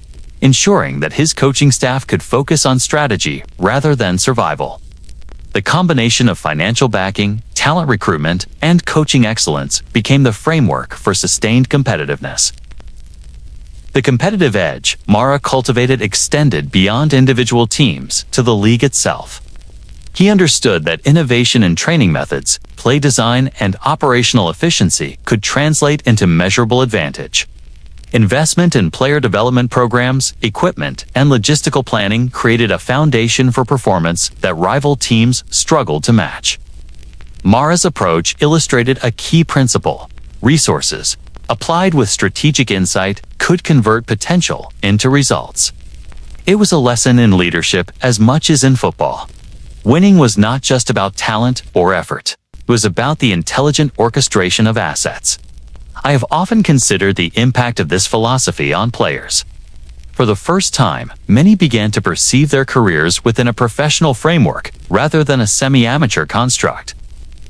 Speaker 1: ensuring that his coaching staff could focus on strategy rather than survival. The combination of financial backing, talent recruitment, and coaching excellence became the framework for sustained competitiveness. The competitive edge Mara cultivated extended beyond individual teams to the league itself. He understood that innovation in training methods, play design, and operational efficiency could translate into measurable advantage. Investment in player development programs, equipment, and logistical planning created a foundation for performance that rival teams struggled to match. Mara's approach illustrated a key principle: resources, applied with strategic insight, could convert potential into results. It was a lesson in leadership as much as in football. Winning was not just about talent or effort. It was about the intelligent orchestration of assets. I have often considered the impact of this philosophy on players. For the first time, many began to perceive their careers within a professional framework rather than a semi-amateur construct.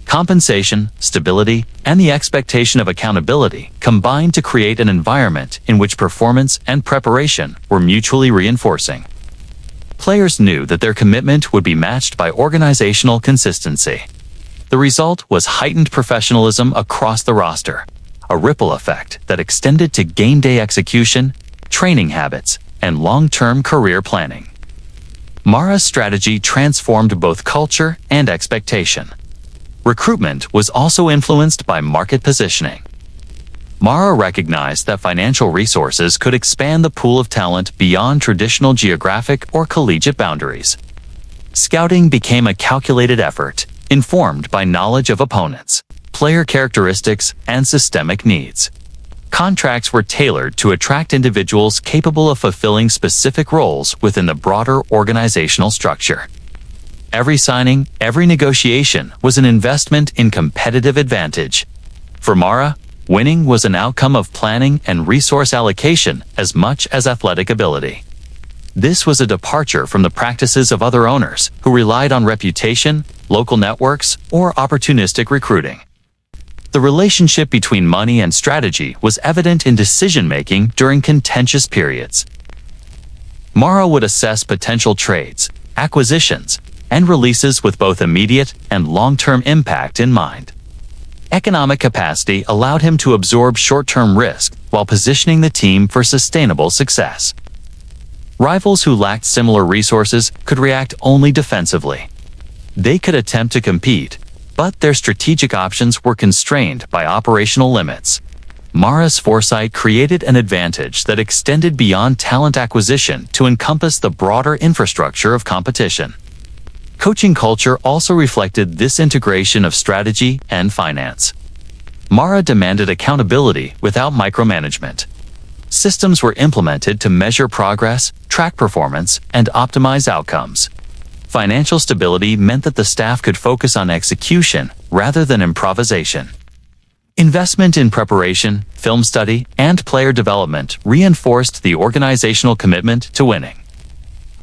Speaker 1: Compensation, stability, and the expectation of accountability combined to create an environment in which performance and preparation were mutually reinforcing. Players knew that their commitment would be matched by organizational consistency. The result was heightened professionalism across the roster, a ripple effect that extended to game day execution, training habits, and long-term career planning. Mara's strategy transformed both culture and expectation. Recruitment was also influenced by market positioning. Mara recognized that financial resources could expand the pool of talent beyond traditional geographic or collegiate boundaries. Scouting became a calculated effort, informed by knowledge of opponents, player characteristics, and systemic needs. Contracts were tailored to attract individuals capable of fulfilling specific roles within the broader organizational structure. Every signing, every negotiation was an investment in competitive advantage. For Mara, winning was an outcome of planning and resource allocation as much as athletic ability. This was a departure from the practices of other owners who relied on reputation, local networks, or opportunistic recruiting. The relationship between money and strategy was evident in decision-making during contentious periods. Mara would assess potential trades, acquisitions, and releases with both immediate and long-term impact in mind. Economic capacity allowed him to absorb short-term risk while positioning the team for sustainable success. Rivals who lacked similar resources could react only defensively. They could attempt to compete, but their strategic options were constrained by operational limits. Mara's foresight created an advantage that extended beyond talent acquisition to encompass the broader infrastructure of competition. Coaching culture also reflected this integration of strategy and finance. Mara demanded accountability without micromanagement. Systems were implemented to measure progress, track performance, and optimize outcomes. Financial stability meant that the staff could focus on execution rather than improvisation. Investment in preparation, film study, and player development reinforced the organizational commitment to winning.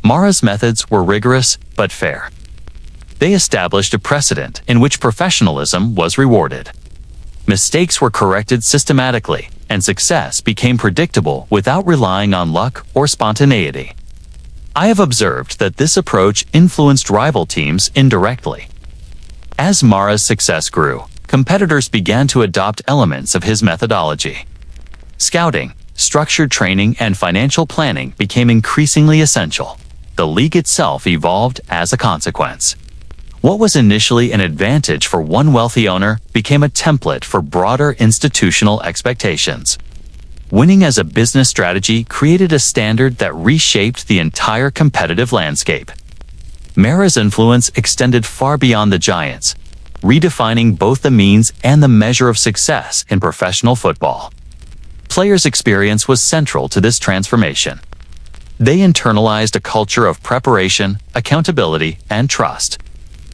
Speaker 1: Mara's methods were rigorous but fair. They established a precedent in which professionalism was rewarded. Mistakes were corrected systematically, and success became predictable without relying on luck or spontaneity. I have observed that this approach influenced rival teams indirectly. As Mara's success grew, competitors began to adopt elements of his methodology. Scouting, structured training, and financial planning became increasingly essential. The league itself evolved as a consequence. What was initially an advantage for one wealthy owner became a template for broader institutional expectations. Winning as a business strategy created a standard that reshaped the entire competitive landscape. Mara's influence extended far beyond the Giants, redefining both the means and the measure of success in professional football. Players' experience was central to this transformation. They internalized a culture of preparation, accountability, and trust.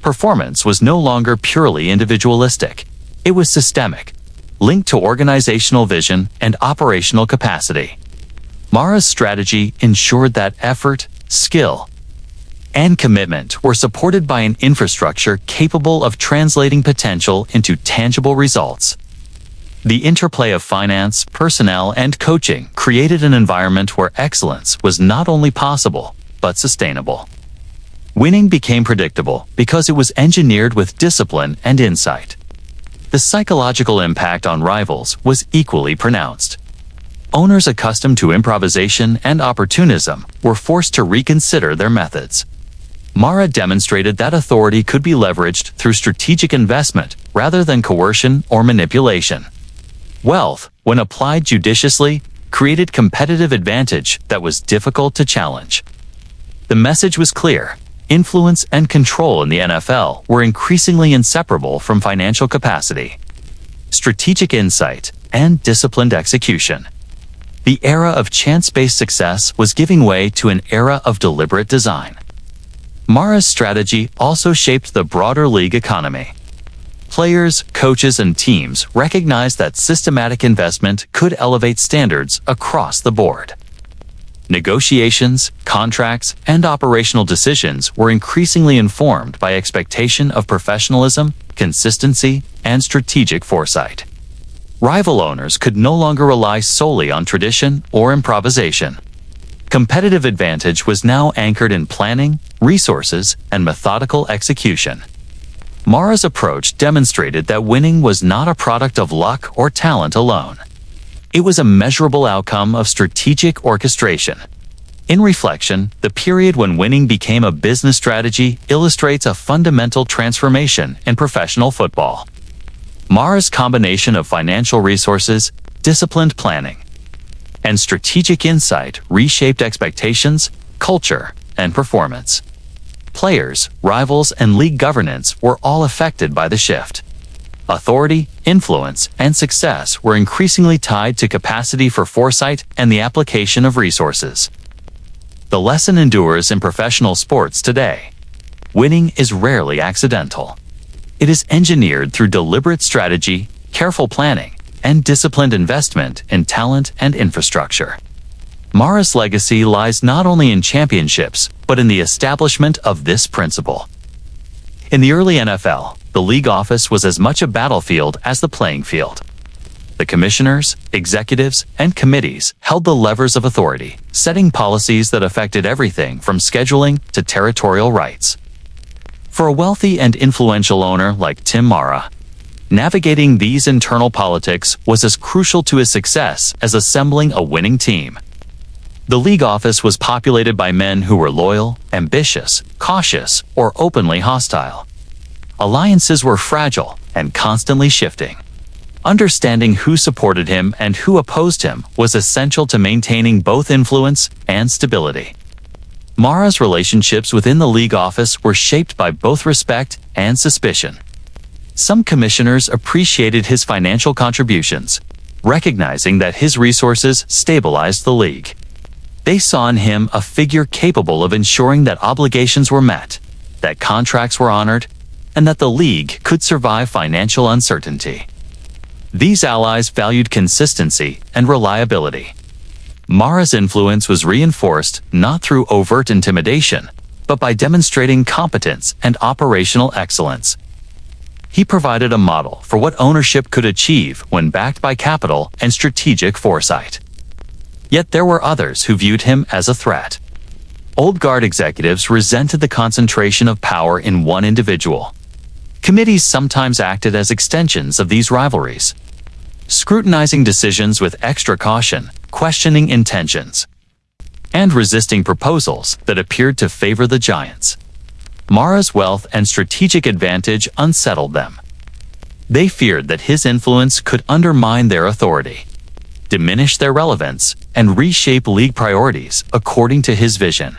Speaker 1: Performance was no longer purely individualistic. It was systemic, linked to organizational vision and operational capacity. Mara's strategy ensured that effort, skill, and commitment were supported by an infrastructure capable of translating potential into tangible results. The interplay of finance, personnel, and coaching created an environment where excellence was not only possible, but sustainable. Winning became predictable because it was engineered with discipline and insight. The psychological impact on rivals was equally pronounced. Owners accustomed to improvisation and opportunism were forced to reconsider their methods. Mara demonstrated that authority could be leveraged through strategic investment rather than coercion or manipulation. Wealth, when applied judiciously, created competitive advantage that was difficult to challenge. The message was clear. Influence and control in the NFL were increasingly inseparable from financial capacity, strategic insight, and disciplined execution. The era of chance-based success was giving way to an era of deliberate design. Mara's strategy also shaped the broader league economy. Players, coaches, and teams recognized that systematic investment could elevate standards across the board. Negotiations, contracts, and operational decisions were increasingly informed by expectation of professionalism, consistency, and strategic foresight. Rival owners could no longer rely solely on tradition or improvisation. Competitive advantage was now anchored in planning, resources, and methodical execution. Mara's approach demonstrated that winning was not a product of luck or talent alone. It was a measurable outcome of strategic orchestration. In reflection, the period when winning became a business strategy illustrates a fundamental transformation in professional football. Mara's combination of financial resources, disciplined planning, and strategic insight reshaped expectations, culture, and performance. Players, rivals, and league governance were all affected by the shift. Authority, influence, and success were increasingly tied to capacity for foresight and the application of resources. The lesson endures in professional sports today. Winning is rarely accidental. It is engineered through deliberate strategy, careful planning, and disciplined investment in talent and infrastructure. Mara's legacy lies not only in championships, but in the establishment of this principle. In the early NFL, the league office was as much a battlefield as the playing field. The commissioners, executives, and committees held the levers of authority, setting policies that affected everything from scheduling to territorial rights. For a wealthy and influential owner like Tim Mara, navigating these internal politics was as crucial to his success as assembling a winning team. The league office was populated by men who were loyal, ambitious, cautious, or openly hostile. Alliances were fragile and constantly shifting. Understanding who supported him and who opposed him was essential to maintaining both influence and stability. Mara's relationships within the league office were shaped by both respect and suspicion. Some commissioners appreciated his financial contributions, recognizing that his resources stabilized the league. They saw in him a figure capable of ensuring that obligations were met, that contracts were honored, and that the league could survive financial uncertainty. These allies valued consistency and reliability. Mara's influence was reinforced not through overt intimidation, but by demonstrating competence and operational excellence. He provided a model for what ownership could achieve when backed by capital and strategic foresight. Yet there were others who viewed him as a threat. Old guard executives resented the concentration of power in one individual. Committees sometimes acted as extensions of these rivalries, scrutinizing decisions with extra caution, questioning intentions, and resisting proposals that appeared to favor the giants. Mara's wealth and strategic advantage unsettled them. They feared that his influence could undermine their authority, diminish their relevance, and reshape league priorities according to his vision.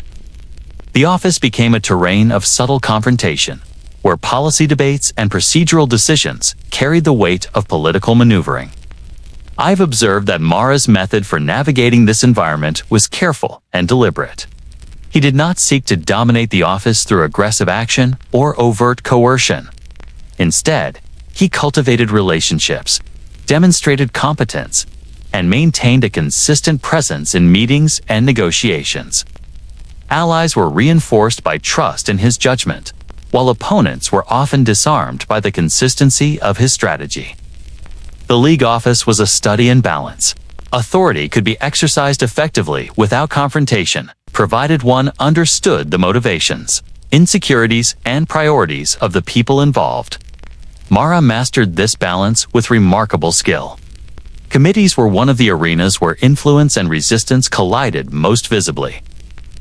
Speaker 1: The office became a terrain of subtle confrontation, where policy debates and procedural decisions carried the weight of political maneuvering. I've observed that Mara's method for navigating this environment was careful and deliberate. He did not seek to dominate the office through aggressive action or overt coercion. Instead, he cultivated relationships, demonstrated competence, and maintained a consistent presence in meetings and negotiations. Allies were reinforced by trust in his judgment, while opponents were often disarmed by the consistency of his strategy. The league office was a study in balance. Authority could be exercised effectively without confrontation, provided one understood the motivations, insecurities, and priorities of the people involved. Mara mastered this balance with remarkable skill. Committees were one of the arenas where influence and resistance collided most visibly.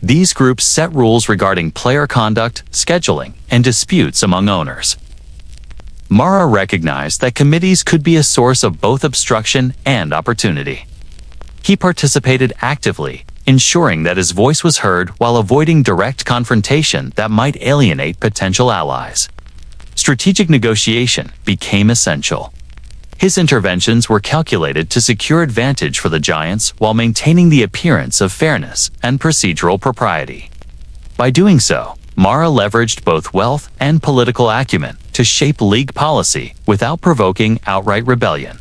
Speaker 1: These groups set rules regarding player conduct, scheduling, and disputes among owners. Mara recognized that committees could be a source of both obstruction and opportunity. He participated actively, ensuring that his voice was heard while avoiding direct confrontation that might alienate potential allies. Strategic negotiation became essential. His interventions were calculated to secure advantage for the giants while maintaining the appearance of fairness and procedural propriety. By doing so, Mara leveraged both wealth and political acumen to shape league policy without provoking outright rebellion.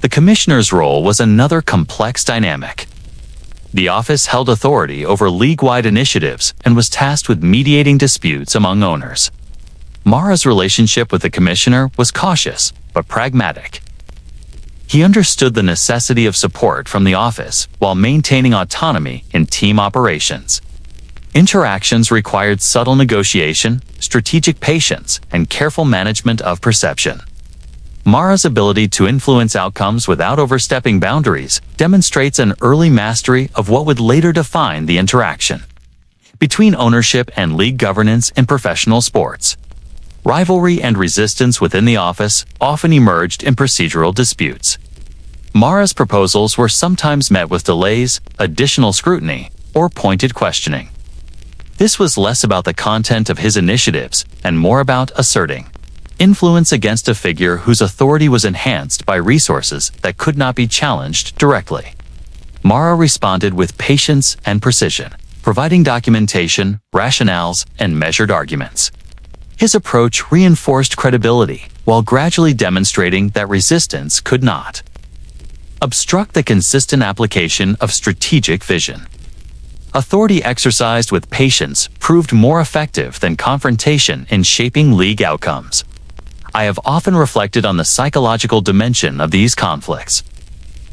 Speaker 1: The commissioner's role was another complex dynamic. The office held authority over league-wide initiatives and was tasked with mediating disputes among owners. Mara's relationship with the commissioner was cautious but pragmatic. He understood the necessity of support from the office while maintaining autonomy in team operations. Interactions required subtle negotiation, strategic patience, and careful management of perception. Mara's ability to influence outcomes without overstepping boundaries demonstrates an early mastery of what would later define the interaction between ownership and league governance in professional sports. Rivalry and resistance within the office often emerged in procedural disputes. Mara's proposals were sometimes met with delays, additional scrutiny, or pointed questioning. This was less about the content of his initiatives and more about asserting influence against a figure whose authority was enhanced by resources that could not be challenged directly. Mara responded with patience and precision, providing documentation, rationales, and measured arguments. His approach reinforced credibility while gradually demonstrating that resistance could not obstruct the consistent application of strategic vision. Authority exercised with patience proved more effective than confrontation in shaping league outcomes. I have often reflected on the psychological dimension of these conflicts.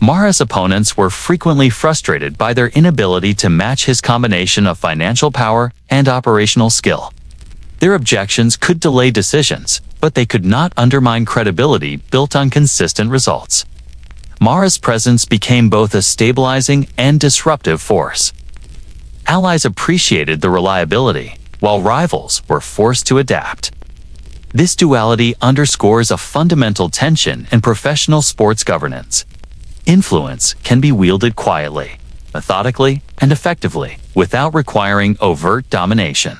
Speaker 1: Mara's opponents were frequently frustrated by their inability to match his combination of financial power and operational skill. Their objections could delay decisions, but they could not undermine credibility built on consistent results. Mara's presence became both a stabilizing and disruptive force. Allies appreciated the reliability, while rivals were forced to adapt. This duality underscores a fundamental tension in professional sports governance. Influence can be wielded quietly, methodically, and effectively, without requiring overt domination.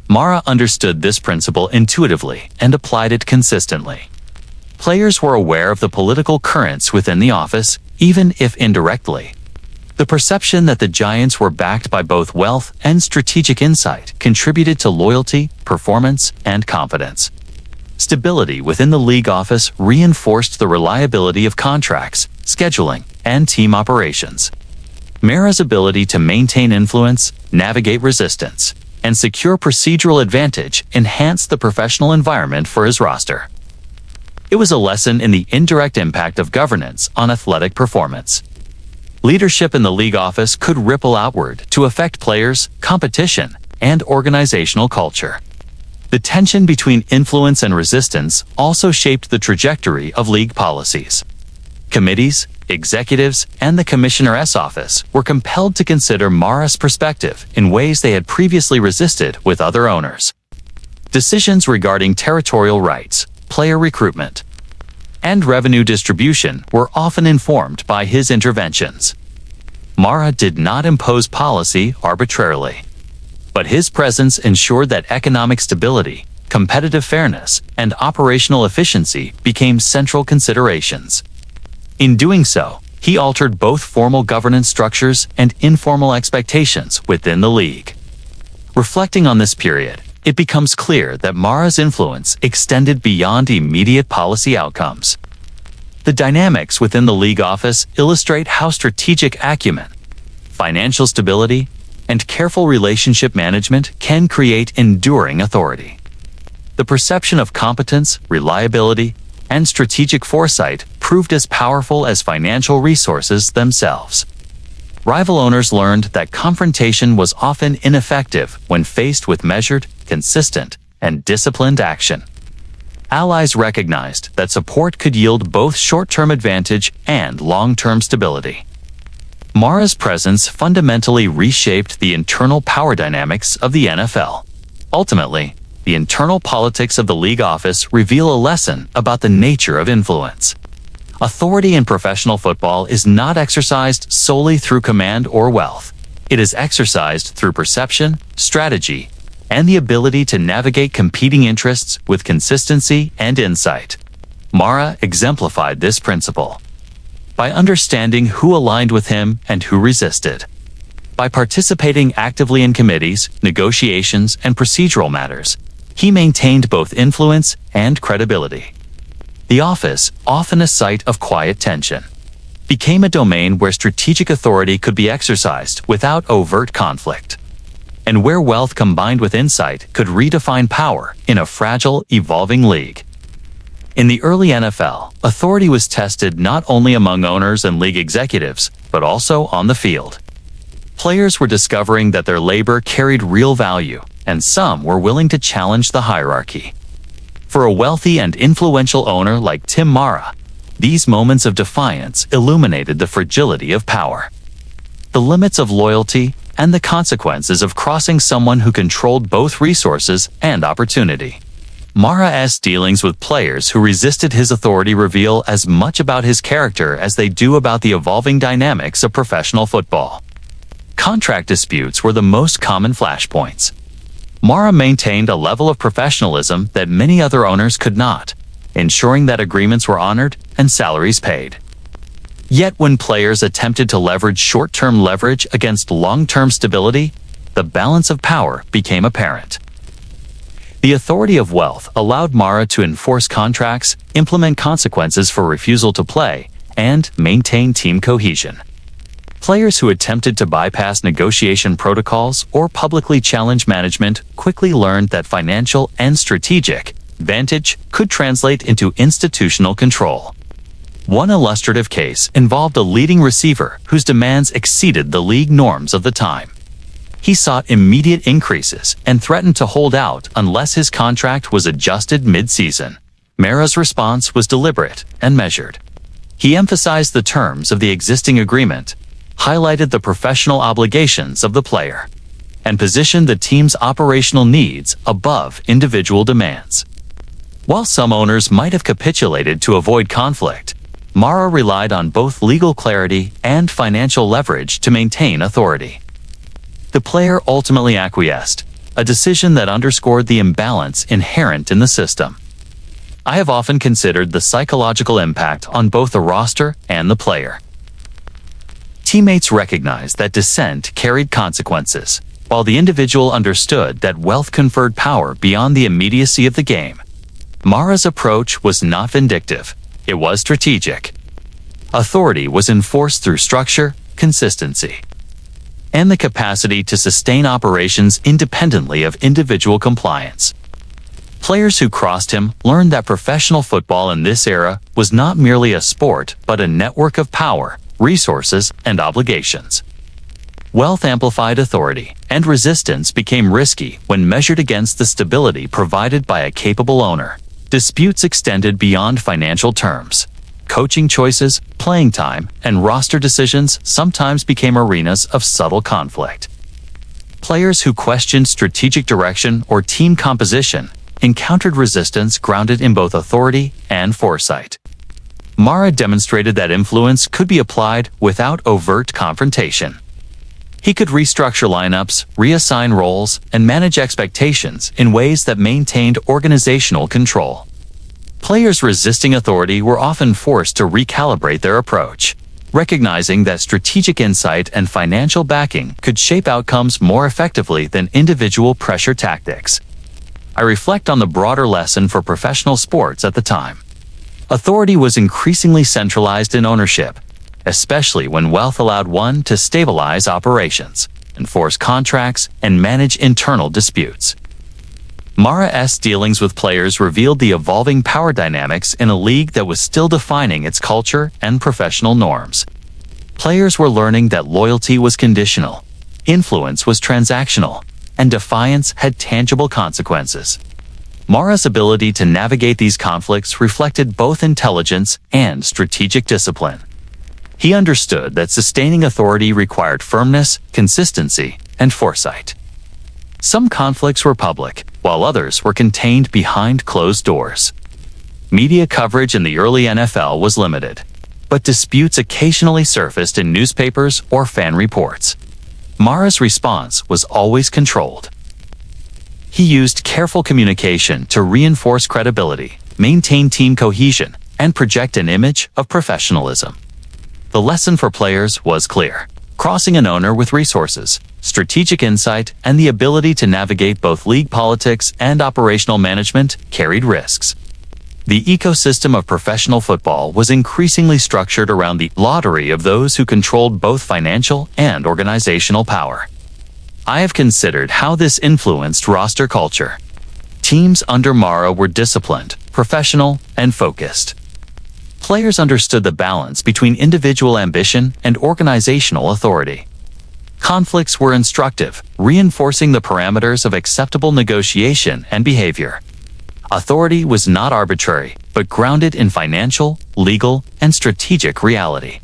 Speaker 1: Mara understood this principle intuitively and applied it consistently. Players were aware of the political currents within the office, even if indirectly. The perception that the Giants were backed by both wealth and strategic insight contributed to loyalty, performance, and confidence. Stability within the league office reinforced the reliability of contracts, scheduling, and team operations. Mara's ability to maintain influence, navigate resistance, and secure procedural advantage enhanced the professional environment for his roster. It was a lesson in the indirect impact of governance on athletic performance. Leadership in the league office could ripple outward to affect players, competition, and organizational culture. The tension between influence and resistance also shaped the trajectory of league policies. Committees, executives, and the Commissioner's office were compelled to consider Mara's perspective in ways they had previously resisted with other owners. Decisions regarding territorial rights, player recruitment, and revenue distribution were often informed by his interventions. Mara did not impose policy arbitrarily, but his presence ensured that economic stability, competitive fairness, and operational efficiency became central considerations. In doing so, he altered both formal governance structures and informal expectations within the league. Reflecting on this period, it becomes clear that Mara's influence extended beyond immediate policy outcomes. The dynamics within the league office illustrate how strategic acumen, financial stability, and careful relationship management can create enduring authority. The perception of competence, reliability, and strategic foresight proved as powerful as financial resources themselves. Rival owners learned that confrontation was often ineffective when faced with measured, consistent, and disciplined action. Allies recognized that support could yield both short-term advantage and long-term stability. Mara's presence fundamentally reshaped the internal power dynamics of the NFL. Ultimately, the internal politics of the league office reveal a lesson about the nature of influence. Authority in professional football is not exercised solely through command or wealth. It is exercised through perception, strategy, and the ability to navigate competing interests with consistency and insight. Mara exemplified this principle by understanding who aligned with him and who resisted. By participating actively in committees, negotiations, and procedural matters, he maintained both influence and credibility. The office, often a site of quiet tension, became a domain where strategic authority could be exercised without overt conflict, and where wealth combined with insight could redefine power in a fragile, evolving league. In the early NFL, authority was tested not only among owners and league executives, but also on the field. Players were discovering that their labor carried real value, and some were willing to challenge the hierarchy. For a wealthy and influential owner like Tim Mara, these moments of defiance illuminated the fragility of power, the limits of loyalty, and the consequences of crossing someone who controlled both resources and opportunity. Mara's dealings with players who resisted his authority reveal as much about his character as they do about the evolving dynamics of professional football. Contract disputes were the most common flashpoints. Mara maintained a level of professionalism that many other owners could not, ensuring that agreements were honored and salaries paid. Yet when players attempted to leverage short-term leverage against long-term stability, the balance of power became apparent. The authority of wealth allowed Mara to enforce contracts, implement consequences for refusal to play, and maintain team cohesion. Players who attempted to bypass negotiation protocols or publicly challenge management quickly learned that financial and strategic advantage could translate into institutional control. One illustrative case involved a leading receiver whose demands exceeded the league norms of the time. He sought immediate increases and threatened to hold out unless his contract was adjusted mid-season. Mara's response was deliberate and measured. He emphasized the terms of the existing agreement, highlighted the professional obligations of the player, and positioned the team's operational needs above individual demands. While some owners might have capitulated to avoid conflict, Mara relied on both legal clarity and financial leverage to maintain authority. The player ultimately acquiesced, a decision that underscored the imbalance inherent in the system. I have often considered the psychological impact on both the roster and the player. Teammates recognized that dissent carried consequences, while the individual understood that wealth conferred power beyond the immediacy of the game. Mara's approach was not vindictive, it was strategic. Authority was enforced through structure, consistency, and the capacity to sustain operations independently of individual compliance. Players who crossed him learned that professional football in this era was not merely a sport but a network of power, resources, and obligations. Wealth amplified authority, and resistance became risky when measured against the stability provided by a capable owner. Disputes extended beyond financial terms. Coaching choices, playing time, and roster decisions sometimes became arenas of subtle conflict. Players who questioned strategic direction or team composition encountered resistance grounded in both authority and foresight. Mara demonstrated that influence could be applied without overt confrontation. He could restructure lineups, reassign roles, and manage expectations in ways that maintained organizational control. Players resisting authority were often forced to recalibrate their approach, recognizing that strategic insight and financial backing could shape outcomes more effectively than individual pressure tactics. I reflect on the broader lesson for professional sports at the time. Authority was increasingly centralized in ownership, especially when wealth allowed one to stabilize operations, enforce contracts, and manage internal disputes. Mara's dealings with players revealed the evolving power dynamics in a league that was still defining its culture and professional norms. Players were learning that loyalty was conditional, influence was transactional, and defiance had tangible consequences. Mara's ability to navigate these conflicts reflected both intelligence and strategic discipline. He understood that sustaining authority required firmness, consistency, and foresight. Some conflicts were public, while others were contained behind closed doors. Media coverage in the early NFL was limited, but disputes occasionally surfaced in newspapers or fan reports. Mara's response was always controlled. He used careful communication to reinforce credibility, maintain team cohesion, and project an image of professionalism. The lesson for players was clear. Crossing an owner with resources, strategic insight, and the ability to navigate both league politics and operational management carried risks. The ecosystem of professional football was increasingly structured around the lottery of those who controlled both financial and organizational power. I have considered how this influenced roster culture. Teams under Mara were disciplined, professional, and focused. Players understood the balance between individual ambition and organizational authority. Conflicts were instructive, reinforcing the parameters of acceptable negotiation and behavior. Authority was not arbitrary, but grounded in financial, legal, and strategic reality.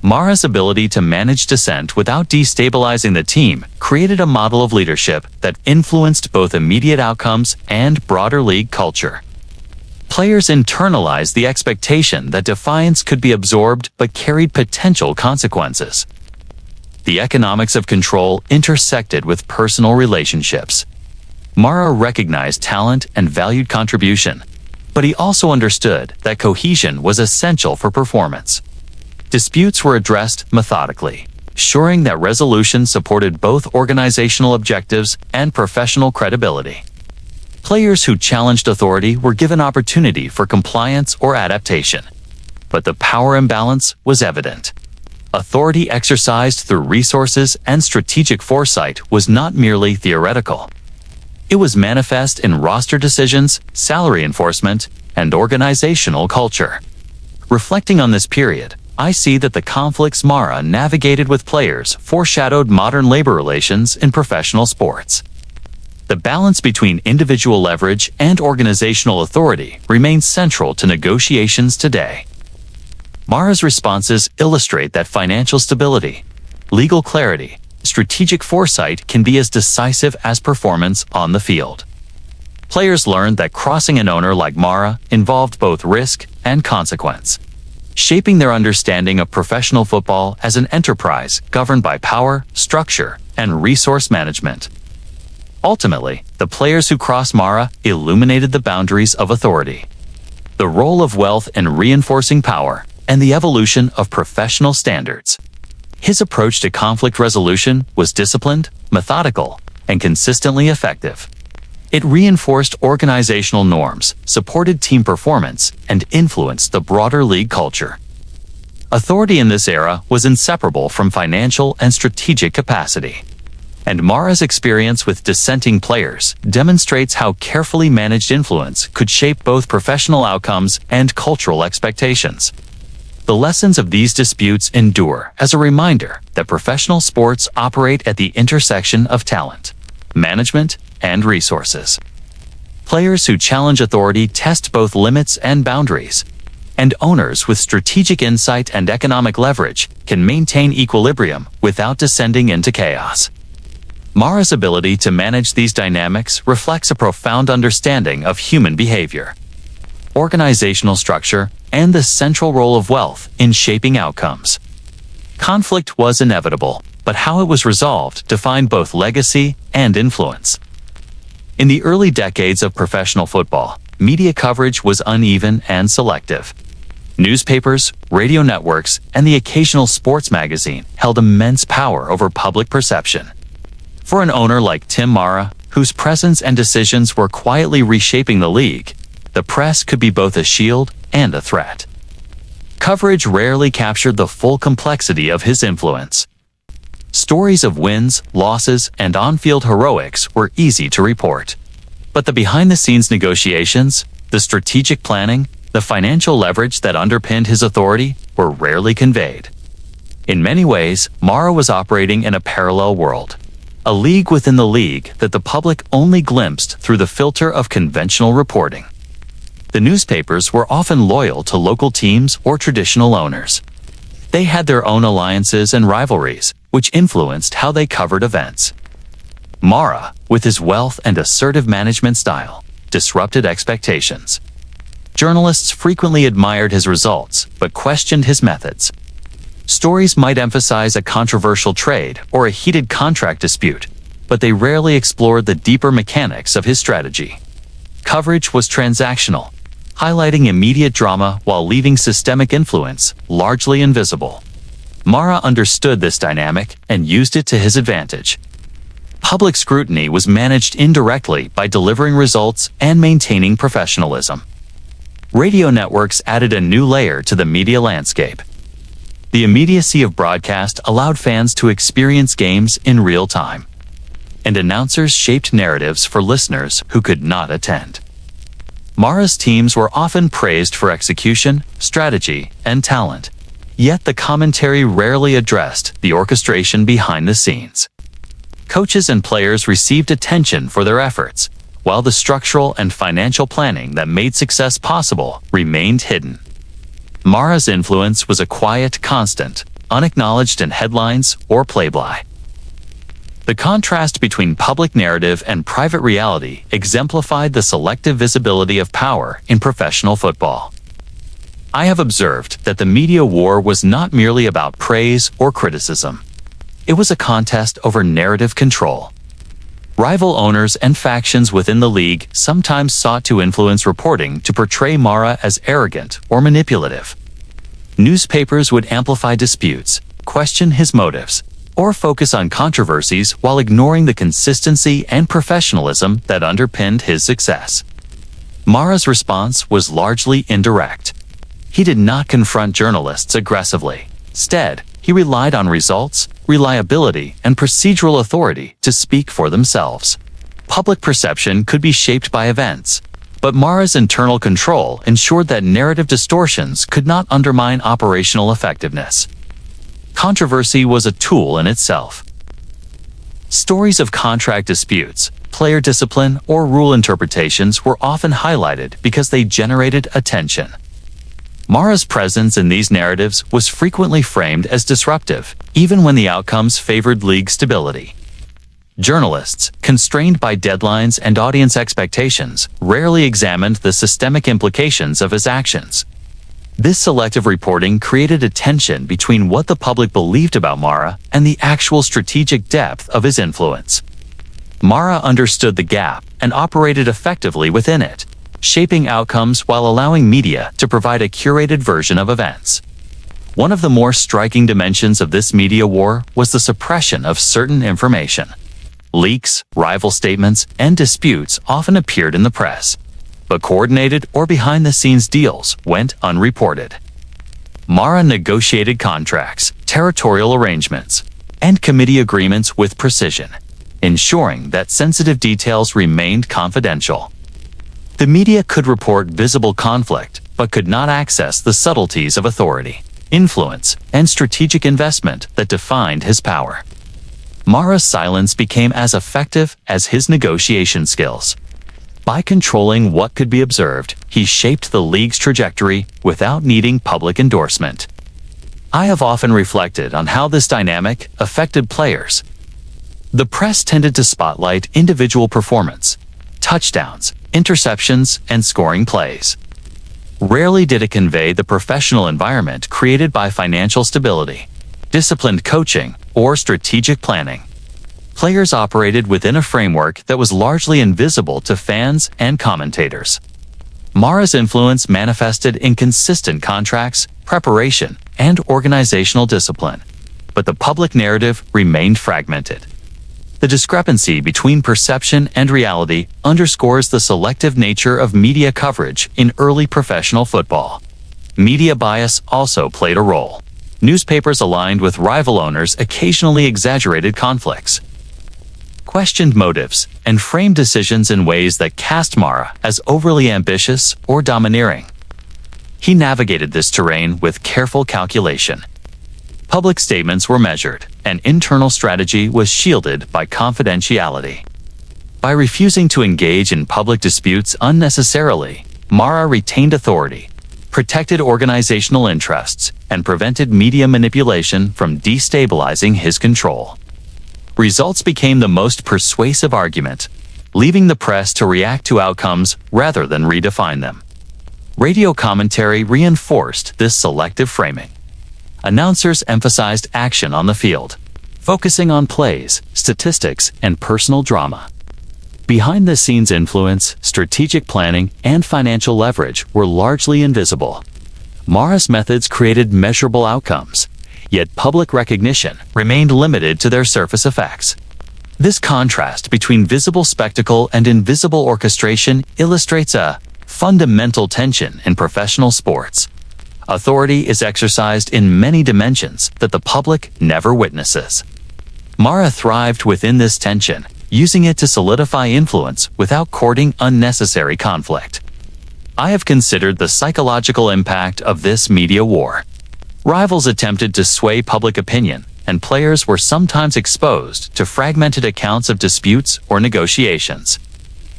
Speaker 1: Mara's ability to manage dissent without destabilizing the team created a model of leadership that influenced both immediate outcomes and broader league culture. Players internalized the expectation that defiance could be absorbed but carried potential consequences. The economics of control intersected with personal relationships. Mara recognized talent and valued contribution, but he also understood that cohesion was essential for performance. Disputes were addressed methodically, ensuring that resolution supported both organizational objectives and professional credibility. Players who challenged authority were given opportunity for compliance or adaptation, but the power imbalance was evident. Authority exercised through resources and strategic foresight was not merely theoretical. It was manifest in roster decisions, salary enforcement, and organizational culture. Reflecting on this period, I see that the conflicts Mara navigated with players foreshadowed modern labor relations in professional sports. The balance between individual leverage and organizational authority remains central to negotiations today. Mara's responses illustrate that financial stability, legal clarity, strategic foresight can be as decisive as performance on the field. Players learned that crossing an owner like Mara involved both risk and consequence, shaping their understanding of professional football as an enterprise governed by power, structure, and resource management. Ultimately, the players who crossed Mara illuminated the boundaries of authority, the role of wealth in reinforcing power, and the evolution of professional standards. His approach to conflict resolution was disciplined, methodical, and consistently effective. It reinforced organizational norms, supported team performance, and influenced the broader league culture. Authority in this era was inseparable from financial and strategic capacity, and Mara's experience with dissenting players demonstrates how carefully managed influence could shape both professional outcomes and cultural expectations. The lessons of these disputes endure as a reminder that professional sports operate at the intersection of talent, management, and resources. Players who challenge authority test both limits and boundaries, and owners with strategic insight and economic leverage can maintain equilibrium without descending into chaos. Mara's ability to manage these dynamics reflects a profound understanding of human behavior, organizational structure, and the central role of wealth in shaping outcomes. Conflict was inevitable, but how it was resolved defined both legacy and influence. In the early decades of professional football, media coverage was uneven and selective. Newspapers, radio networks, and the occasional sports magazine held immense power over public perception. For an owner like Tim Mara, whose presence and decisions were quietly reshaping the league, the press could be both a shield and a threat. Coverage rarely captured the full complexity of his influence. Stories of wins, losses, and on-field heroics were easy to report. But the behind-the-scenes negotiations, the strategic planning, the financial leverage that underpinned his authority were rarely conveyed. In many ways, Mara was operating in a parallel world, a league within the league that the public only glimpsed through the filter of conventional reporting. The newspapers were often loyal to local teams or traditional owners. They had their own alliances and rivalries, which influenced how they covered events. Mara, with his wealth and assertive management style, disrupted expectations. Journalists frequently admired his results, but questioned his methods. Stories might emphasize a controversial trade or a heated contract dispute, but they rarely explored the deeper mechanics of his strategy. Coverage was transactional, highlighting immediate drama while leaving systemic influence largely invisible. Mara understood this dynamic and used it to his advantage. Public scrutiny was managed indirectly by delivering results and maintaining professionalism. Radio networks added a new layer to the media landscape. The immediacy of broadcast allowed fans to experience games in real time, and announcers shaped narratives for listeners who could not attend. Mara's teams were often praised for execution, strategy, and talent, yet the commentary rarely addressed the orchestration behind the scenes. Coaches and players received attention for their efforts, while the structural and financial planning that made success possible remained hidden. Mara's influence was a quiet constant, unacknowledged in headlines or playby. The contrast between public narrative and private reality exemplified the selective visibility of power in professional football. I have observed that the media war was not merely about praise or criticism. It was a contest over narrative control. Rival owners and factions within the league sometimes sought to influence reporting to portray Mara as arrogant or manipulative. Newspapers would amplify disputes, question his motives, or focus on controversies while ignoring the consistency and professionalism that underpinned his success. Mara's response was largely indirect. He did not confront journalists aggressively. Instead, he relied on results, reliability, and procedural authority to speak for themselves. Public perception could be shaped by events, but Mara's internal control ensured that narrative distortions could not undermine operational effectiveness. Controversy was a tool in itself. Stories of contract disputes, player discipline, or rule interpretations were often highlighted because they generated attention. Mara's presence in these narratives was frequently framed as disruptive, even when the outcomes favored league stability. Journalists, constrained by deadlines and audience expectations, rarely examined the systemic implications of his actions. This selective reporting created a tension between what the public believed about Mara and the actual strategic depth of his influence. Mara understood the gap and operated effectively within it, shaping outcomes while allowing media to provide a curated version of events. One of the more striking dimensions of this media war was the suppression of certain information. Leaks, rival statements, and disputes often appeared in the press, but coordinated or behind-the-scenes deals went unreported. Mara negotiated contracts, territorial arrangements, and committee agreements with precision, ensuring that sensitive details remained confidential. The media could report visible conflict, but could not access the subtleties of authority, influence, and strategic investment that defined his power. Mara's silence became as effective as his negotiation skills. By controlling what could be observed, he shaped the league's trajectory without needing public endorsement. I have often reflected on how this dynamic affected players. The press tended to spotlight individual performance, touchdowns, interceptions, and scoring plays. Rarely did it convey the professional environment created by financial stability, disciplined coaching, or strategic planning. Players operated within a framework that was largely invisible to fans and commentators. Mara's influence manifested in consistent contracts, preparation, and organizational discipline, but the public narrative remained fragmented. The discrepancy between perception and reality underscores the selective nature of media coverage in early professional football. Media bias also played a role. Newspapers aligned with rival owners occasionally exaggerated conflicts, questioned motives, and framed decisions in ways that cast Mara as overly ambitious or domineering. He navigated this terrain with careful calculation. Public statements were measured, and internal strategy was shielded by confidentiality. By refusing to engage in public disputes unnecessarily, Mara retained authority, protected organizational interests, and prevented media manipulation from destabilizing his control. Results became the most persuasive argument, leaving the press to react to outcomes rather than redefine them. Radio commentary reinforced this selective framing. Announcers emphasized action on the field, focusing on plays, statistics, and personal drama. Behind-the-scenes influence, strategic planning, and financial leverage were largely invisible. Mara's methods created measurable outcomes, yet public recognition remained limited to their surface effects. This contrast between visible spectacle and invisible orchestration illustrates a fundamental tension in professional sports. Authority is exercised in many dimensions that the public never witnesses. Mara thrived within this tension, using it to solidify influence without courting unnecessary conflict. I have considered the psychological impact of this media war. Rivals attempted to sway public opinion, and players were sometimes exposed to fragmented accounts of disputes or negotiations.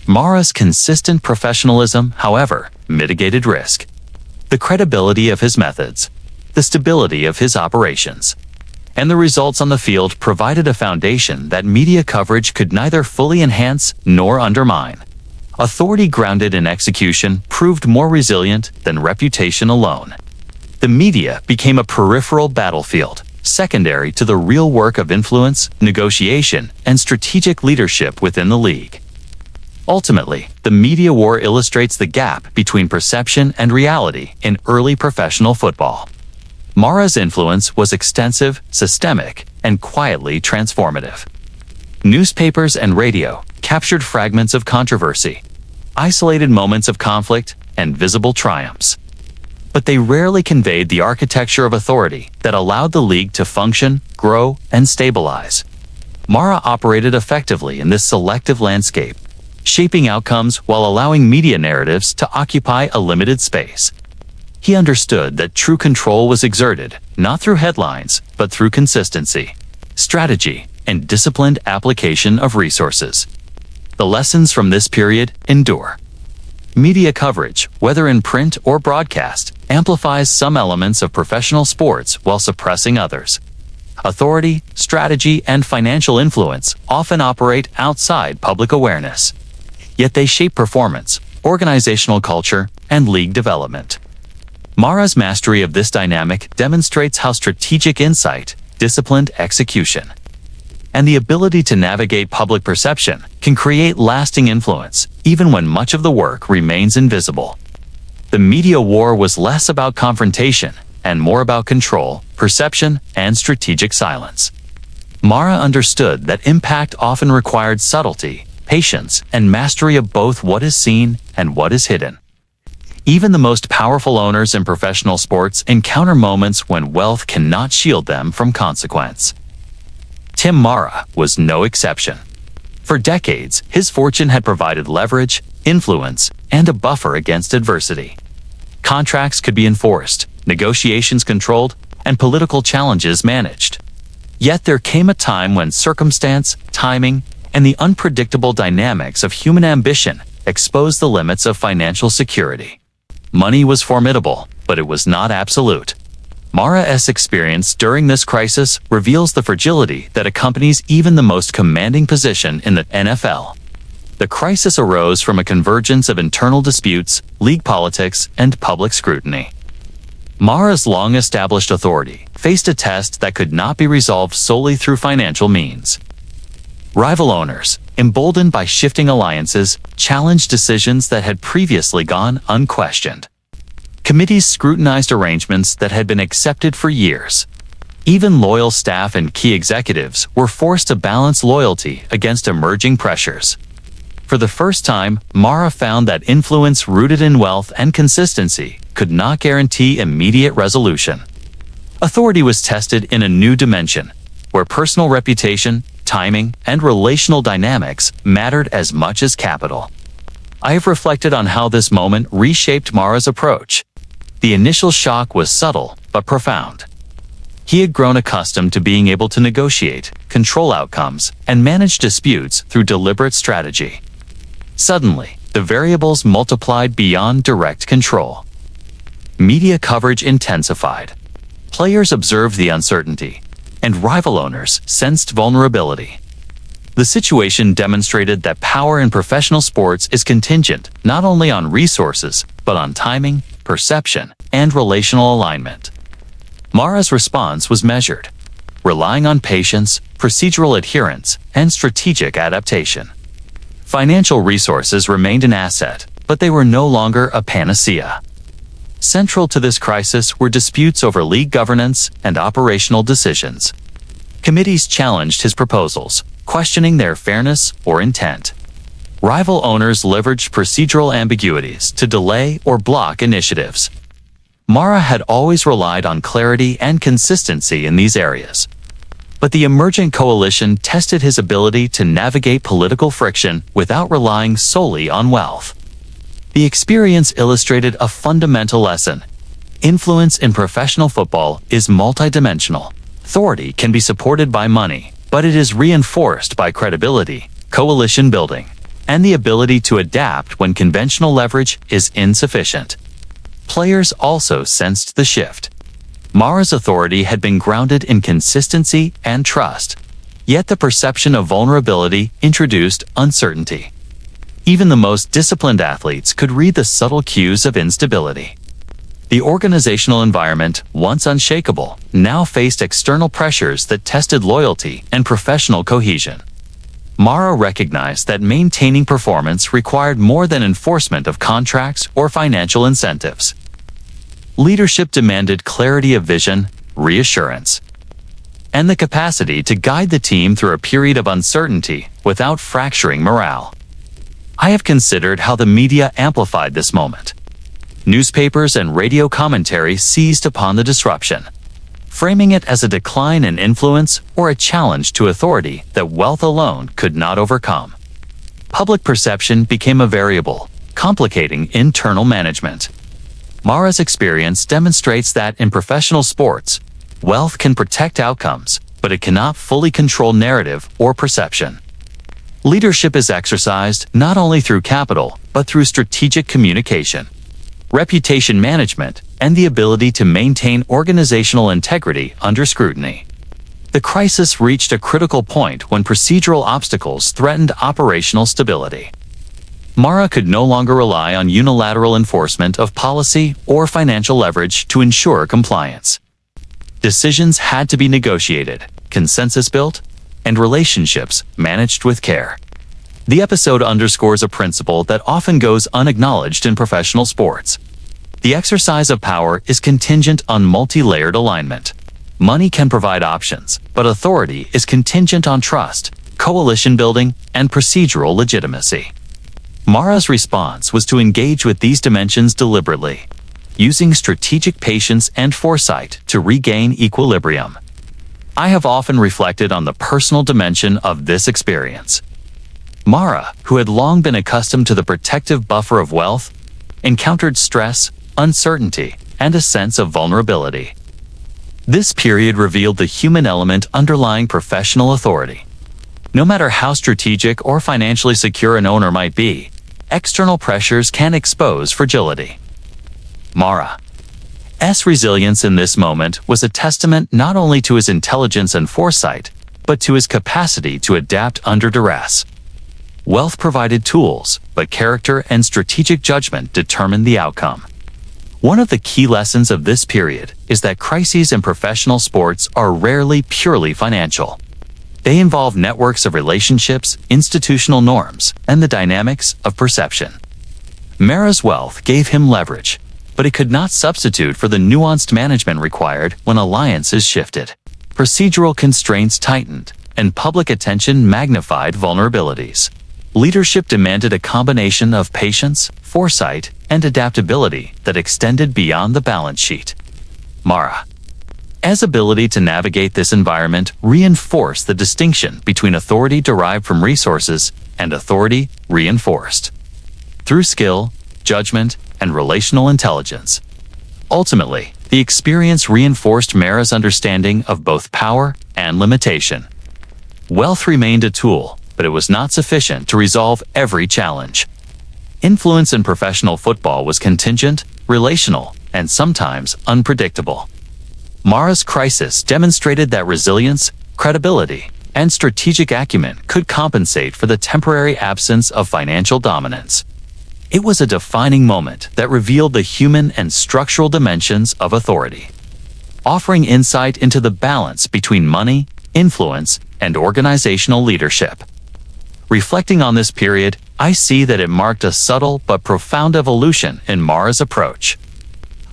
Speaker 1: Mara's consistent professionalism, however, mitigated risk. The credibility of his methods, the stability of his operations, and the results on the field provided a foundation that media coverage could neither fully enhance nor undermine. Authority grounded in execution proved more resilient than reputation alone. The media became a peripheral battlefield, secondary to the real work of influence, negotiation, and strategic leadership within the league. Ultimately, the media war illustrates the gap between perception and reality in early professional football. Mara's influence was extensive, systemic, and quietly transformative. Newspapers and radio captured fragments of controversy, isolated moments of conflict, and visible triumphs. But they rarely conveyed the architecture of authority that allowed the league to function, grow, and stabilize. Mara operated effectively in this selective landscape, shaping outcomes while allowing media narratives to occupy a limited space. He understood that true control was exerted, not through headlines, but through consistency, strategy, and disciplined application of resources. The lessons from this period endure. Media coverage, whether in print or broadcast, amplifies some elements of professional sports while suppressing others. Authority, strategy, and financial influence often operate outside public awareness. Yet they shape performance, organizational culture, and league development. Mara's mastery of this dynamic demonstrates how strategic insight, disciplined execution, and the ability to navigate public perception can create lasting influence, even when much of the work remains invisible. The media war was less about confrontation and more about control, perception, and strategic silence. Mara understood that impact often required subtlety, patience, and mastery of both what is seen and what is hidden. Even the most powerful owners in professional sports encounter moments when wealth cannot shield them from consequence. Tim Mara was no exception. For decades, his fortune had provided leverage, influence, and a buffer against adversity. Contracts could be enforced, negotiations controlled, and political challenges managed. Yet there came a time when circumstance, timing, and the unpredictable dynamics of human ambition exposed the limits of financial security. Money was formidable, but it was not absolute. Mara's experience during this crisis reveals the fragility that accompanies even the most commanding position in the NFL. The crisis arose from a convergence of internal disputes, league politics, and public scrutiny. Mara's long-established authority faced a test that could not be resolved solely through financial means. Rival owners, emboldened by shifting alliances, challenged decisions that had previously gone unquestioned. Committees scrutinized arrangements that had been accepted for years. Even loyal staff and key executives were forced to balance loyalty against emerging pressures. For the first time, Mara found that influence rooted in wealth and consistency could not guarantee immediate resolution. Authority was tested in a new dimension, where personal reputation, timing, and relational dynamics mattered as much as capital. I have reflected on how this moment reshaped Mara's approach. The initial shock was subtle but profound. He had grown accustomed to being able to negotiate, control outcomes, and manage disputes through deliberate strategy. Suddenly, the variables multiplied beyond direct control. Media coverage intensified. Players observed the uncertainty, and rival owners sensed vulnerability. The situation demonstrated that power in professional sports is contingent not only on resources, but on timing, perception, and relational alignment. Mara's response was measured, relying on patience, procedural adherence, and strategic adaptation. Financial resources remained an asset, but they were no longer a panacea. Central to this crisis were disputes over league governance and operational decisions. Committees challenged his proposals, questioning their fairness or intent. Rival owners leveraged procedural ambiguities to delay or block initiatives. Mara had always relied on clarity and consistency in these areas. But the emergent coalition tested his ability to navigate political friction without relying solely on wealth. The experience illustrated a fundamental lesson. Influence in professional football is multidimensional. Authority can be supported by money, but it is reinforced by credibility, coalition building, and the ability to adapt when conventional leverage is insufficient. Players also sensed the shift. Mara's authority had been grounded in consistency and trust, yet the perception of vulnerability introduced uncertainty. Even the most disciplined athletes could read the subtle cues of instability. The organizational environment, once unshakable, now faced external pressures that tested loyalty and professional cohesion. Mara recognized that maintaining performance required more than enforcement of contracts or financial incentives. Leadership demanded clarity of vision, reassurance, and the capacity to guide the team through a period of uncertainty without fracturing morale. I have considered how the media amplified this moment. Newspapers and radio commentary seized upon the disruption, framing it as a decline in influence or a challenge to authority that wealth alone could not overcome. Public perception became a variable, complicating internal management. Mara's experience demonstrates that in professional sports, wealth can protect outcomes, but it cannot fully control narrative or perception. Leadership is exercised not only through capital, but through strategic communication, reputation management, and the ability to maintain organizational integrity under scrutiny. The crisis reached a critical point when procedural obstacles threatened operational stability. Mara could no longer rely on unilateral enforcement of policy or financial leverage to ensure compliance. Decisions had to be negotiated, consensus built, and relationships managed with care. The episode underscores a principle that often goes unacknowledged in professional sports. The exercise of power is contingent on multi-layered alignment. Money can provide options, but authority is contingent on trust, coalition building, and procedural legitimacy. Mara's response was to engage with these dimensions deliberately, using strategic patience and foresight to regain equilibrium. I have often reflected on the personal dimension of this experience. Mara, who had long been accustomed to the protective buffer of wealth, encountered stress, uncertainty, and a sense of vulnerability. This period revealed the human element underlying professional authority. No matter how strategic or financially secure an owner might be, external pressures can expose fragility. Mara's resilience in this moment was a testament not only to his intelligence and foresight, but to his capacity to adapt under duress. Wealth provided tools, but character and strategic judgment determined the outcome. One of the key lessons of this period is that crises in professional sports are rarely purely financial. They involve networks of relationships, institutional norms, and the dynamics of perception. Mara's wealth gave him leverage, but it could not substitute for the nuanced management required when alliances shifted. Procedural constraints tightened, and public attention magnified vulnerabilities. Leadership demanded a combination of patience, foresight, and adaptability that extended beyond the balance sheet. Mara's ability to navigate this environment reinforced the distinction between authority derived from resources and authority reinforced through skill, judgment, and relational intelligence. Ultimately, the experience reinforced Mara's understanding of both power and limitation. Wealth remained a tool, but it was not sufficient to resolve every challenge. Influence in professional football was contingent, relational, and sometimes unpredictable. Mara's crisis demonstrated that resilience, credibility, and strategic acumen could compensate for the temporary absence of financial dominance. It was a defining moment that revealed the human and structural dimensions of authority, offering insight into the balance between money, influence, and organizational leadership. Reflecting on this period, I see that it marked a subtle but profound evolution in Mara's approach.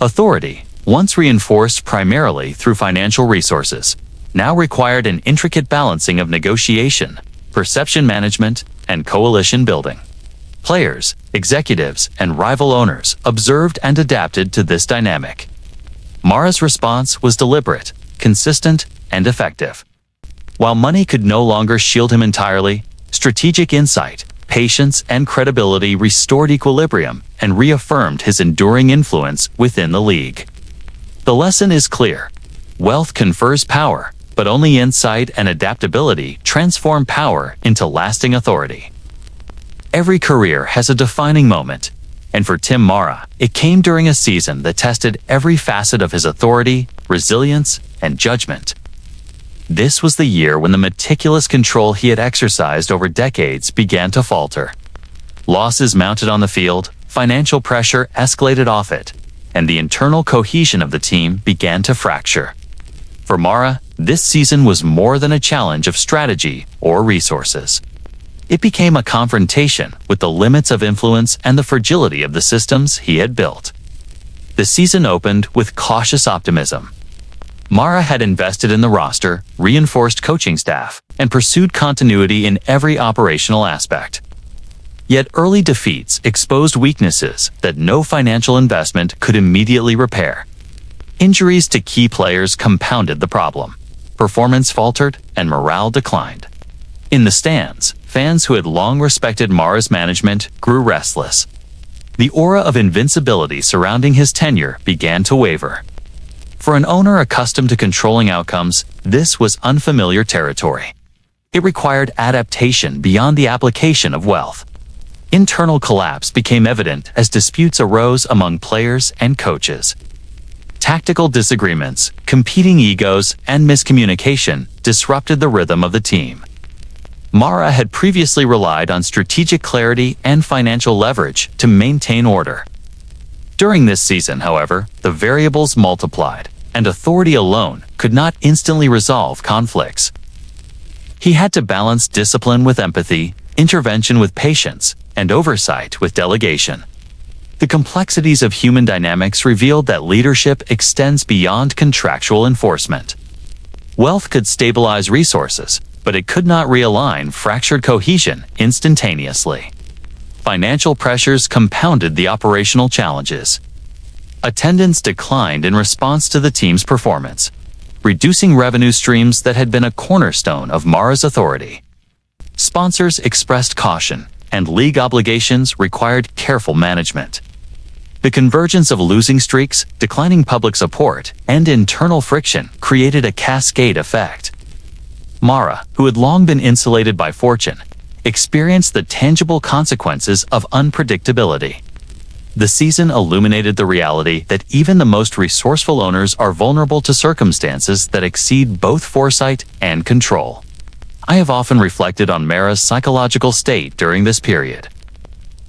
Speaker 1: Authority, once reinforced primarily through financial resources, now required an intricate balancing of negotiation, perception management, and coalition building. Players, executives, and rival owners observed and adapted to this dynamic. Mara's response was deliberate, consistent, and effective. While money could no longer shield him entirely, strategic insight, patience, and credibility restored equilibrium and reaffirmed his enduring influence within the league. The lesson is clear. Wealth confers power, but only insight and adaptability transform power into lasting authority. Every career has a defining moment, and for Tim Mara, it came during a season that tested every facet of his authority, resilience, and judgment. This was the year when the meticulous control he had exercised over decades began to falter. Losses mounted on the field, financial pressure escalated off it, and the internal cohesion of the team began to fracture. For Mara, this season was more than a challenge of strategy or resources. It became a confrontation with the limits of influence and the fragility of the systems he had built. The season opened with cautious optimism. Mara had invested in the roster, reinforced coaching staff, and pursued continuity in every operational aspect. Yet early defeats exposed weaknesses that no financial investment could immediately repair. Injuries to key players compounded the problem. Performance faltered and morale declined. In the stands, fans who had long respected Mara's management grew restless. The aura of invincibility surrounding his tenure began to waver. For an owner accustomed to controlling outcomes, this was unfamiliar territory. It required adaptation beyond the application of wealth. Internal collapse became evident as disputes arose among players and coaches. Tactical disagreements, competing egos, and miscommunication disrupted the rhythm of the team. Mara had previously relied on strategic clarity and financial leverage to maintain order. During this season, however, the variables multiplied, and authority alone could not instantly resolve conflicts. He had to balance discipline with empathy, intervention with patience, and oversight with delegation. The complexities of human dynamics revealed that leadership extends beyond contractual enforcement. Wealth could stabilize resources, but it could not realign fractured cohesion instantaneously. Financial pressures compounded the operational challenges. Attendance declined in response to the team's performance, reducing revenue streams that had been a cornerstone of Mara's authority. Sponsors expressed caution, and league obligations required careful management. The convergence of losing streaks, declining public support, and internal friction created a cascade effect. Mara, who had long been insulated by fortune, experienced the tangible consequences of unpredictability. The season illuminated the reality that even the most resourceful owners are vulnerable to circumstances that exceed both foresight and control. I have often reflected on Mara's psychological state during this period.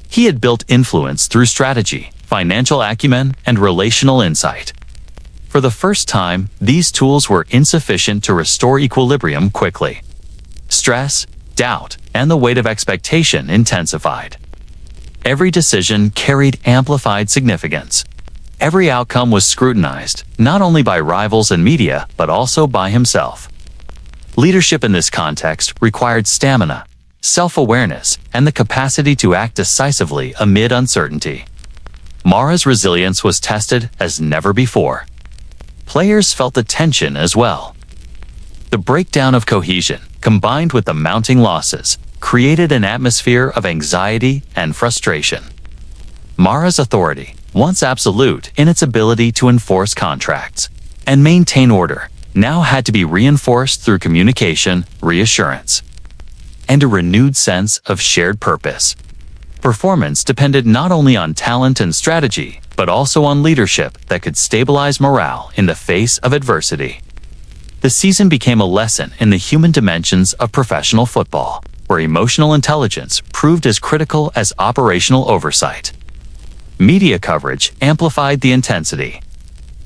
Speaker 1: He had built influence through strategy, financial acumen, and relational insight. For the first time, these tools were insufficient to restore equilibrium quickly. Stress, doubt, and the weight of expectation intensified. Every decision carried amplified significance. Every outcome was scrutinized, not only by rivals and media, but also by himself. Leadership in this context required stamina, self-awareness, and the capacity to act decisively amid uncertainty. Mara's resilience was tested as never before. Players felt the tension as well. The breakdown of cohesion, combined with the mounting losses, created an atmosphere of anxiety and frustration. Mara's authority, once absolute in its ability to enforce contracts and maintain order, now had to be reinforced through communication, reassurance, and a renewed sense of shared purpose. Performance depended not only on talent and strategy, but also on leadership that could stabilize morale in the face of adversity. The season became a lesson in the human dimensions of professional football, where emotional intelligence proved as critical as operational oversight. Media coverage amplified the intensity.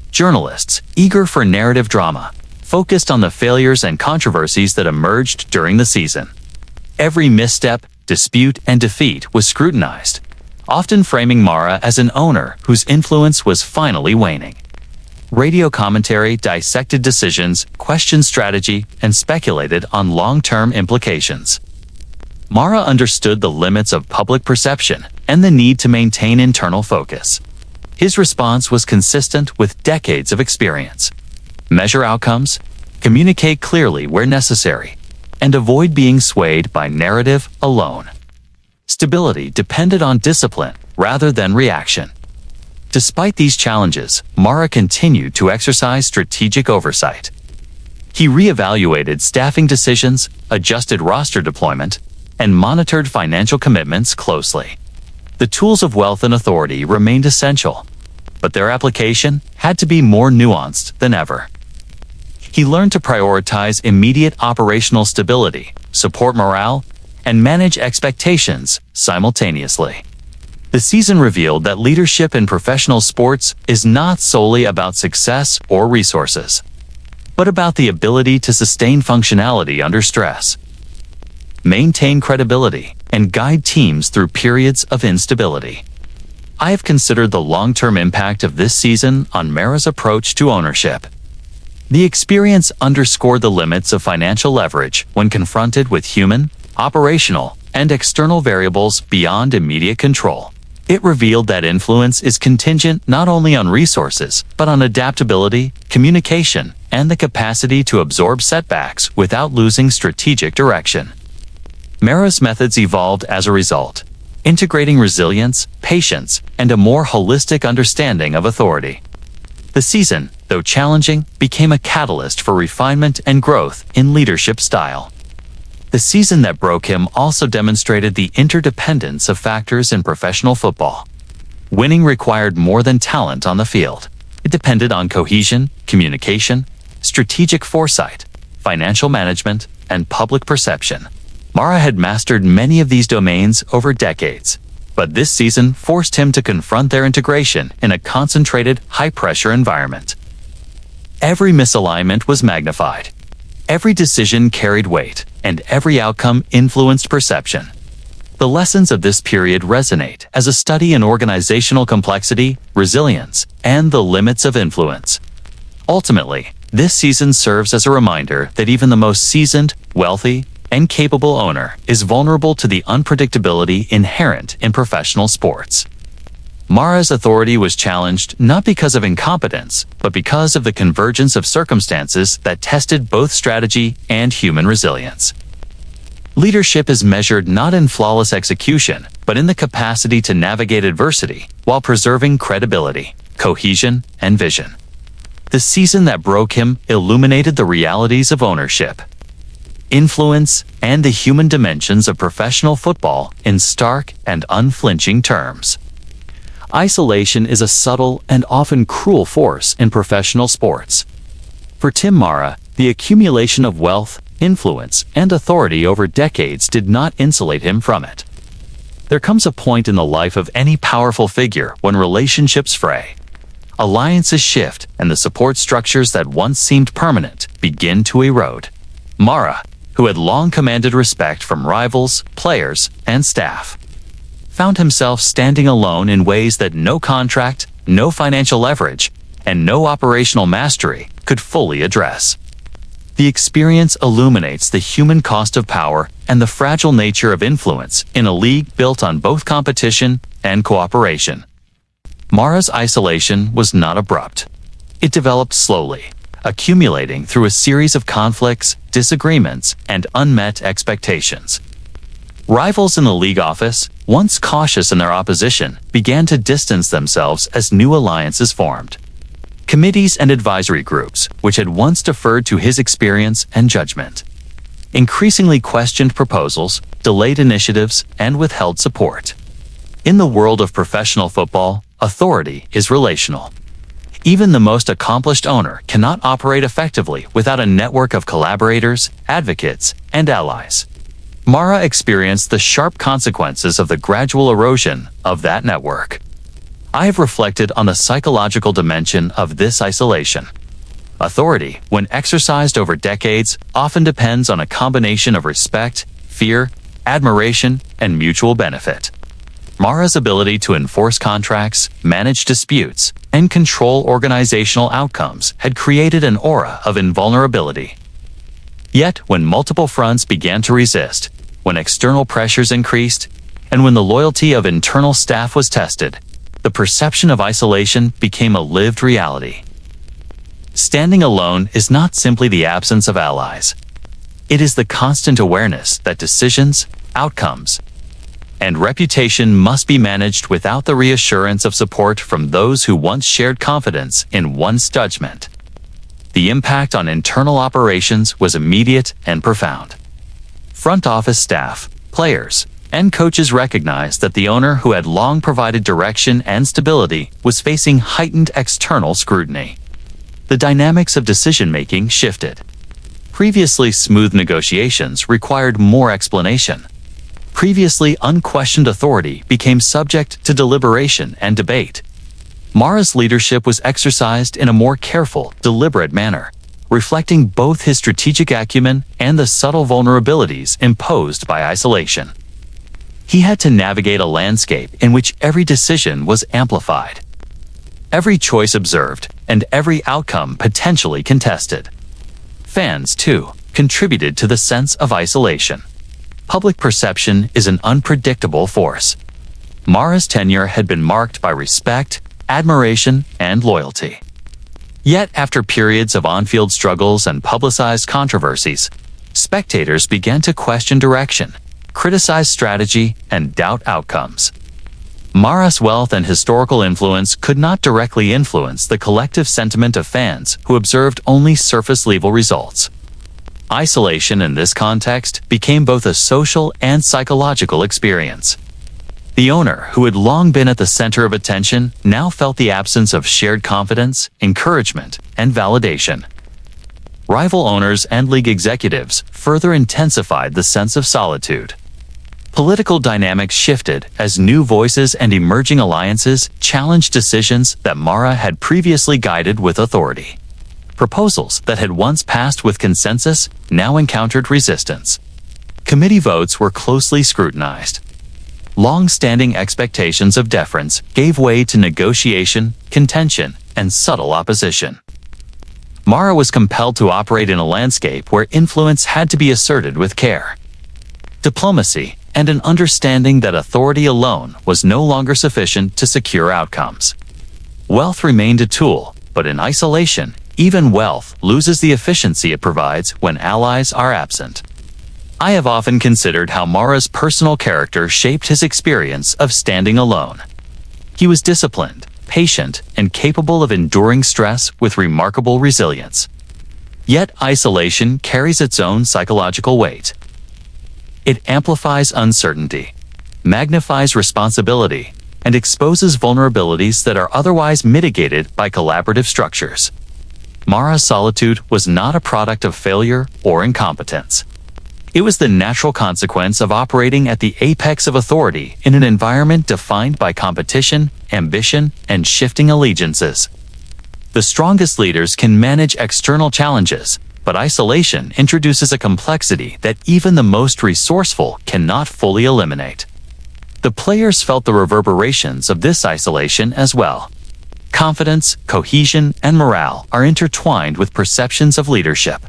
Speaker 1: Journalists, eager for narrative drama, focused on the failures and controversies that emerged during the season. Every misstep, dispute, and defeat was scrutinized, often framing Mara as an owner whose influence was finally waning. Radio commentary dissected decisions, questioned strategy, and speculated on long-term implications. Mara understood the limits of public perception and the need to maintain internal focus. His response was consistent with decades of experience. Measure outcomes, communicate clearly where necessary, and avoid being swayed by narrative alone. Stability depended on discipline rather than reaction. Despite these challenges, Mara continued to exercise strategic oversight. He reevaluated staffing decisions, adjusted roster deployment, and monitored financial commitments closely. The tools of wealth and authority remained essential, but their application had to be more nuanced than ever. He learned to prioritize immediate operational stability, support morale, and manage expectations simultaneously. The season revealed that leadership in professional sports is not solely about success or resources, but about the ability to sustain functionality under stress, maintain credibility, and guide teams through periods of instability. I have considered the long-term impact of this season on Mara's approach to ownership. The experience underscored the limits of financial leverage when confronted with human, operational, and external variables beyond immediate control. It revealed that influence is contingent not only on resources, but on adaptability, communication, and the capacity to absorb setbacks without losing strategic direction. Mara's methods evolved as a result, integrating resilience, patience, and a more holistic understanding of authority. The season, though challenging, became a catalyst for refinement and growth in leadership style. The season that broke him also demonstrated the interdependence of factors in professional football. Winning required more than talent on the field. It depended on cohesion, communication, strategic foresight, financial management, and public perception. Mara had mastered many of these domains over decades, but this season forced him to confront their integration in a concentrated, high-pressure environment. Every misalignment was magnified. Every decision carried weight, and every outcome influenced perception. The lessons of this period resonate as a study in organizational complexity, resilience, and the limits of influence. Ultimately, this season serves as a reminder that even the most seasoned, wealthy, and capable owner is vulnerable to the unpredictability inherent in professional sports. Mara's authority was challenged not because of incompetence, but because of the convergence of circumstances that tested both strategy and human resilience. Leadership is measured not in flawless execution, but in the capacity to navigate adversity while preserving credibility, cohesion, and vision. The season that broke him illuminated the realities of ownership, influence, and the human dimensions of professional football in stark and unflinching terms. Isolation is a subtle and often cruel force in professional sports. For Tim Mara, the accumulation of wealth, influence, and authority over decades did not insulate him from it. There comes a point in the life of any powerful figure when relationships fray. Alliances shift, and the support structures that once seemed permanent begin to erode. Mara, who had long commanded respect from rivals, players, and staff, found himself standing alone in ways that no contract, no financial leverage, and no operational mastery could fully address. The experience illuminates the human cost of power and the fragile nature of influence in a league built on both competition and cooperation. Mara's isolation was not abrupt. It developed slowly, accumulating through a series of conflicts, disagreements, and unmet expectations. Rivals in the league office, once cautious in their opposition, began to distance themselves as new alliances formed. Committees and advisory groups, which had once deferred to his experience and judgment, increasingly questioned proposals, delayed initiatives, and withheld support. In the world of professional football, authority is relational. Even the most accomplished owner cannot operate effectively without a network of collaborators, advocates, and allies. Mara experienced the sharp consequences of the gradual erosion of that network. I have reflected on the psychological dimension of this isolation. Authority, when exercised over decades, often depends on a combination of respect, fear, admiration, and mutual benefit. Mara's ability to enforce contracts, manage disputes, and control organizational outcomes had created an aura of invulnerability. Yet, when multiple fronts began to resist, when external pressures increased, and when the loyalty of internal staff was tested, the perception of isolation became a lived reality. Standing alone is not simply the absence of allies. It is the constant awareness that decisions, outcomes, and reputation must be managed without the reassurance of support from those who once shared confidence in one's judgment. The impact on internal operations was immediate and profound. Front office staff, players, and coaches recognized that the owner who had long provided direction and stability was facing heightened external scrutiny. The dynamics of decision-making shifted. Previously smooth negotiations required more explanation. previously unquestioned authority became subject to deliberation and debate. Mara's leadership was exercised in a more careful, deliberate manner, reflecting both his strategic acumen and the subtle vulnerabilities imposed by isolation. He had to navigate a landscape in which every decision was amplified, every choice observed, and every outcome potentially contested. Fans, too, contributed to the sense of isolation. Public perception is an unpredictable force. Mara's tenure had been marked by respect, admiration, and loyalty. Yet, after periods of on-field struggles and publicized controversies, spectators began to question direction, criticize strategy, and doubt outcomes. Mara's wealth and historical influence could not directly influence the collective sentiment of fans who observed only surface-level results. Isolation in this context became both a social and psychological experience. The owner, who had long been at the center of attention, now felt the absence of shared confidence, encouragement, and validation. Rival owners and league executives further intensified the sense of solitude. Political dynamics shifted as new voices and emerging alliances challenged decisions that Mara had previously guided with authority. Proposals that had once passed with consensus now encountered resistance. Committee votes were closely scrutinized. Long-standing expectations of deference gave way to negotiation, contention, and subtle opposition. Mara was compelled to operate in a landscape where influence had to be asserted with care, diplomacy, and an understanding that authority alone was no longer sufficient to secure outcomes. Wealth remained a tool, but in isolation, even wealth loses the efficiency it provides when allies are absent. I have often considered how Mara's personal character shaped his experience of standing alone. He was disciplined, patient, and capable of enduring stress with remarkable resilience. Yet isolation carries its own psychological weight. It amplifies uncertainty, magnifies responsibility, and exposes vulnerabilities that are otherwise mitigated by collaborative structures. Mara's solitude was not a product of failure or incompetence. It was the natural consequence of operating at the apex of authority in an environment defined by competition, ambition, and shifting allegiances. The strongest leaders can manage external challenges, but isolation introduces a complexity that even the most resourceful cannot fully eliminate. The players felt the reverberations of this isolation as well. Confidence, cohesion, and morale are intertwined with perceptions of leadership.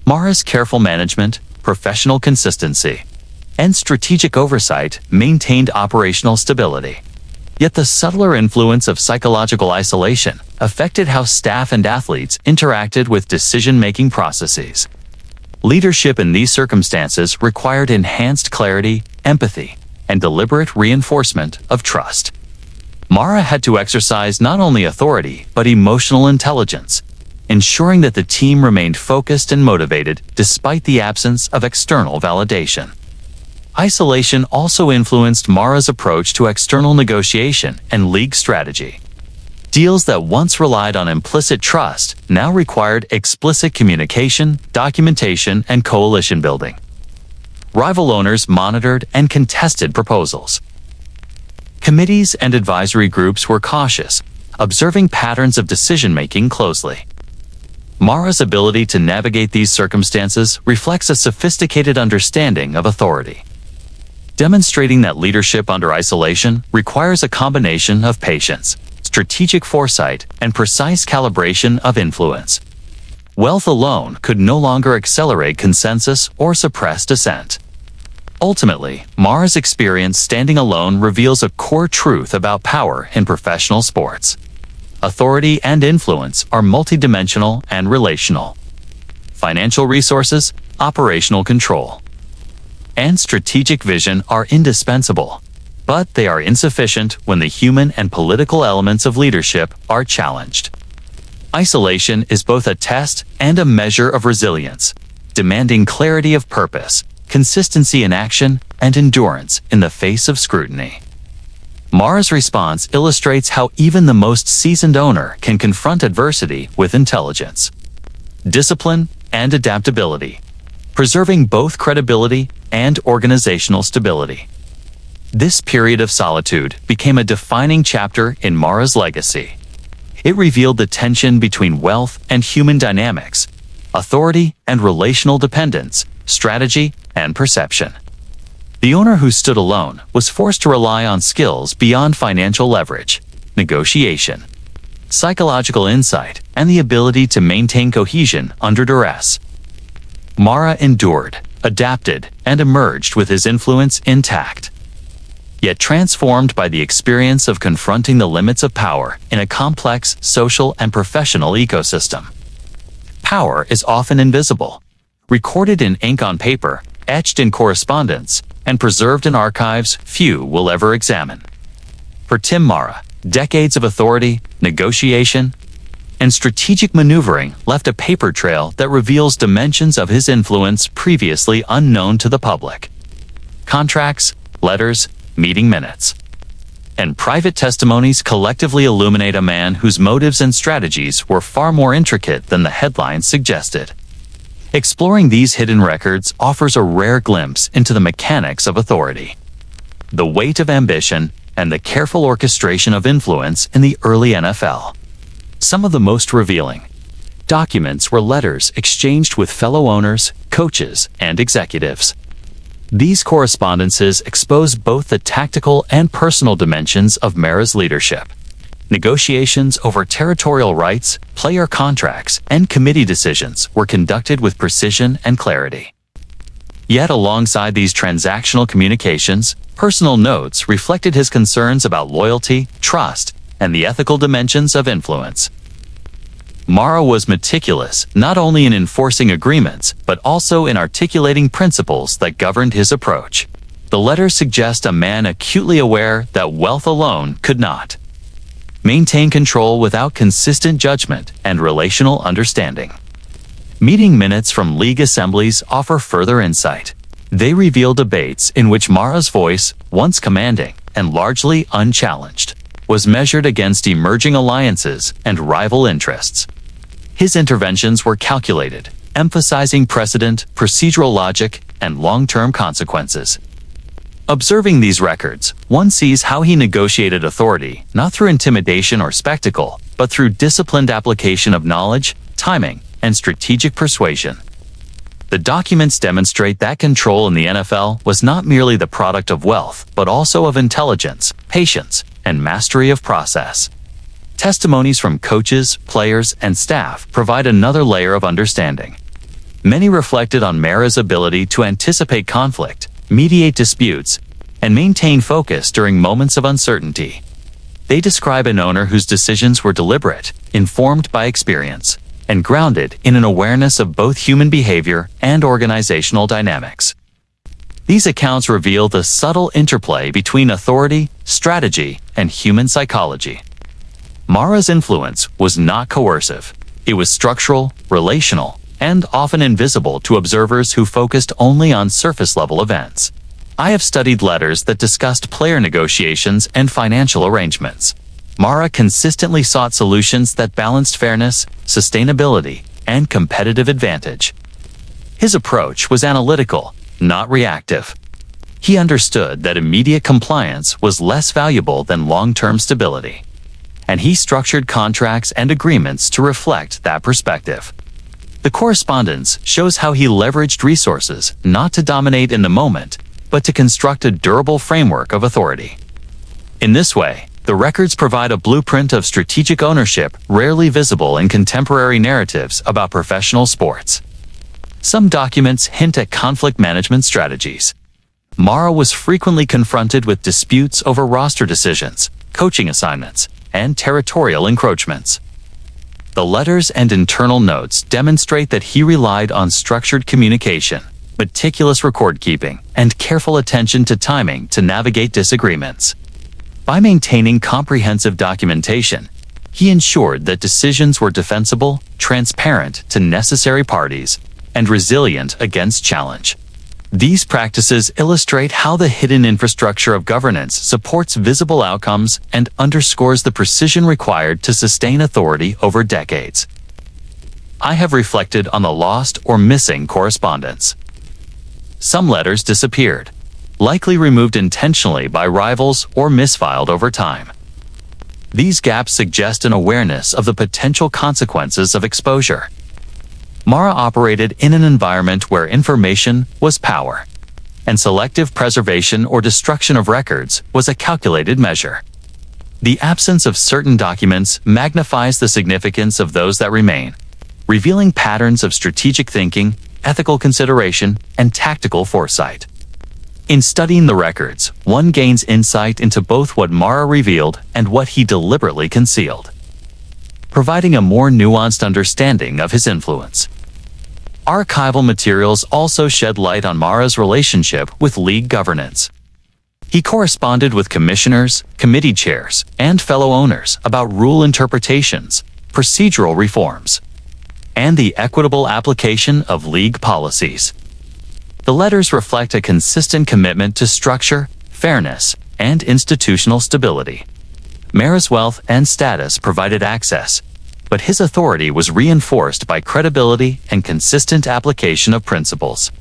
Speaker 1: Mara's careful management, professional consistency, and strategic oversight maintained operational stability. Yet the subtler influence of psychological isolation affected how staff and athletes interacted with decision-making processes. Leadership in these circumstances required enhanced clarity, empathy, and deliberate reinforcement of trust. Mara had to exercise not only authority but emotional intelligence, ensuring that the team remained focused and motivated despite the absence of external validation. Isolation also influenced Mara's approach to external negotiation and league strategy. Deals that once relied on implicit trust now required explicit communication, documentation, and coalition building. Rival owners monitored and contested proposals. Committees and advisory groups were cautious, observing patterns of decision-making closely. Mara's ability to navigate these circumstances reflects a sophisticated understanding of authority, demonstrating that leadership under isolation requires a combination of patience, strategic foresight, and precise calibration of influence. Wealth alone could no longer accelerate consensus or suppress dissent. Ultimately, Mara's experience standing alone reveals a core truth about power in professional sports. Authority and influence are multidimensional and relational. Financial resources, operational control, and strategic vision are indispensable, but they are insufficient when the human and political elements of leadership are challenged. Isolation is both a test and a measure of resilience, demanding clarity of purpose, consistency in action, and endurance in the face of scrutiny. Mara's response illustrates how even the most seasoned owner can confront adversity with intelligence, discipline, and adaptability. preserving both credibility and organizational stability. This period of solitude became a defining chapter in Mara's legacy. It revealed the tension between wealth and human dynamics, authority and relational dependence, strategy and perception. The owner who stood alone was forced to rely on skills beyond financial leverage, negotiation, psychological insight, and the ability to maintain cohesion under duress. Mara endured, adapted, and emerged with his influence intact, yet transformed by the experience of confronting the limits of power in a complex social and professional ecosystem. Power is often invisible, recorded in ink on paper, etched in correspondence, and preserved in archives few will ever examine. For Tim Mara, decades of authority, negotiation, and strategic maneuvering left a paper trail that reveals dimensions of his influence previously unknown to the public. Contracts, letters, meeting minutes, and private testimonies collectively illuminate a man whose motives and strategies were far more intricate than the headlines suggested. Exploring these hidden records offers a rare glimpse into the mechanics of authority, the weight of ambition, and the careful orchestration of influence in the early NFL. Some of the most revealing documents were letters exchanged with fellow owners, coaches, and executives. These correspondences expose both the tactical and personal dimensions of Mara's leadership. Negotiations over territorial rights, player contracts, and committee decisions were conducted with precision and clarity. Yet alongside these transactional communications, personal notes reflected his concerns about loyalty, trust, and the ethical dimensions of influence. Mara was meticulous not only in enforcing agreements, but also in articulating principles that governed his approach. The letters suggest a man acutely aware that wealth alone could not maintain control without consistent judgment and relational understanding. Meeting minutes from league assemblies offer further insight. They reveal debates in which Mara's voice, once commanding and largely unchallenged, was measured against emerging alliances and rival interests. His interventions were calculated, emphasizing precedent, procedural logic, and long-term consequences. Observing these records, one sees how he negotiated authority not through intimidation or spectacle, but through disciplined application of knowledge, timing, and strategic persuasion. The documents demonstrate that control in the NFL was not merely the product of wealth, but also of intelligence, patience, and mastery of process. Testimonies from coaches, players, and staff provide another layer of understanding. Many reflected on Mara's ability to anticipate conflict, mediate disputes, and maintain focus during moments of uncertainty. They describe an owner whose decisions were deliberate, informed by experience, and grounded in an awareness of both human behavior and organizational dynamics. These accounts reveal the subtle interplay between authority, strategy, and human psychology. Mara's influence was not coercive. It was structural, relational, and often invisible to observers who focused only on surface-level events. I have studied letters that discussed player negotiations and financial arrangements. Mara consistently sought solutions that balanced fairness, sustainability, and competitive advantage. His approach was analytical, not reactive. He understood that immediate compliance was less valuable than long-term stability, and he structured contracts and agreements to reflect that perspective. The correspondence shows how he leveraged resources not to dominate in the moment, but to construct a durable framework of authority. In this way, the records provide a blueprint of strategic ownership rarely visible in contemporary narratives about professional sports. Some documents hint at conflict management strategies. Mara was frequently confronted with disputes over roster decisions, coaching assignments, and territorial encroachments. The letters and internal notes demonstrate that he relied on structured communication, meticulous record-keeping, and careful attention to timing to navigate disagreements. By maintaining comprehensive documentation, he ensured that decisions were defensible, transparent to necessary parties, and resilient against challenge. These practices illustrate how the hidden infrastructure of governance supports visible outcomes and underscores the precision required to sustain authority over decades. I have reflected on the lost or missing correspondence. some letters disappeared, likely removed intentionally by rivals or misfiled over time. These gaps suggest an awareness of the potential consequences of exposure. Mara operated in an environment where information was power, and selective preservation or destruction of records was a calculated measure. The absence of certain documents magnifies the significance of those that remain, revealing patterns of strategic thinking, ethical consideration, and tactical foresight. In studying the records, one gains insight into both what Mara revealed and what he deliberately concealed, providing a more nuanced understanding of his influence. Archival materials also shed light on Mara's relationship with league governance. He corresponded with commissioners, committee chairs, and fellow owners about rule interpretations, procedural reforms, and the equitable application of league policies. The letters reflect a consistent commitment to structure, fairness, and institutional stability. Mara's wealth and status provided access, but his authority was reinforced by credibility and consistent application of principles.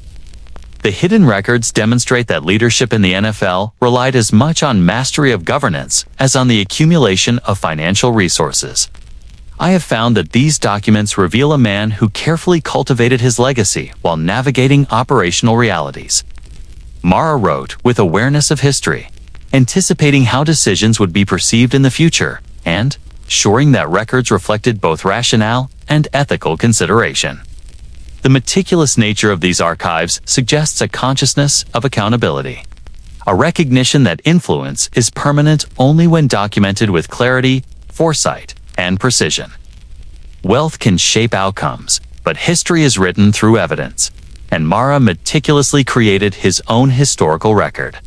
Speaker 1: The hidden records demonstrate that leadership in the NFL relied as much on mastery of governance as on the accumulation of financial resources. I have found that these documents reveal a man who carefully cultivated his legacy while navigating operational realities. Mara wrote with awareness of history, anticipating how decisions would be perceived in the future, and ensuring that records reflected both rationale and ethical consideration. The meticulous nature of these archives suggests a consciousness of accountability, a recognition that influence is permanent only when documented with clarity, foresight, and precision. Wealth can shape outcomes, but history is written through evidence, and Mara meticulously created his own historical record.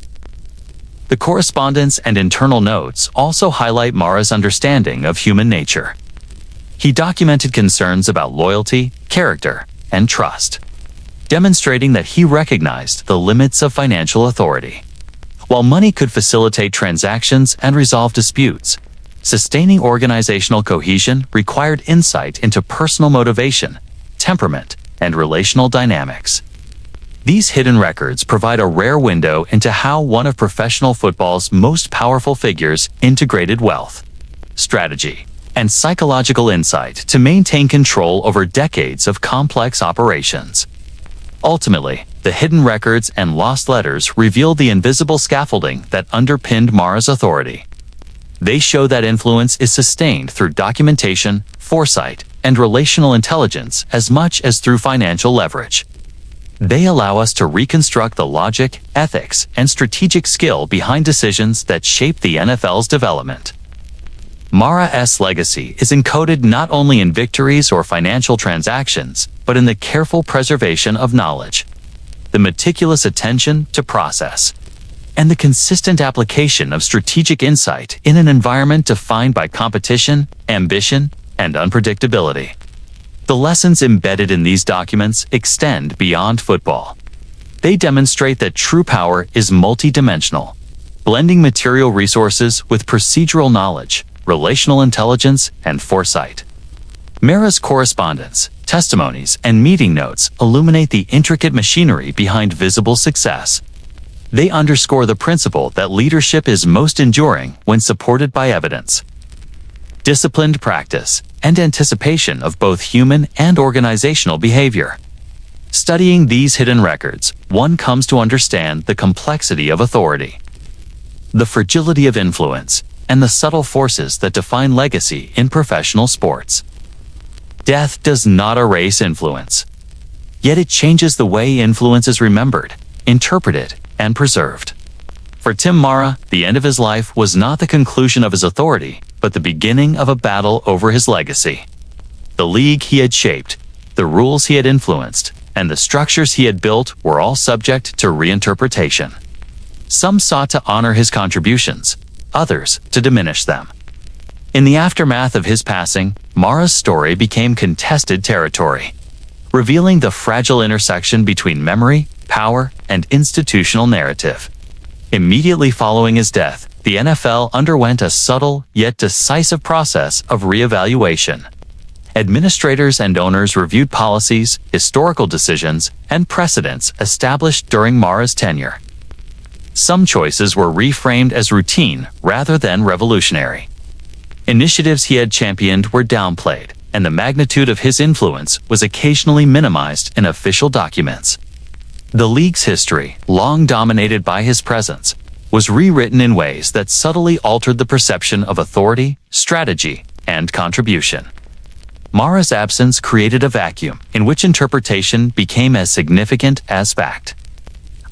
Speaker 1: The correspondence and internal notes also highlight Mara's understanding of human nature. He documented concerns about loyalty, character, and trust, demonstrating that he recognized the limits of financial authority. While money could facilitate transactions and resolve disputes, sustaining organizational cohesion required insight into personal motivation, temperament, and relational dynamics. These hidden records provide a rare window into how one of professional football's most powerful figures integrated wealth, strategy, and psychological insight to maintain control over decades of complex operations. Ultimately, the hidden records and lost letters reveal the invisible scaffolding that underpinned Mara's authority. They show that influence is sustained through documentation, foresight, and relational intelligence as much as through financial leverage. They allow us to reconstruct the logic, ethics, and strategic skill behind decisions that shape the NFL's development. Mara's legacy is encoded not only in victories or financial transactions, but in the careful preservation of knowledge, the meticulous attention to process, and the consistent application of strategic insight in an environment defined by competition, ambition, and unpredictability. The lessons embedded in these documents extend beyond football. They demonstrate that true power is multidimensional, blending material resources with procedural knowledge, relational intelligence, and foresight. Mara's correspondence, testimonies, and meeting notes illuminate the intricate machinery behind visible success. They underscore the principle that leadership is most enduring when supported by evidence, disciplined practice, and anticipation of both human and organizational behavior. Studying these hidden records, one comes to understand the complexity of authority, the fragility of influence, and the subtle forces that define legacy in professional sports. Death does not erase influence, yet it changes the way influence is remembered, interpreted, and preserved. For Tim Mara, the end of his life was not the conclusion of his authority, but the beginning of a battle over his legacy. The league he had shaped, the rules he had influenced, and the structures he had built were all subject to reinterpretation. Some sought to honor his contributions, others to diminish them. In the aftermath of his passing, Mara's story became contested territory, revealing the fragile intersection between memory, power, and institutional narrative. Immediately following his death, the NFL underwent a subtle yet decisive process of reevaluation. Administrators and owners reviewed policies, historical decisions, and precedents established during Mara's tenure. Some choices were reframed as routine rather than revolutionary. Initiatives he had championed were downplayed, and the magnitude of his influence was occasionally minimized in official documents. The league's history, long dominated by his presence, was rewritten in ways that subtly altered the perception of authority, strategy, and contribution. Mara's absence created a vacuum in which interpretation became as significant as fact.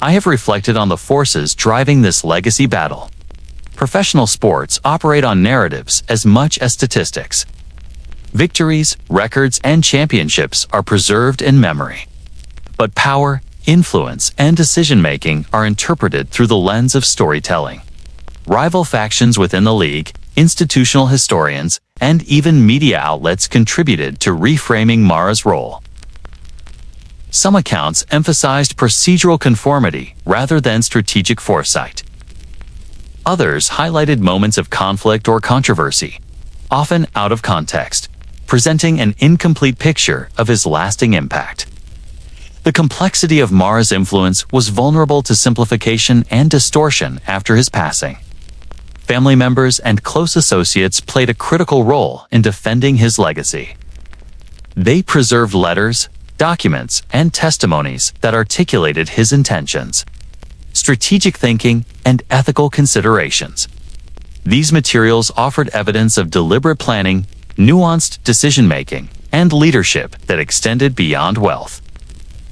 Speaker 1: I have reflected on the forces driving this legacy battle. Professional sports operate on narratives as much as statistics. Victories, records, and championships are preserved in memory. But power, influence, and decision-making are interpreted through the lens of storytelling. Rival factions within the league, institutional historians, and even media outlets contributed to reframing Mara's role. Some accounts emphasized procedural conformity rather than strategic foresight. Others highlighted moments of conflict or controversy, often out of context, presenting an incomplete picture of his lasting impact. The complexity of Mara's influence was vulnerable to simplification and distortion after his passing. Family members and close associates played a critical role in defending his legacy. They preserved letters, documents, and testimonies that articulated his intentions, strategic thinking, and ethical considerations. These materials offered evidence of deliberate planning, nuanced decision-making, and leadership that extended beyond wealth.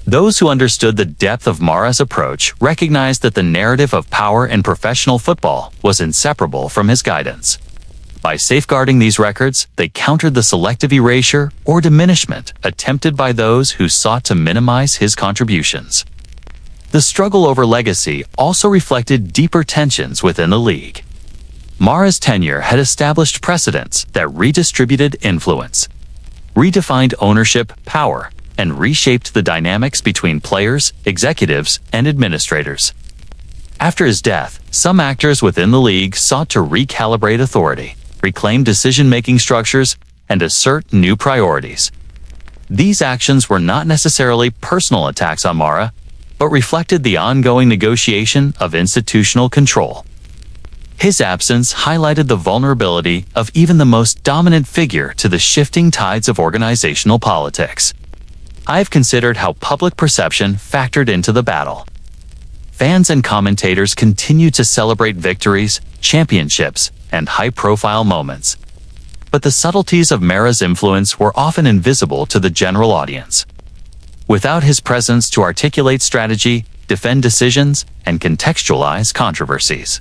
Speaker 1: Those who understood the depth of Mara's approach recognized that the narrative of power in professional football was inseparable from his guidance. By safeguarding these records, they countered the selective erasure or diminishment attempted by those who sought to minimize his contributions. The struggle over legacy also reflected deeper tensions within the league. Mara's tenure had established precedents that redistributed influence, redefined ownership, power, and reshaped the dynamics between players, executives, and administrators. After his death, some actors within the league sought to recalibrate authority, reclaim decision-making structures, and assert new priorities. These actions were not necessarily personal attacks on Mara, but reflected the ongoing negotiation of institutional control. His absence highlighted the vulnerability of even the most dominant figure to the shifting tides of organizational politics. I've considered how public perception factored into the battle. Fans and commentators continued to celebrate victories, championships, and high-profile moments. But the subtleties of Mara's influence were often invisible to the general audience. Without his presence to articulate strategy, defend decisions, and contextualize controversies,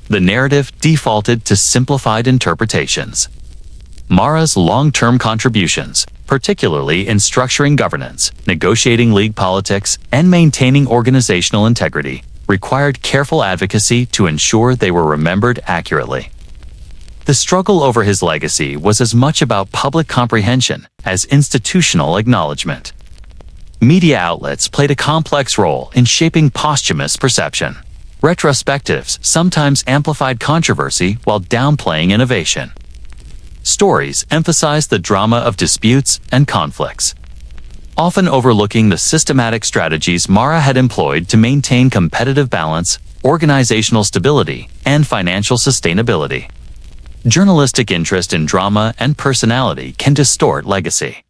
Speaker 1: the narrative defaulted to simplified interpretations. Mara's long-term contributions, particularly in structuring governance, negotiating league politics, and maintaining organizational integrity, required careful advocacy to ensure they were remembered accurately. The struggle over his legacy was as much about public comprehension as institutional acknowledgement. Media outlets played a complex role in shaping posthumous perception. Retrospectives sometimes amplified controversy while downplaying innovation. Stories emphasized the drama of disputes and conflicts, often overlooking the systematic strategies Mara had employed to maintain competitive balance, organizational stability, and financial sustainability. Journalistic interest in drama and personality can distort legacy.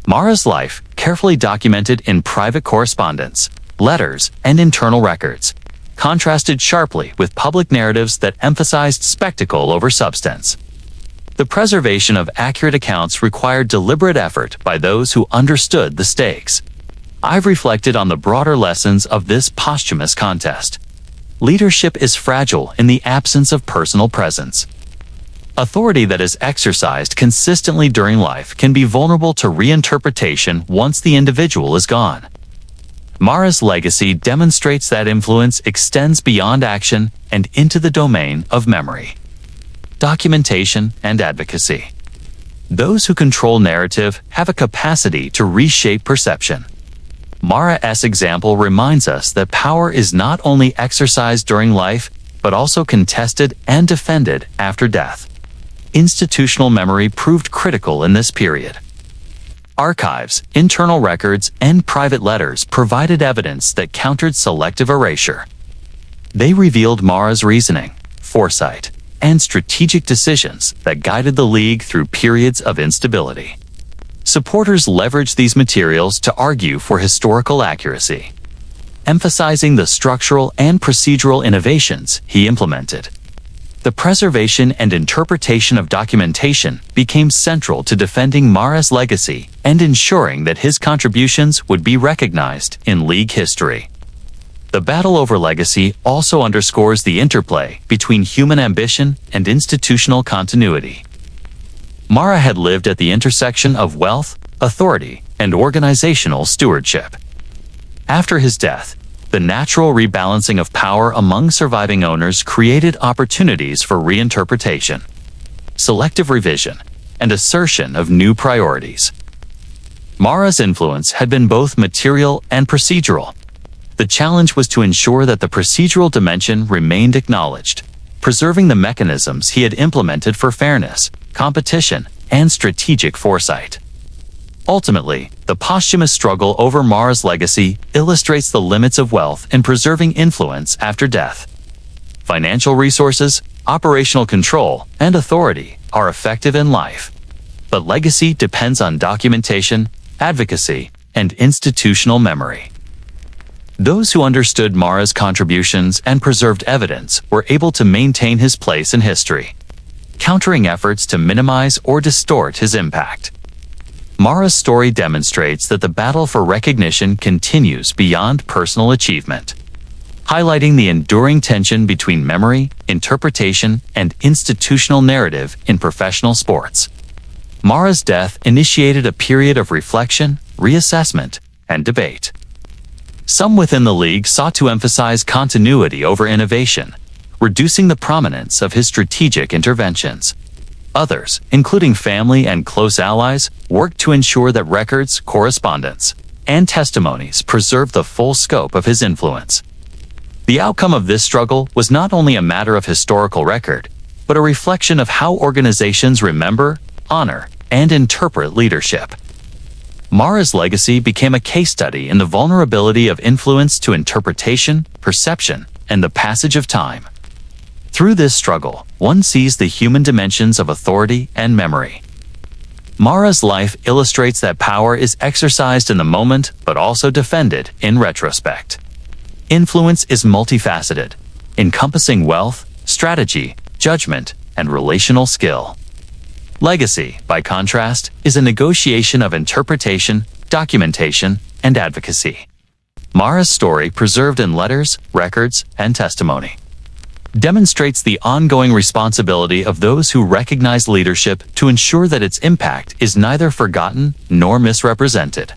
Speaker 1: Mara's life, carefully documented in private correspondence, letters, and internal records, contrasted sharply with public narratives that emphasized spectacle over substance. The preservation of accurate accounts required deliberate effort by those who understood the stakes. I've reflected on the broader lessons of this posthumous contest. Leadership is fragile in the absence of personal presence. Authority that is exercised consistently during life can be vulnerable to reinterpretation once the individual is gone. Mara's legacy demonstrates that influence extends beyond action and into the domain of memory, documentation, and advocacy. Those who control narrative have a capacity to reshape perception. Mara's example reminds us that power is not only exercised during life, but also contested and defended after death. Institutional memory proved critical in this period. Archives, internal records, and private letters provided evidence that countered selective erasure. They revealed Mara's reasoning, foresight, and strategic decisions that guided the league through periods of instability. Supporters leveraged these materials to argue for historical accuracy, emphasizing the structural and procedural innovations he implemented. The preservation and interpretation of documentation became central to defending Mara's legacy and ensuring that his contributions would be recognized in league history. The battle over legacy also underscores the interplay between human ambition and institutional continuity. Mara had lived at the intersection of wealth, authority, and organizational stewardship. After his death, the natural rebalancing of power among surviving owners created opportunities for reinterpretation, selective revision, and assertion of new priorities. Mara's influence had been both material and procedural. The challenge was to ensure that the procedural dimension remained acknowledged, preserving the mechanisms he had implemented for fairness, competition, and strategic foresight. Ultimately, the posthumous struggle over Mara's legacy illustrates the limits of wealth in preserving influence after death. Financial resources, operational control, and authority are effective in life, but legacy depends on documentation, advocacy, and institutional memory. Those who understood Mara's contributions and preserved evidence were able to maintain his place in history, countering efforts to minimize or distort his impact. Mara's story demonstrates that the battle for recognition continues beyond personal achievement, highlighting the enduring tension between memory, interpretation, and institutional narrative in professional sports. Mara's death initiated a period of reflection, reassessment, and debate. Some within the league sought to emphasize continuity over innovation, reducing the prominence of his strategic interventions. Others, including family and close allies, worked to ensure that records, correspondence, and testimonies preserved the full scope of his influence. The outcome of this struggle was not only a matter of historical record, but a reflection of how organizations remember, honor, and interpret leadership. Mara's legacy became a case study in the vulnerability of influence to interpretation, perception, and the passage of time. Through this struggle, one sees the human dimensions of authority and memory. Mara's life illustrates that power is exercised in the moment but also defended in retrospect. Influence is multifaceted, encompassing wealth, strategy, judgment, and relational skill. Legacy, by contrast, is a negotiation of interpretation, documentation, and advocacy. Mara's story, preserved in letters, records, and testimony, demonstrates the ongoing responsibility of those who recognize leadership to ensure that its impact is neither forgotten nor misrepresented.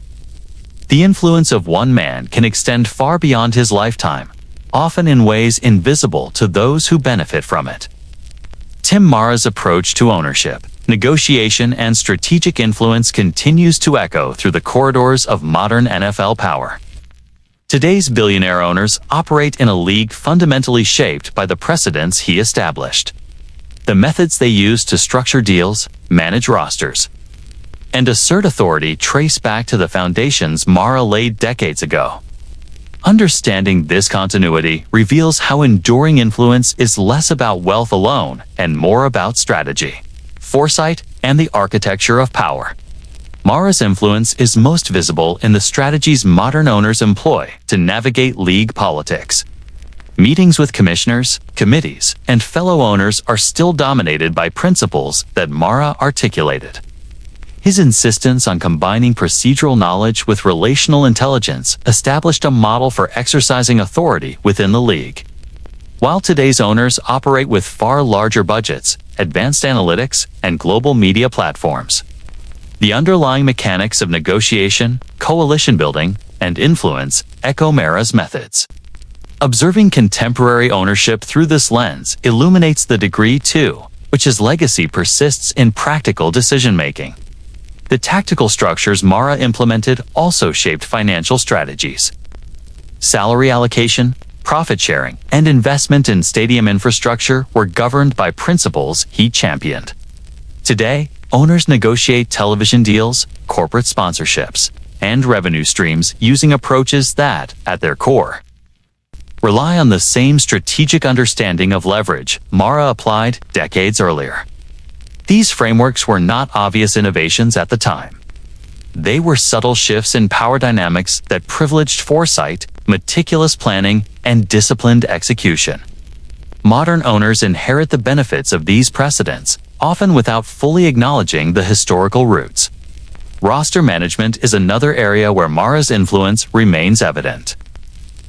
Speaker 1: The influence of one man can extend far beyond his lifetime, often in ways invisible to those who benefit from it. Tim Mara's approach to ownership, negotiation, and strategic influence continues to echo through the corridors of modern NFL power. Today's billionaire owners operate in a league fundamentally shaped by the precedents he established. The methods they use to structure deals, manage rosters, and assert authority trace back to the foundations Mara laid decades ago. Understanding this continuity reveals how enduring influence is less about wealth alone and more about strategy, foresight, and the architecture of power. Mara's influence is most visible in the strategies modern owners employ to navigate league politics. Meetings with commissioners, committees, and fellow owners are still dominated by principles that Mara articulated. His insistence on combining procedural knowledge with relational intelligence established a model for exercising authority within the league. While today's owners operate with far larger budgets, advanced analytics, and global media platforms, the underlying mechanics of negotiation, coalition building, and influence echo Mara's methods. Observing contemporary ownership through this lens illuminates the degree to which his legacy persists in practical decision-making. The tactical structures Mara implemented also shaped financial strategies. Salary allocation, profit sharing, and investment in stadium infrastructure were governed by principles he championed. Today, owners negotiate television deals, corporate sponsorships, and revenue streams using approaches that, at their core, rely on the same strategic understanding of leverage Mara applied decades earlier. These frameworks were not obvious innovations at the time. They were subtle shifts in power dynamics that privileged foresight, meticulous planning, and disciplined execution. Modern owners inherit the benefits of these precedents, often without fully acknowledging the historical roots. Roster management is another area where Mara's influence remains evident.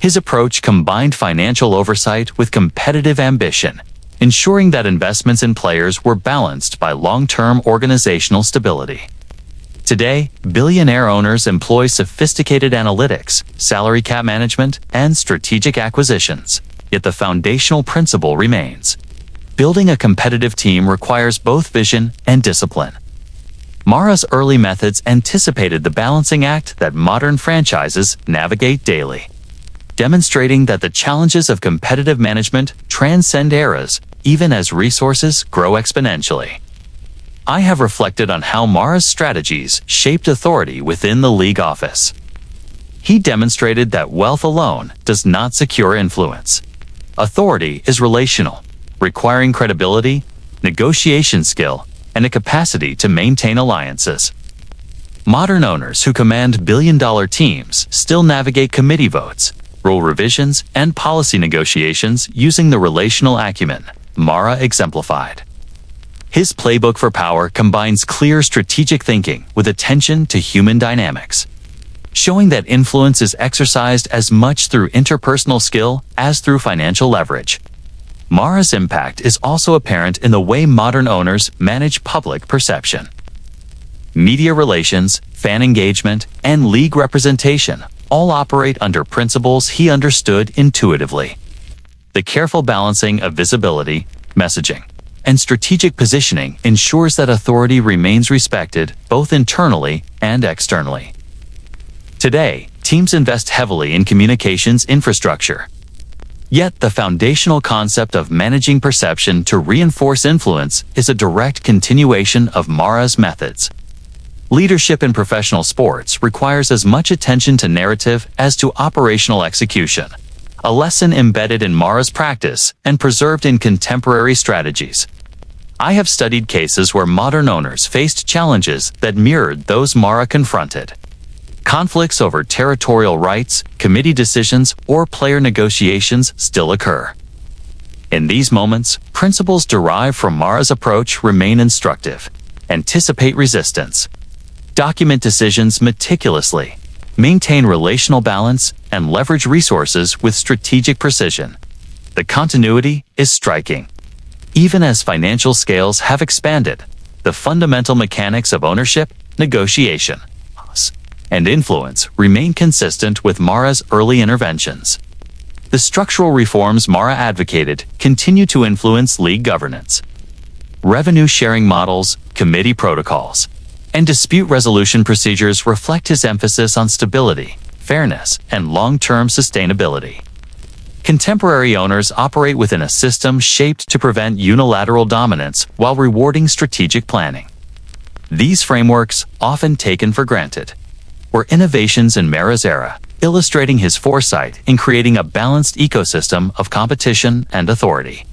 Speaker 1: His approach combined financial oversight with competitive ambition, ensuring that investments in players were balanced by long-term organizational stability. Today, billionaire owners employ sophisticated analytics, salary cap management, and strategic acquisitions, yet the foundational principle remains. Building a competitive team requires both vision and discipline. Mara's early methods anticipated the balancing act that modern franchises navigate daily, demonstrating that the challenges of competitive management transcend eras, even as resources grow exponentially. I have reflected on how Mara's strategies shaped authority within the league office. He demonstrated that wealth alone does not secure influence. Authority is relational, requiring credibility, negotiation skill, and a capacity to maintain alliances. Modern owners who command billion-dollar teams still navigate committee votes, rule revisions, and policy negotiations using the relational acumen Mara exemplified. His playbook for power combines clear strategic thinking with attention to human dynamics, showing that influence is exercised as much through interpersonal skill as through financial leverage. Mara's impact is also apparent in the way modern owners manage public perception. Media relations, fan engagement, and league representation all operate under principles he understood intuitively. The careful balancing of visibility, messaging, and strategic positioning ensures that authority remains respected both internally and externally. Today, teams invest heavily in communications infrastructure. Yet the foundational concept of managing perception to reinforce influence is a direct continuation of Mara's methods. Leadership in professional sports requires as much attention to narrative as to operational execution, a lesson embedded in Mara's practice and preserved in contemporary strategies. I have studied cases where modern owners faced challenges that mirrored those Mara confronted. Conflicts over territorial rights, committee decisions, or player negotiations still occur. In these moments, principles derived from Mara's approach remain instructive. Anticipate resistance. Document decisions meticulously. Maintain relational balance and leverage resources with strategic precision. The continuity is striking. Even as financial scales have expanded, the fundamental mechanics of ownership, negotiation, and influence remain consistent with Mara's early interventions. The structural reforms Mara advocated continue to influence league governance. Revenue sharing models, committee protocols, and dispute resolution procedures reflect his emphasis on stability, fairness, and long-term sustainability. Contemporary owners operate within a system shaped to prevent unilateral dominance while rewarding strategic planning. These frameworks, often taken for granted, were innovations in Mara's era, illustrating his foresight in creating a balanced ecosystem of competition and authority.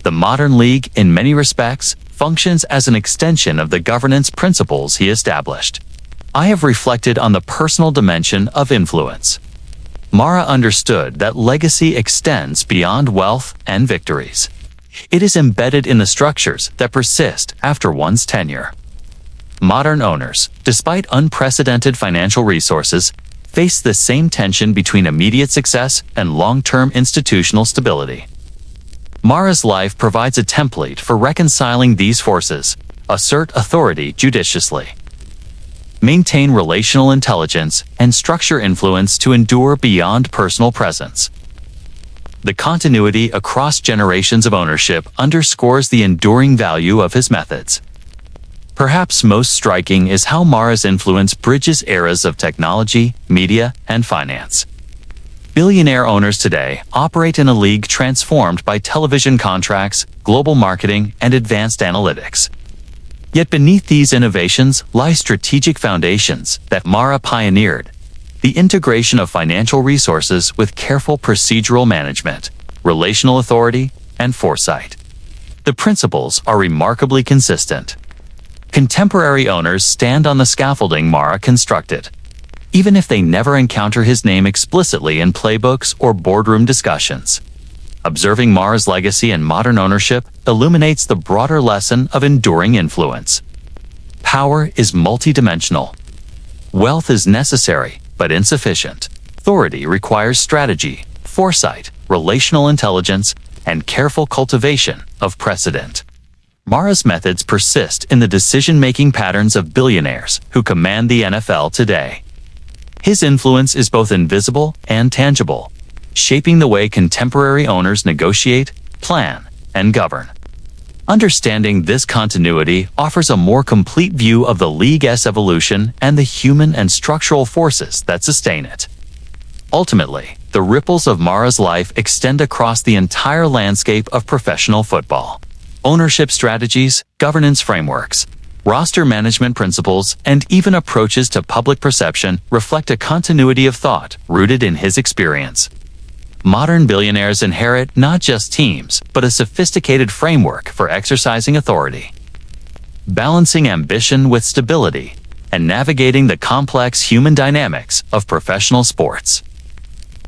Speaker 1: The modern league, in many respects, functions as an extension of the governance principles he established. I have reflected on the personal dimension of influence. Mara understood that legacy extends beyond wealth and victories. It is embedded in the structures that persist after one's tenure. Modern owners, despite unprecedented financial resources, face the same tension between immediate success and long-term institutional stability. Mara's life provides a template for reconciling these forces. Assert authority judiciously. Maintain relational intelligence and structure influence to endure beyond personal presence. The continuity across generations of ownership underscores the enduring value of his methods. Perhaps most striking is how Mara's influence bridges eras of technology, media, and finance. Billionaire owners today operate in a league transformed by television contracts, global marketing, and advanced analytics. Yet beneath these innovations lie strategic foundations that Mara pioneered: the integration of financial resources with careful procedural management, relational authority, and foresight. The principles are remarkably consistent. Contemporary owners stand on the scaffolding Mara constructed, even if they never encounter his name explicitly in playbooks or boardroom discussions. Observing Mara's legacy in modern ownership illuminates the broader lesson of enduring influence. Power is multidimensional. Wealth is necessary, but insufficient. Authority requires strategy, foresight, relational intelligence, and careful cultivation of precedent. Mara's methods persist in the decision-making patterns of billionaires who command the NFL today. His influence is both invisible and tangible, shaping the way contemporary owners negotiate, plan, and govern. Understanding this continuity offers a more complete view of the league's evolution and the human and structural forces that sustain it. Ultimately, the ripples of Mara's life extend across the entire landscape of professional football. Ownership strategies, governance frameworks, roster management principles, and even approaches to public perception reflect a continuity of thought rooted in his experience. Modern billionaires inherit not just teams, but a sophisticated framework for exercising authority. Balancing ambition with stability and navigating the complex human dynamics of professional sports.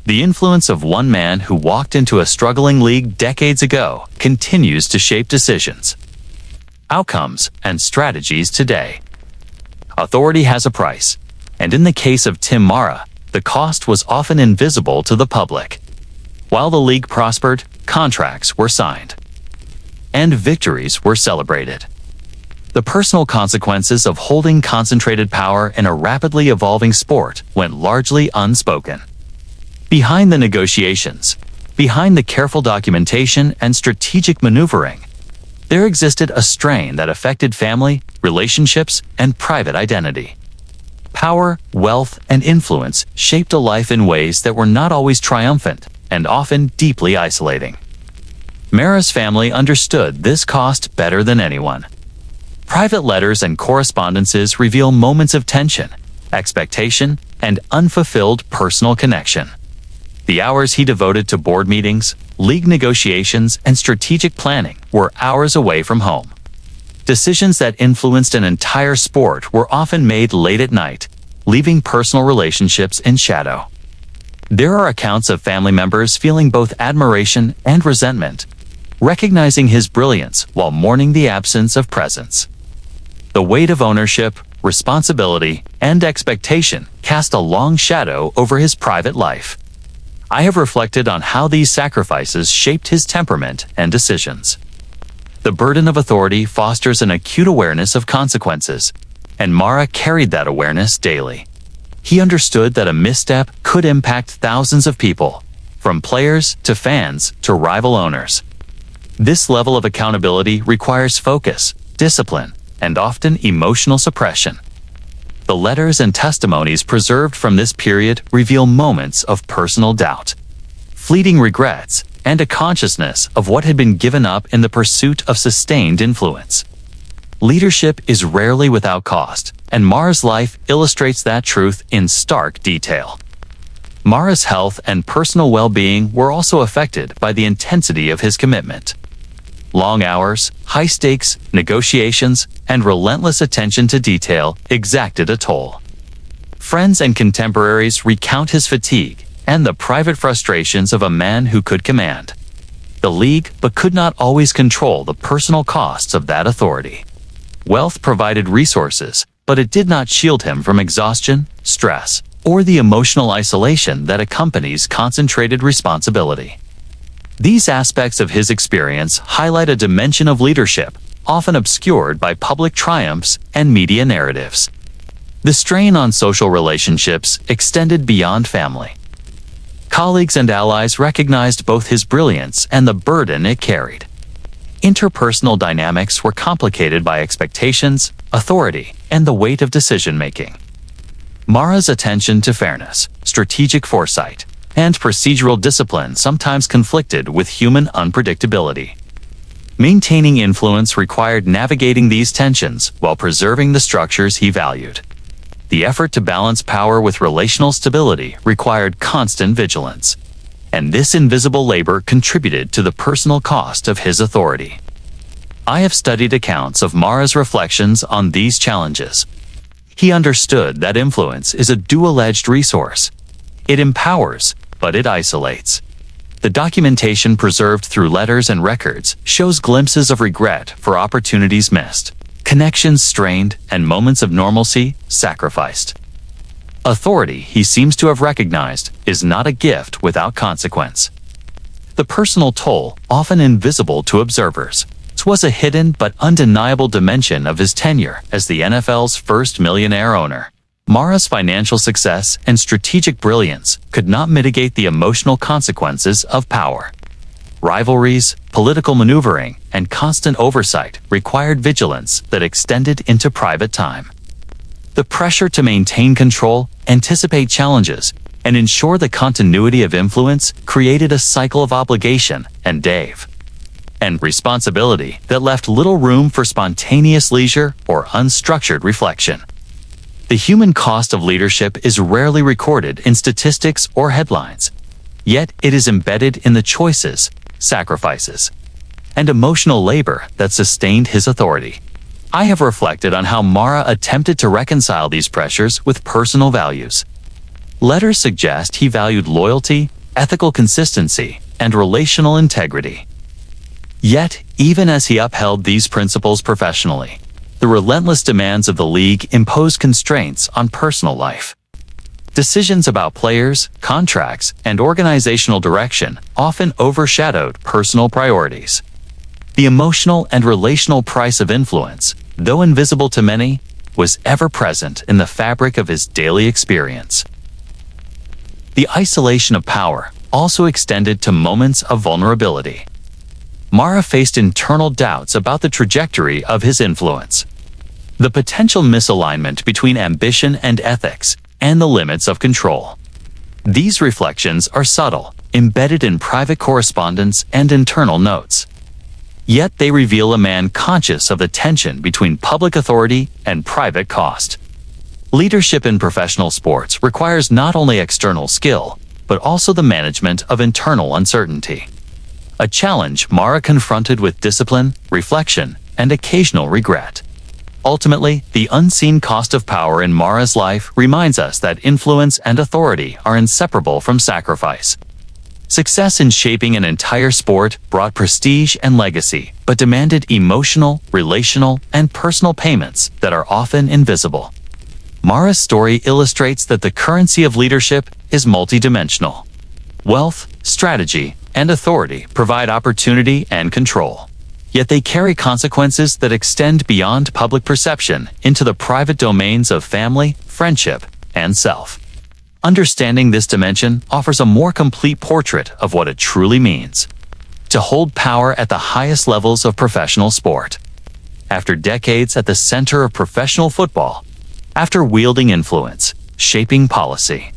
Speaker 1: The influence of one man who walked into a struggling league decades ago continues to shape decisions, outcomes, and strategies today. Authority has a price, and in the case of Tim Mara, the cost was often invisible to the public. While the league prospered, contracts were signed, and victories were celebrated. The personal consequences of holding concentrated power in a rapidly evolving sport went largely unspoken. Behind the negotiations, behind the careful documentation and strategic maneuvering, there existed a strain that affected family, relationships, and private identity. Power, wealth, and influence shaped a life in ways that were not always triumphant and often deeply isolating. Mara's family understood this cost better than anyone. Private letters and correspondences reveal moments of tension, expectation, and unfulfilled personal connection. The hours he devoted to board meetings, league negotiations, and strategic planning were hours away from home. Decisions that influenced an entire sport were often made late at night, leaving personal relationships in shadow. There are accounts of family members feeling both admiration and resentment, recognizing his brilliance while mourning the absence of presence. The weight of ownership, responsibility, and expectation cast a long shadow over his private life. I have reflected on how these sacrifices shaped his temperament and decisions. The burden of authority fosters an acute awareness of consequences, and Mara carried that awareness daily. He understood that a misstep could impact thousands of people, from players to fans to rival owners. This level of accountability requires focus, discipline, and often emotional suppression. The letters and testimonies preserved from this period reveal moments of personal doubt, fleeting regrets, and a consciousness of what had been given up in the pursuit of sustained influence. Leadership is rarely without cost, and Mara's life illustrates that truth in stark detail. Mara's health and personal well-being were also affected by the intensity of his commitment. Long hours, high stakes, negotiations, and relentless attention to detail exacted a toll. Friends and contemporaries recount his fatigue and the private frustrations of a man who could command the league but could not always control the personal costs of that authority. Wealth provided resources, but it did not shield him from exhaustion, stress, or the emotional isolation that accompanies concentrated responsibility. These aspects of his experience highlight a dimension of leadership, often obscured by public triumphs and media narratives. The strain on social relationships extended beyond family. Colleagues and allies recognized both his brilliance and the burden it carried. Interpersonal dynamics were complicated by expectations, authority, and the weight of decision-making. Mara's attention to fairness, strategic foresight, and procedural discipline sometimes conflicted with human unpredictability. Maintaining influence required navigating these tensions while preserving the structures he valued. The effort to balance power with relational stability required constant vigilance, and this invisible labor contributed to the personal cost of his authority. I have studied accounts of Mara's reflections on these challenges. He understood that influence is a dual-edged resource. It empowers, but it isolates. The documentation preserved through letters and records shows glimpses of regret for opportunities missed, connections strained, and moments of normalcy sacrificed. Authority, he seems to have recognized, is not a gift without consequence. The personal toll, often invisible to observers, was a hidden but undeniable dimension of his tenure as the NFL's first millionaire owner. Mara's financial success and strategic brilliance could not mitigate the emotional consequences of power. Rivalries, political maneuvering, and constant oversight required vigilance that extended into private time. The pressure to maintain control, anticipate challenges, and ensure the continuity of influence created a cycle of obligation and responsibility that left little room for spontaneous leisure or unstructured reflection. The human cost of leadership is rarely recorded in statistics or headlines, yet it is embedded in the choices, sacrifices, and emotional labor that sustained his authority. I have reflected on how Mara attempted to reconcile these pressures with personal values. Letters suggest he valued loyalty, ethical consistency, and relational integrity. Yet, even as he upheld these principles professionally, the relentless demands of the league imposed constraints on personal life. Decisions about players, contracts, and organizational direction often overshadowed personal priorities. The emotional and relational price of influence, though invisible to many, was ever present in the fabric of his daily experience. The isolation of power also extended to moments of vulnerability. Mara faced internal doubts about the trajectory of his influence, the potential misalignment between ambition and ethics, and the limits of control. These reflections are subtle, embedded in private correspondence and internal notes. Yet they reveal a man conscious of the tension between public authority and private cost. Leadership in professional sports requires not only external skill, but also the management of internal uncertainty. A challenge Mara confronted with discipline, reflection, and occasional regret. Ultimately, the unseen cost of power in Mara's life reminds us that influence and authority are inseparable from sacrifice. Success in shaping an entire sport brought prestige and legacy, but demanded emotional, relational, and personal payments that are often invisible. Mara's story illustrates that the currency of leadership is multidimensional. Wealth, strategy, and authority provide opportunity and control. Yet they carry consequences that extend beyond public perception into the private domains of family, friendship, and self. Understanding this dimension offers a more complete portrait of what it truly means to hold power at the highest levels of professional sport. After decades at the center of professional football, after wielding influence, shaping policy,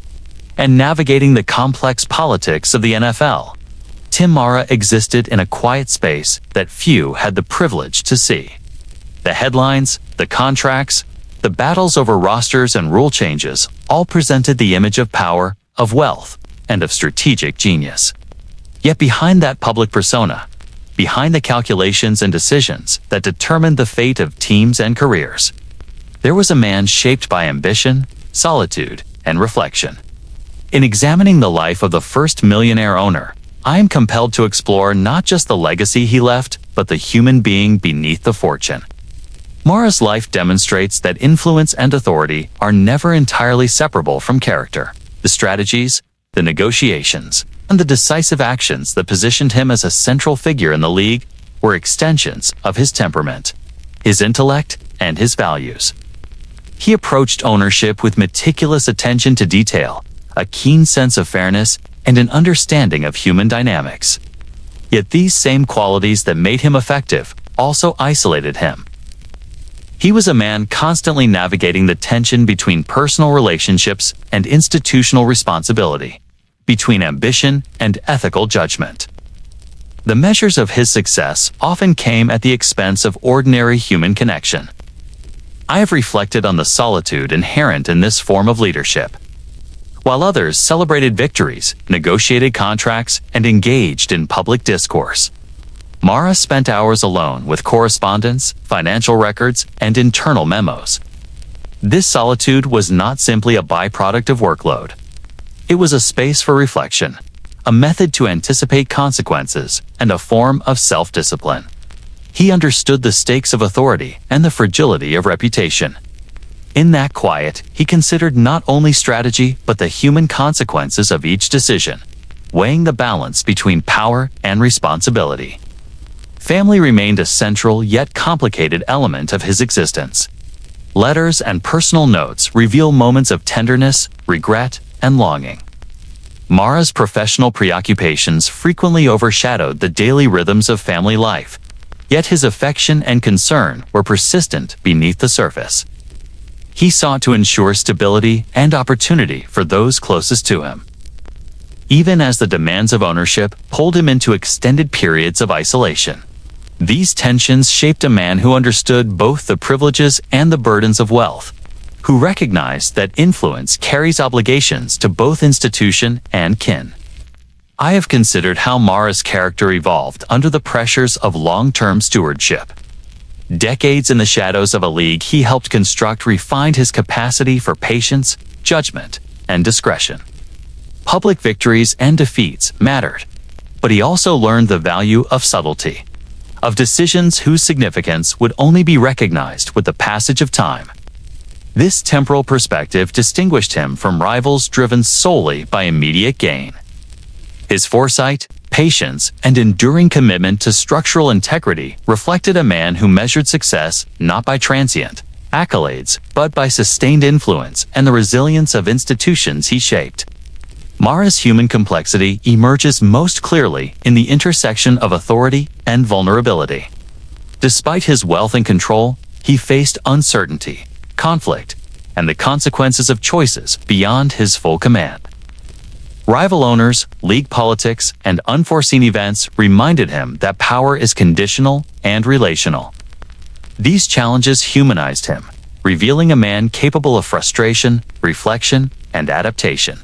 Speaker 1: and navigating the complex politics of the NFL, Tim Mara existed in a quiet space that few had the privilege to see. The headlines, the contracts, the battles over rosters and rule changes all presented the image of power, of wealth, and of strategic genius. Yet behind that public persona, behind the calculations and decisions that determined the fate of teams and careers, there was a man shaped by ambition, solitude, and reflection. In examining the life of the first millionaire owner, I am compelled to explore not just the legacy he left, but the human being beneath the fortune. Mara's life demonstrates that influence and authority are never entirely separable from character. The strategies, the negotiations, and the decisive actions that positioned him as a central figure in the league were extensions of his temperament, his intellect, and his values. He approached ownership with meticulous attention to detail, a keen sense of fairness, and an understanding of human dynamics. Yet these same qualities that made him effective also isolated him. He was a man constantly navigating the tension between personal relationships and institutional responsibility, between ambition and ethical judgment. The measures of his success often came at the expense of ordinary human connection. I have reflected on the solitude inherent in this form of leadership. While others celebrated victories, negotiated contracts, and engaged in public discourse, Mara spent hours alone with correspondence, financial records, and internal memos. This solitude was not simply a byproduct of workload. It was a space for reflection, a method to anticipate consequences, and a form of self-discipline. He understood the stakes of authority and the fragility of reputation. In that quiet, he considered not only strategy but the human consequences of each decision, weighing the balance between power and responsibility. Family remained a central yet complicated element of his existence. Letters and personal notes reveal moments of tenderness, regret, and longing. Mara's professional preoccupations frequently overshadowed the daily rhythms of family life, yet his affection and concern were persistent beneath the surface. He sought to ensure stability and opportunity for those closest to him, even as the demands of ownership pulled him into extended periods of isolation. These tensions shaped a man who understood both the privileges and the burdens of wealth, who recognized that influence carries obligations to both institution and kin. I have considered how Mara's character evolved under the pressures of long-term stewardship. Decades in the shadows of a league he helped construct refined his capacity for patience, judgment, and discretion. Public victories and defeats mattered, but he also learned the value of subtlety, of decisions whose significance would only be recognized with the passage of time. This temporal perspective distinguished him from rivals driven solely by immediate gain. His foresight, patience, and enduring commitment to structural integrity reflected a man who measured success not by transient accolades, but by sustained influence and the resilience of institutions he shaped. Mara's human complexity emerges most clearly in the intersection of authority and vulnerability. Despite his wealth and control, he faced uncertainty, conflict, and the consequences of choices beyond his full command. Rival owners, league politics, and unforeseen events reminded him that power is conditional and relational. These challenges humanized him, revealing a man capable of frustration, reflection, and adaptation.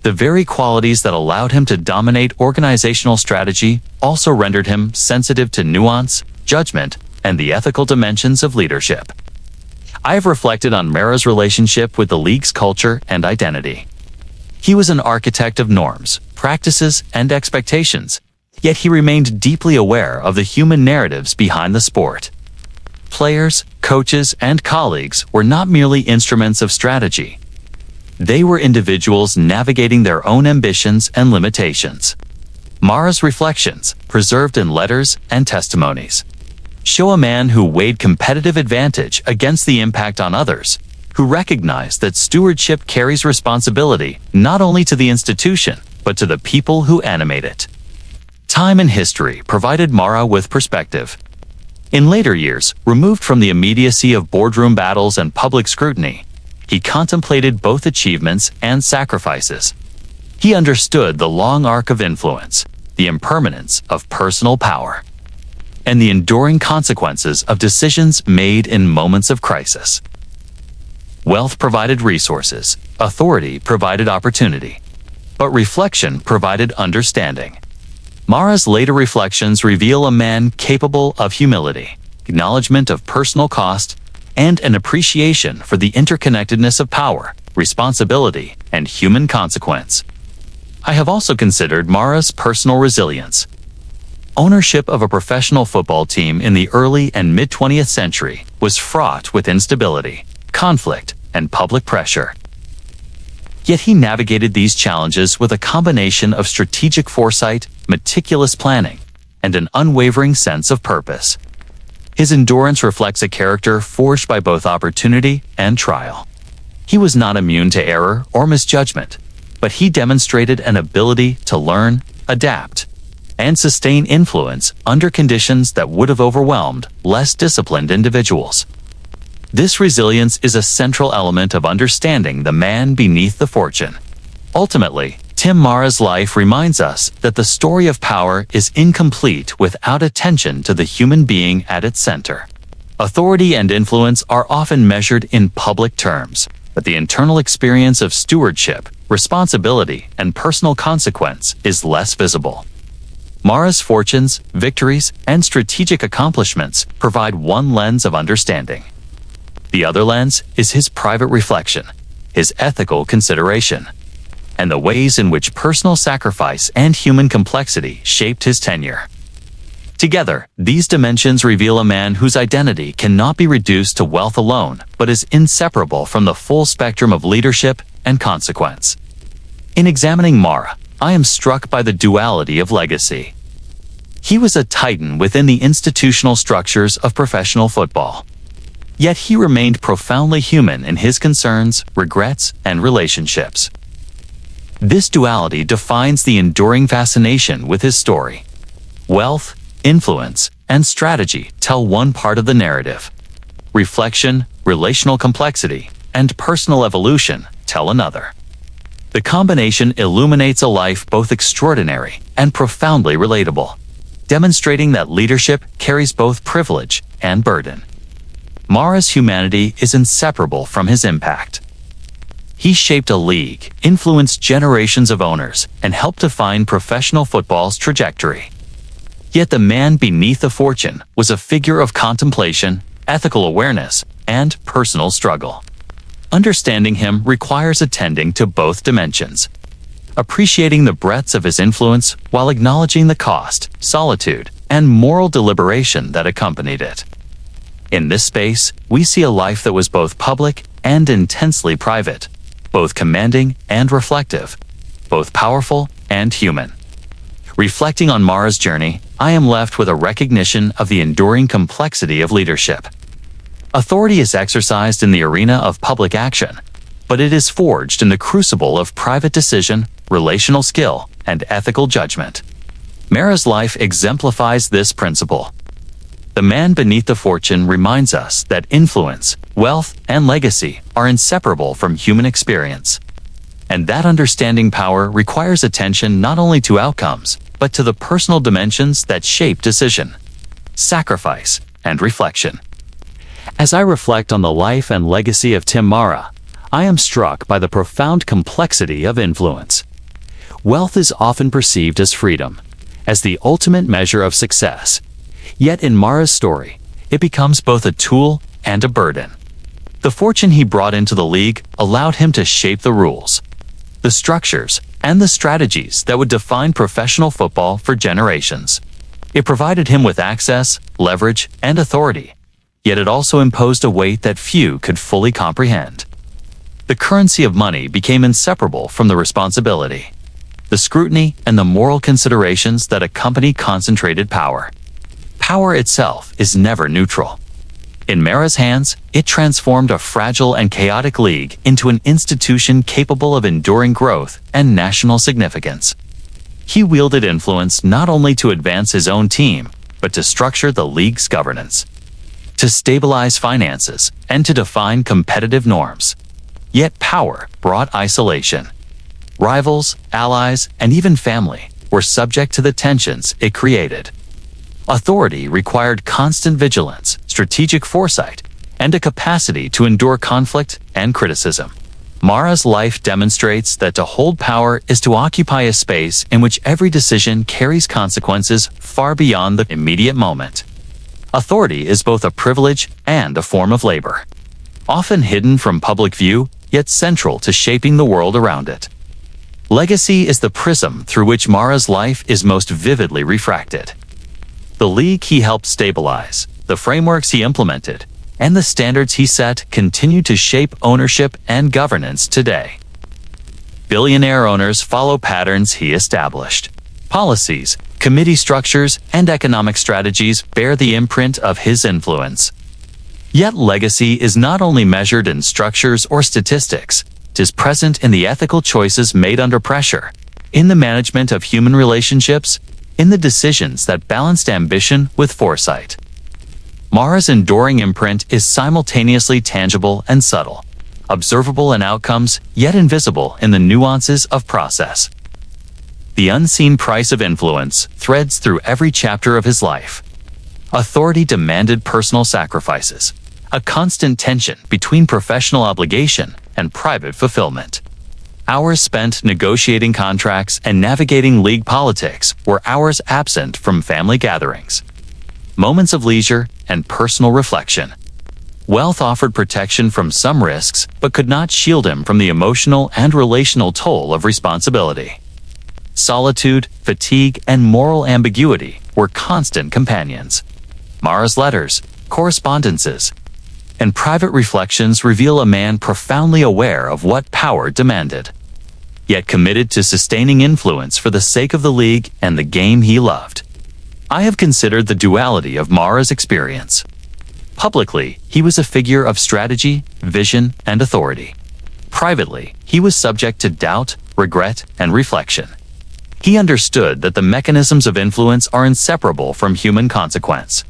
Speaker 1: The very qualities that allowed him to dominate organizational strategy also rendered him sensitive to nuance, judgment, and the ethical dimensions of leadership. I have reflected on Mara's relationship with the league's culture and identity. He was an architect of norms, practices, and expectations, yet he remained deeply aware of the human narratives behind the sport. Players, coaches, and colleagues were not merely instruments of strategy. They were individuals navigating their own ambitions and limitations. Mara's reflections, preserved in letters and testimonies, show a man who weighed competitive advantage against the impact on others, who recognized that stewardship carries responsibility not only to the institution, but to the people who animate it. Time and history provided Mara with perspective. In later years, removed from the immediacy of boardroom battles and public scrutiny, he contemplated both achievements and sacrifices. He understood the long arc of influence, the impermanence of personal power, and the enduring consequences of decisions made in moments of crisis. Wealth provided resources, authority provided opportunity, but reflection provided understanding. Mara's later reflections reveal a man capable of humility, acknowledgement of personal cost, and an appreciation for the interconnectedness of power, responsibility, and human consequence. I have also considered Mara's personal resilience. Ownership of a professional football team in the early and mid-20th century was fraught with instability, conflict, and public pressure. Yet he navigated these challenges with a combination of strategic foresight, meticulous planning, and an unwavering sense of purpose. His endurance reflects a character forged by both opportunity and trial. He was not immune to error or misjudgment, but he demonstrated an ability to learn, adapt, and sustain influence under conditions that would have overwhelmed less disciplined individuals. This resilience is a central element of understanding the man beneath the fortune. Ultimately, Tim Mara's life reminds us that the story of power is incomplete without attention to the human being at its center. Authority and influence are often measured in public terms, but the internal experience of stewardship, responsibility, and personal consequence is less visible. Mara's fortunes, victories, and strategic accomplishments provide one lens of understanding. The other lens is his private reflection, his ethical consideration, and the ways in which personal sacrifice and human complexity shaped his tenure. Together, these dimensions reveal a man whose identity cannot be reduced to wealth alone, but is inseparable from the full spectrum of leadership and consequence. In examining Mara, I am struck by the duality of legacy. He was a titan within the institutional structures of professional football. Yet he remained profoundly human in his concerns, regrets, and relationships. This duality defines the enduring fascination with his story. Wealth, influence, and strategy tell one part of the narrative. Reflection, relational complexity, and personal evolution tell another. The combination illuminates a life both extraordinary and profoundly relatable, demonstrating that leadership carries both privilege and burden. Mara's humanity is inseparable from his impact. He shaped a league, influenced generations of owners, and helped define professional football's trajectory. Yet the man beneath the fortune was a figure of contemplation, ethical awareness, and personal struggle. Understanding him requires attending to both dimensions, appreciating the breadth of his influence while acknowledging the cost, solitude, and moral deliberation that accompanied it. In this space, we see a life that was both public and intensely private, both commanding and reflective, both powerful and human. Reflecting on Mara's journey, I am left with a recognition of the enduring complexity of leadership. Authority is exercised in the arena of public action, but it is forged in the crucible of private decision, relational skill, and ethical judgment. Mara's life exemplifies this principle. The man beneath the fortune reminds us that influence, wealth, and legacy are inseparable from human experience, and that understanding power requires attention not only to outcomes, but to the personal dimensions that shape decision, sacrifice, and reflection. As I reflect on the life and legacy of Tim Mara, I am struck by the profound complexity of influence. Wealth is often perceived as freedom, as the ultimate measure of success. Yet in Mara's story, it becomes both a tool and a burden. The fortune he brought into the league allowed him to shape the rules, the structures, and the strategies that would define professional football for generations. It provided him with access, leverage, and authority, yet it also imposed a weight that few could fully comprehend. The currency of money became inseparable from the responsibility, the scrutiny, and the moral considerations that accompany concentrated power. Power itself is never neutral. In Mara's hands, it transformed a fragile and chaotic league into an institution capable of enduring growth and national significance. He wielded influence not only to advance his own team, but to structure the league's governance, to stabilize finances, and to define competitive norms. Yet power brought isolation. Rivals, allies, and even family were subject to the tensions it created. Authority required constant vigilance, strategic foresight, and a capacity to endure conflict and criticism. Mara's life demonstrates that to hold power is to occupy a space in which every decision carries consequences far beyond the immediate moment. Authority is both a privilege and a form of labor, often hidden from public view, yet central to shaping the world around it. Legacy is the prism through which Mara's life is most vividly refracted. The league he helped stabilize, the frameworks he implemented, and the standards he set continue to shape ownership and governance today. Billionaire owners follow patterns he established. Policies, committee structures, and economic strategies bear the imprint of his influence. Yet legacy is not only measured in structures or statistics, it is present in the ethical choices made under pressure, in the management of human relationships, in the decisions that balanced ambition with foresight. Mara's enduring imprint is simultaneously tangible and subtle, observable in outcomes, yet invisible in the nuances of process. The unseen price of influence threads through every chapter of his life. Authority demanded personal sacrifices, a constant tension between professional obligation and private fulfillment. Hours spent negotiating contracts and navigating league politics were hours absent from family gatherings. Moments of leisure and personal reflection. Wealth offered protection from some risks, but could not shield him from the emotional and relational toll of responsibility. Solitude, fatigue, and moral ambiguity were constant companions. Mara's letters, correspondences, and private reflections reveal a man profoundly aware of what power demanded, yet committed to sustaining influence for the sake of the league and the game he loved. I have considered the duality of Mara's experience. Publicly, he was a figure of strategy, vision, and authority. Privately, he was subject to doubt, regret, and reflection. He understood that the mechanisms of influence are inseparable from human consequence.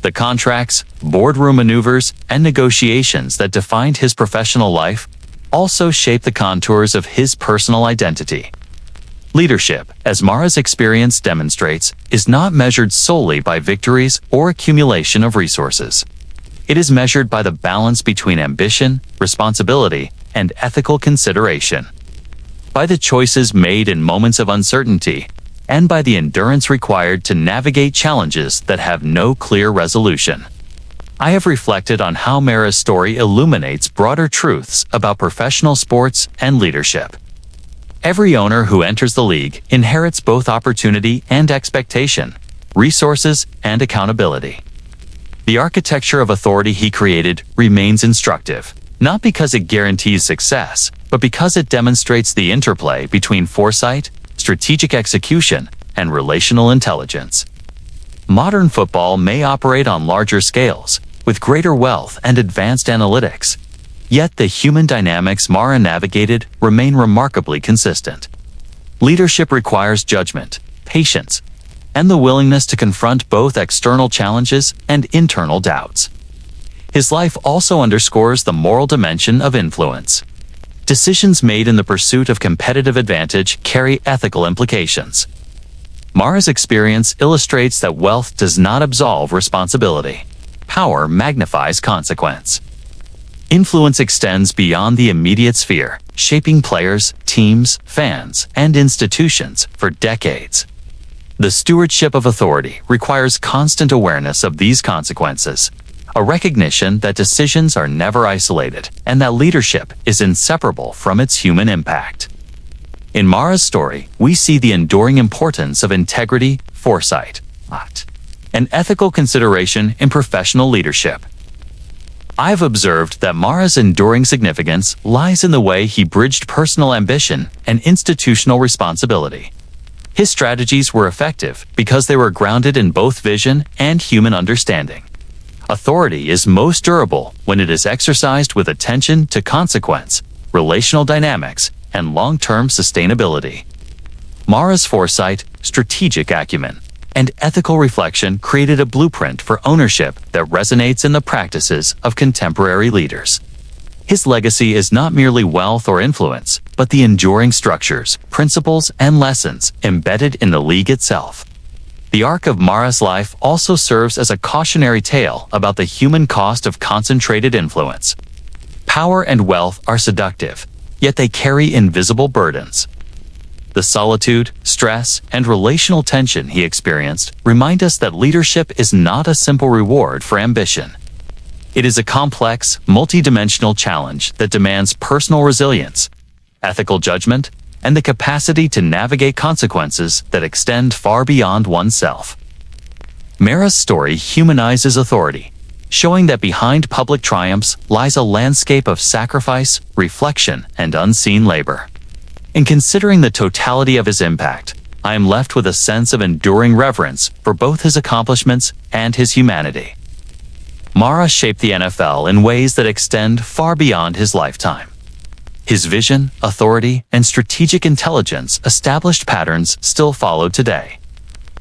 Speaker 1: The contracts, boardroom maneuvers, and negotiations that defined his professional life also shaped the contours of his personal identity. Leadership, as Mara's experience demonstrates, is not measured solely by victories or accumulation of resources. It is measured by the balance between ambition, responsibility, and ethical consideration. By the choices made in moments of uncertainty, and by the endurance required to navigate challenges that have no clear resolution. I have reflected on how Mara's story illuminates broader truths about professional sports and leadership. Every owner who enters the league inherits both opportunity and expectation, resources and accountability. The architecture of authority he created remains instructive, not because it guarantees success, but because it demonstrates the interplay between foresight, strategic execution, and relational intelligence. Modern football may operate on larger scales, with greater wealth and advanced analytics. Yet the human dynamics Mara navigated remain remarkably consistent. Leadership requires judgment, patience, and the willingness to confront both external challenges and internal doubts. His life also underscores the moral dimension of influence. Decisions made in the pursuit of competitive advantage carry ethical implications. Mara's experience illustrates that wealth does not absolve responsibility. Power magnifies consequence. Influence extends beyond the immediate sphere, shaping players, teams, fans, and institutions for decades. The stewardship of authority requires constant awareness of these consequences, a recognition that decisions are never isolated and that leadership is inseparable from its human impact. In Mara's story, we see the enduring importance of integrity, foresight, and ethical consideration in professional leadership. I've observed that Mara's enduring significance lies in the way he bridged personal ambition and institutional responsibility. His strategies were effective because they were grounded in both vision and human understanding. Authority is most durable when it is exercised with attention to consequence, relational dynamics, and long-term sustainability. Mara's foresight, strategic acumen, and ethical reflection created a blueprint for ownership that resonates in the practices of contemporary leaders. His legacy is not merely wealth or influence, but the enduring structures, principles, and lessons embedded in the league itself. The arc of Mara's life also serves as a cautionary tale about the human cost of concentrated influence. Power and wealth are seductive, yet they carry invisible burdens. The solitude, stress, and relational tension he experienced remind us that leadership is not a simple reward for ambition. It is a complex, multidimensional challenge that demands personal resilience, ethical judgment, and the capacity to navigate consequences that extend far beyond oneself. Mara's story humanizes authority, showing that behind public triumphs lies a landscape of sacrifice, reflection, and unseen labor. In considering the totality of his impact, I am left with a sense of enduring reverence for both his accomplishments and his humanity. Mara shaped the NFL in ways that extend far beyond his lifetime. His vision, authority, and strategic intelligence established patterns still followed today.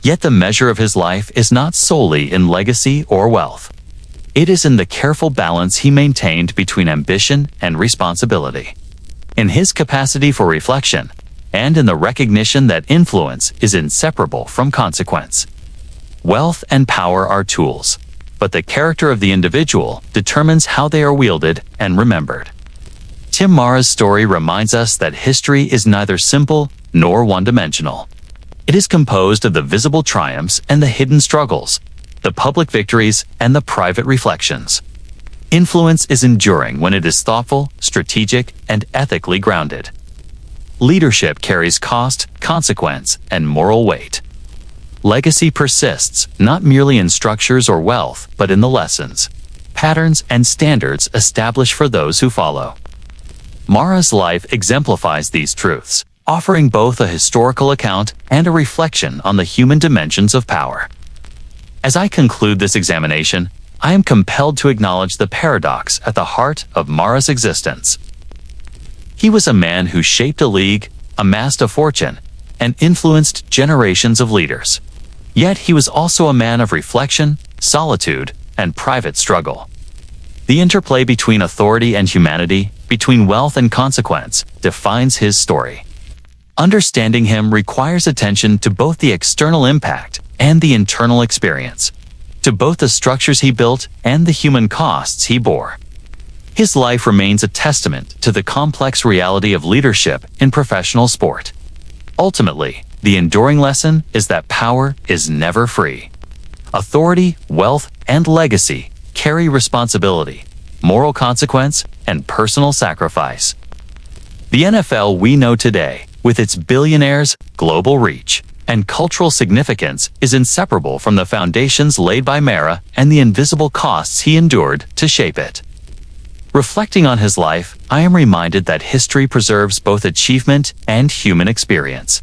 Speaker 1: Yet the measure of his life is not solely in legacy or wealth. It is in the careful balance he maintained between ambition and responsibility. In his capacity for reflection, and in the recognition that influence is inseparable from consequence. Wealth and power are tools, but the character of the individual determines how they are wielded and remembered. Tim Mara's story reminds us that history is neither simple nor one-dimensional. It is composed of the visible triumphs and the hidden struggles, the public victories and the private reflections. Influence is enduring when it is thoughtful, strategic, and ethically grounded. Leadership carries cost, consequence, and moral weight. Legacy persists, not merely in structures or wealth, but in the lessons, patterns, and standards established for those who follow. Mara's life exemplifies these truths, offering both a historical account and a reflection on the human dimensions of power. As I conclude this examination, I am compelled to acknowledge the paradox at the heart of Mara's existence. He was a man who shaped a league, amassed a fortune, and influenced generations of leaders. Yet he was also a man of reflection, solitude, and private struggle. The interplay between authority and humanity, between wealth and consequence, defines his story. Understanding him requires attention to both the external impact and the internal experience, to both the structures he built and the human costs he bore. His life remains a testament to the complex reality of leadership in professional sport. Ultimately, the enduring lesson is that power is never free. Authority, wealth, and legacy carry responsibility, moral consequence, and personal sacrifice. The NFL we know today, with its billionaires, global reach, and cultural significance, is inseparable from the foundations laid by Mara and the invisible costs he endured to shape it. Reflecting on his life, I am reminded that history preserves both achievement and human experience,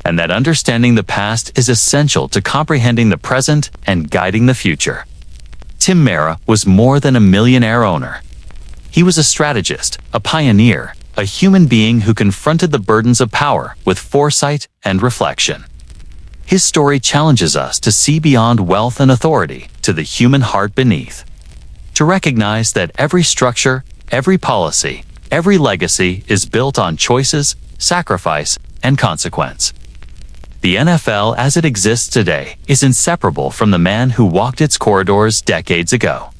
Speaker 1: and that understanding the past is essential to comprehending the present and guiding the future. Tim Mara was more than a millionaire owner. He was a strategist, a pioneer, a human being who confronted the burdens of power with foresight and reflection. His story challenges us to see beyond wealth and authority to the human heart beneath, to recognize that every structure, every policy, every legacy is built on choices, sacrifice, and consequence. The NFL as it exists today is inseparable from the man who walked its corridors decades ago.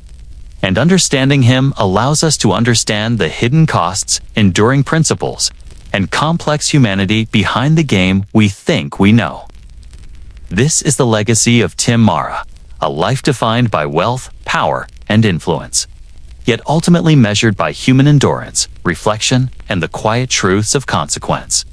Speaker 1: And understanding him allows us to understand the hidden costs, enduring principles, and complex humanity behind the game we think we know. This is the legacy of Tim Mara, a life defined by wealth, power, and influence, yet ultimately measured by human endurance, reflection, and the quiet truths of consequence.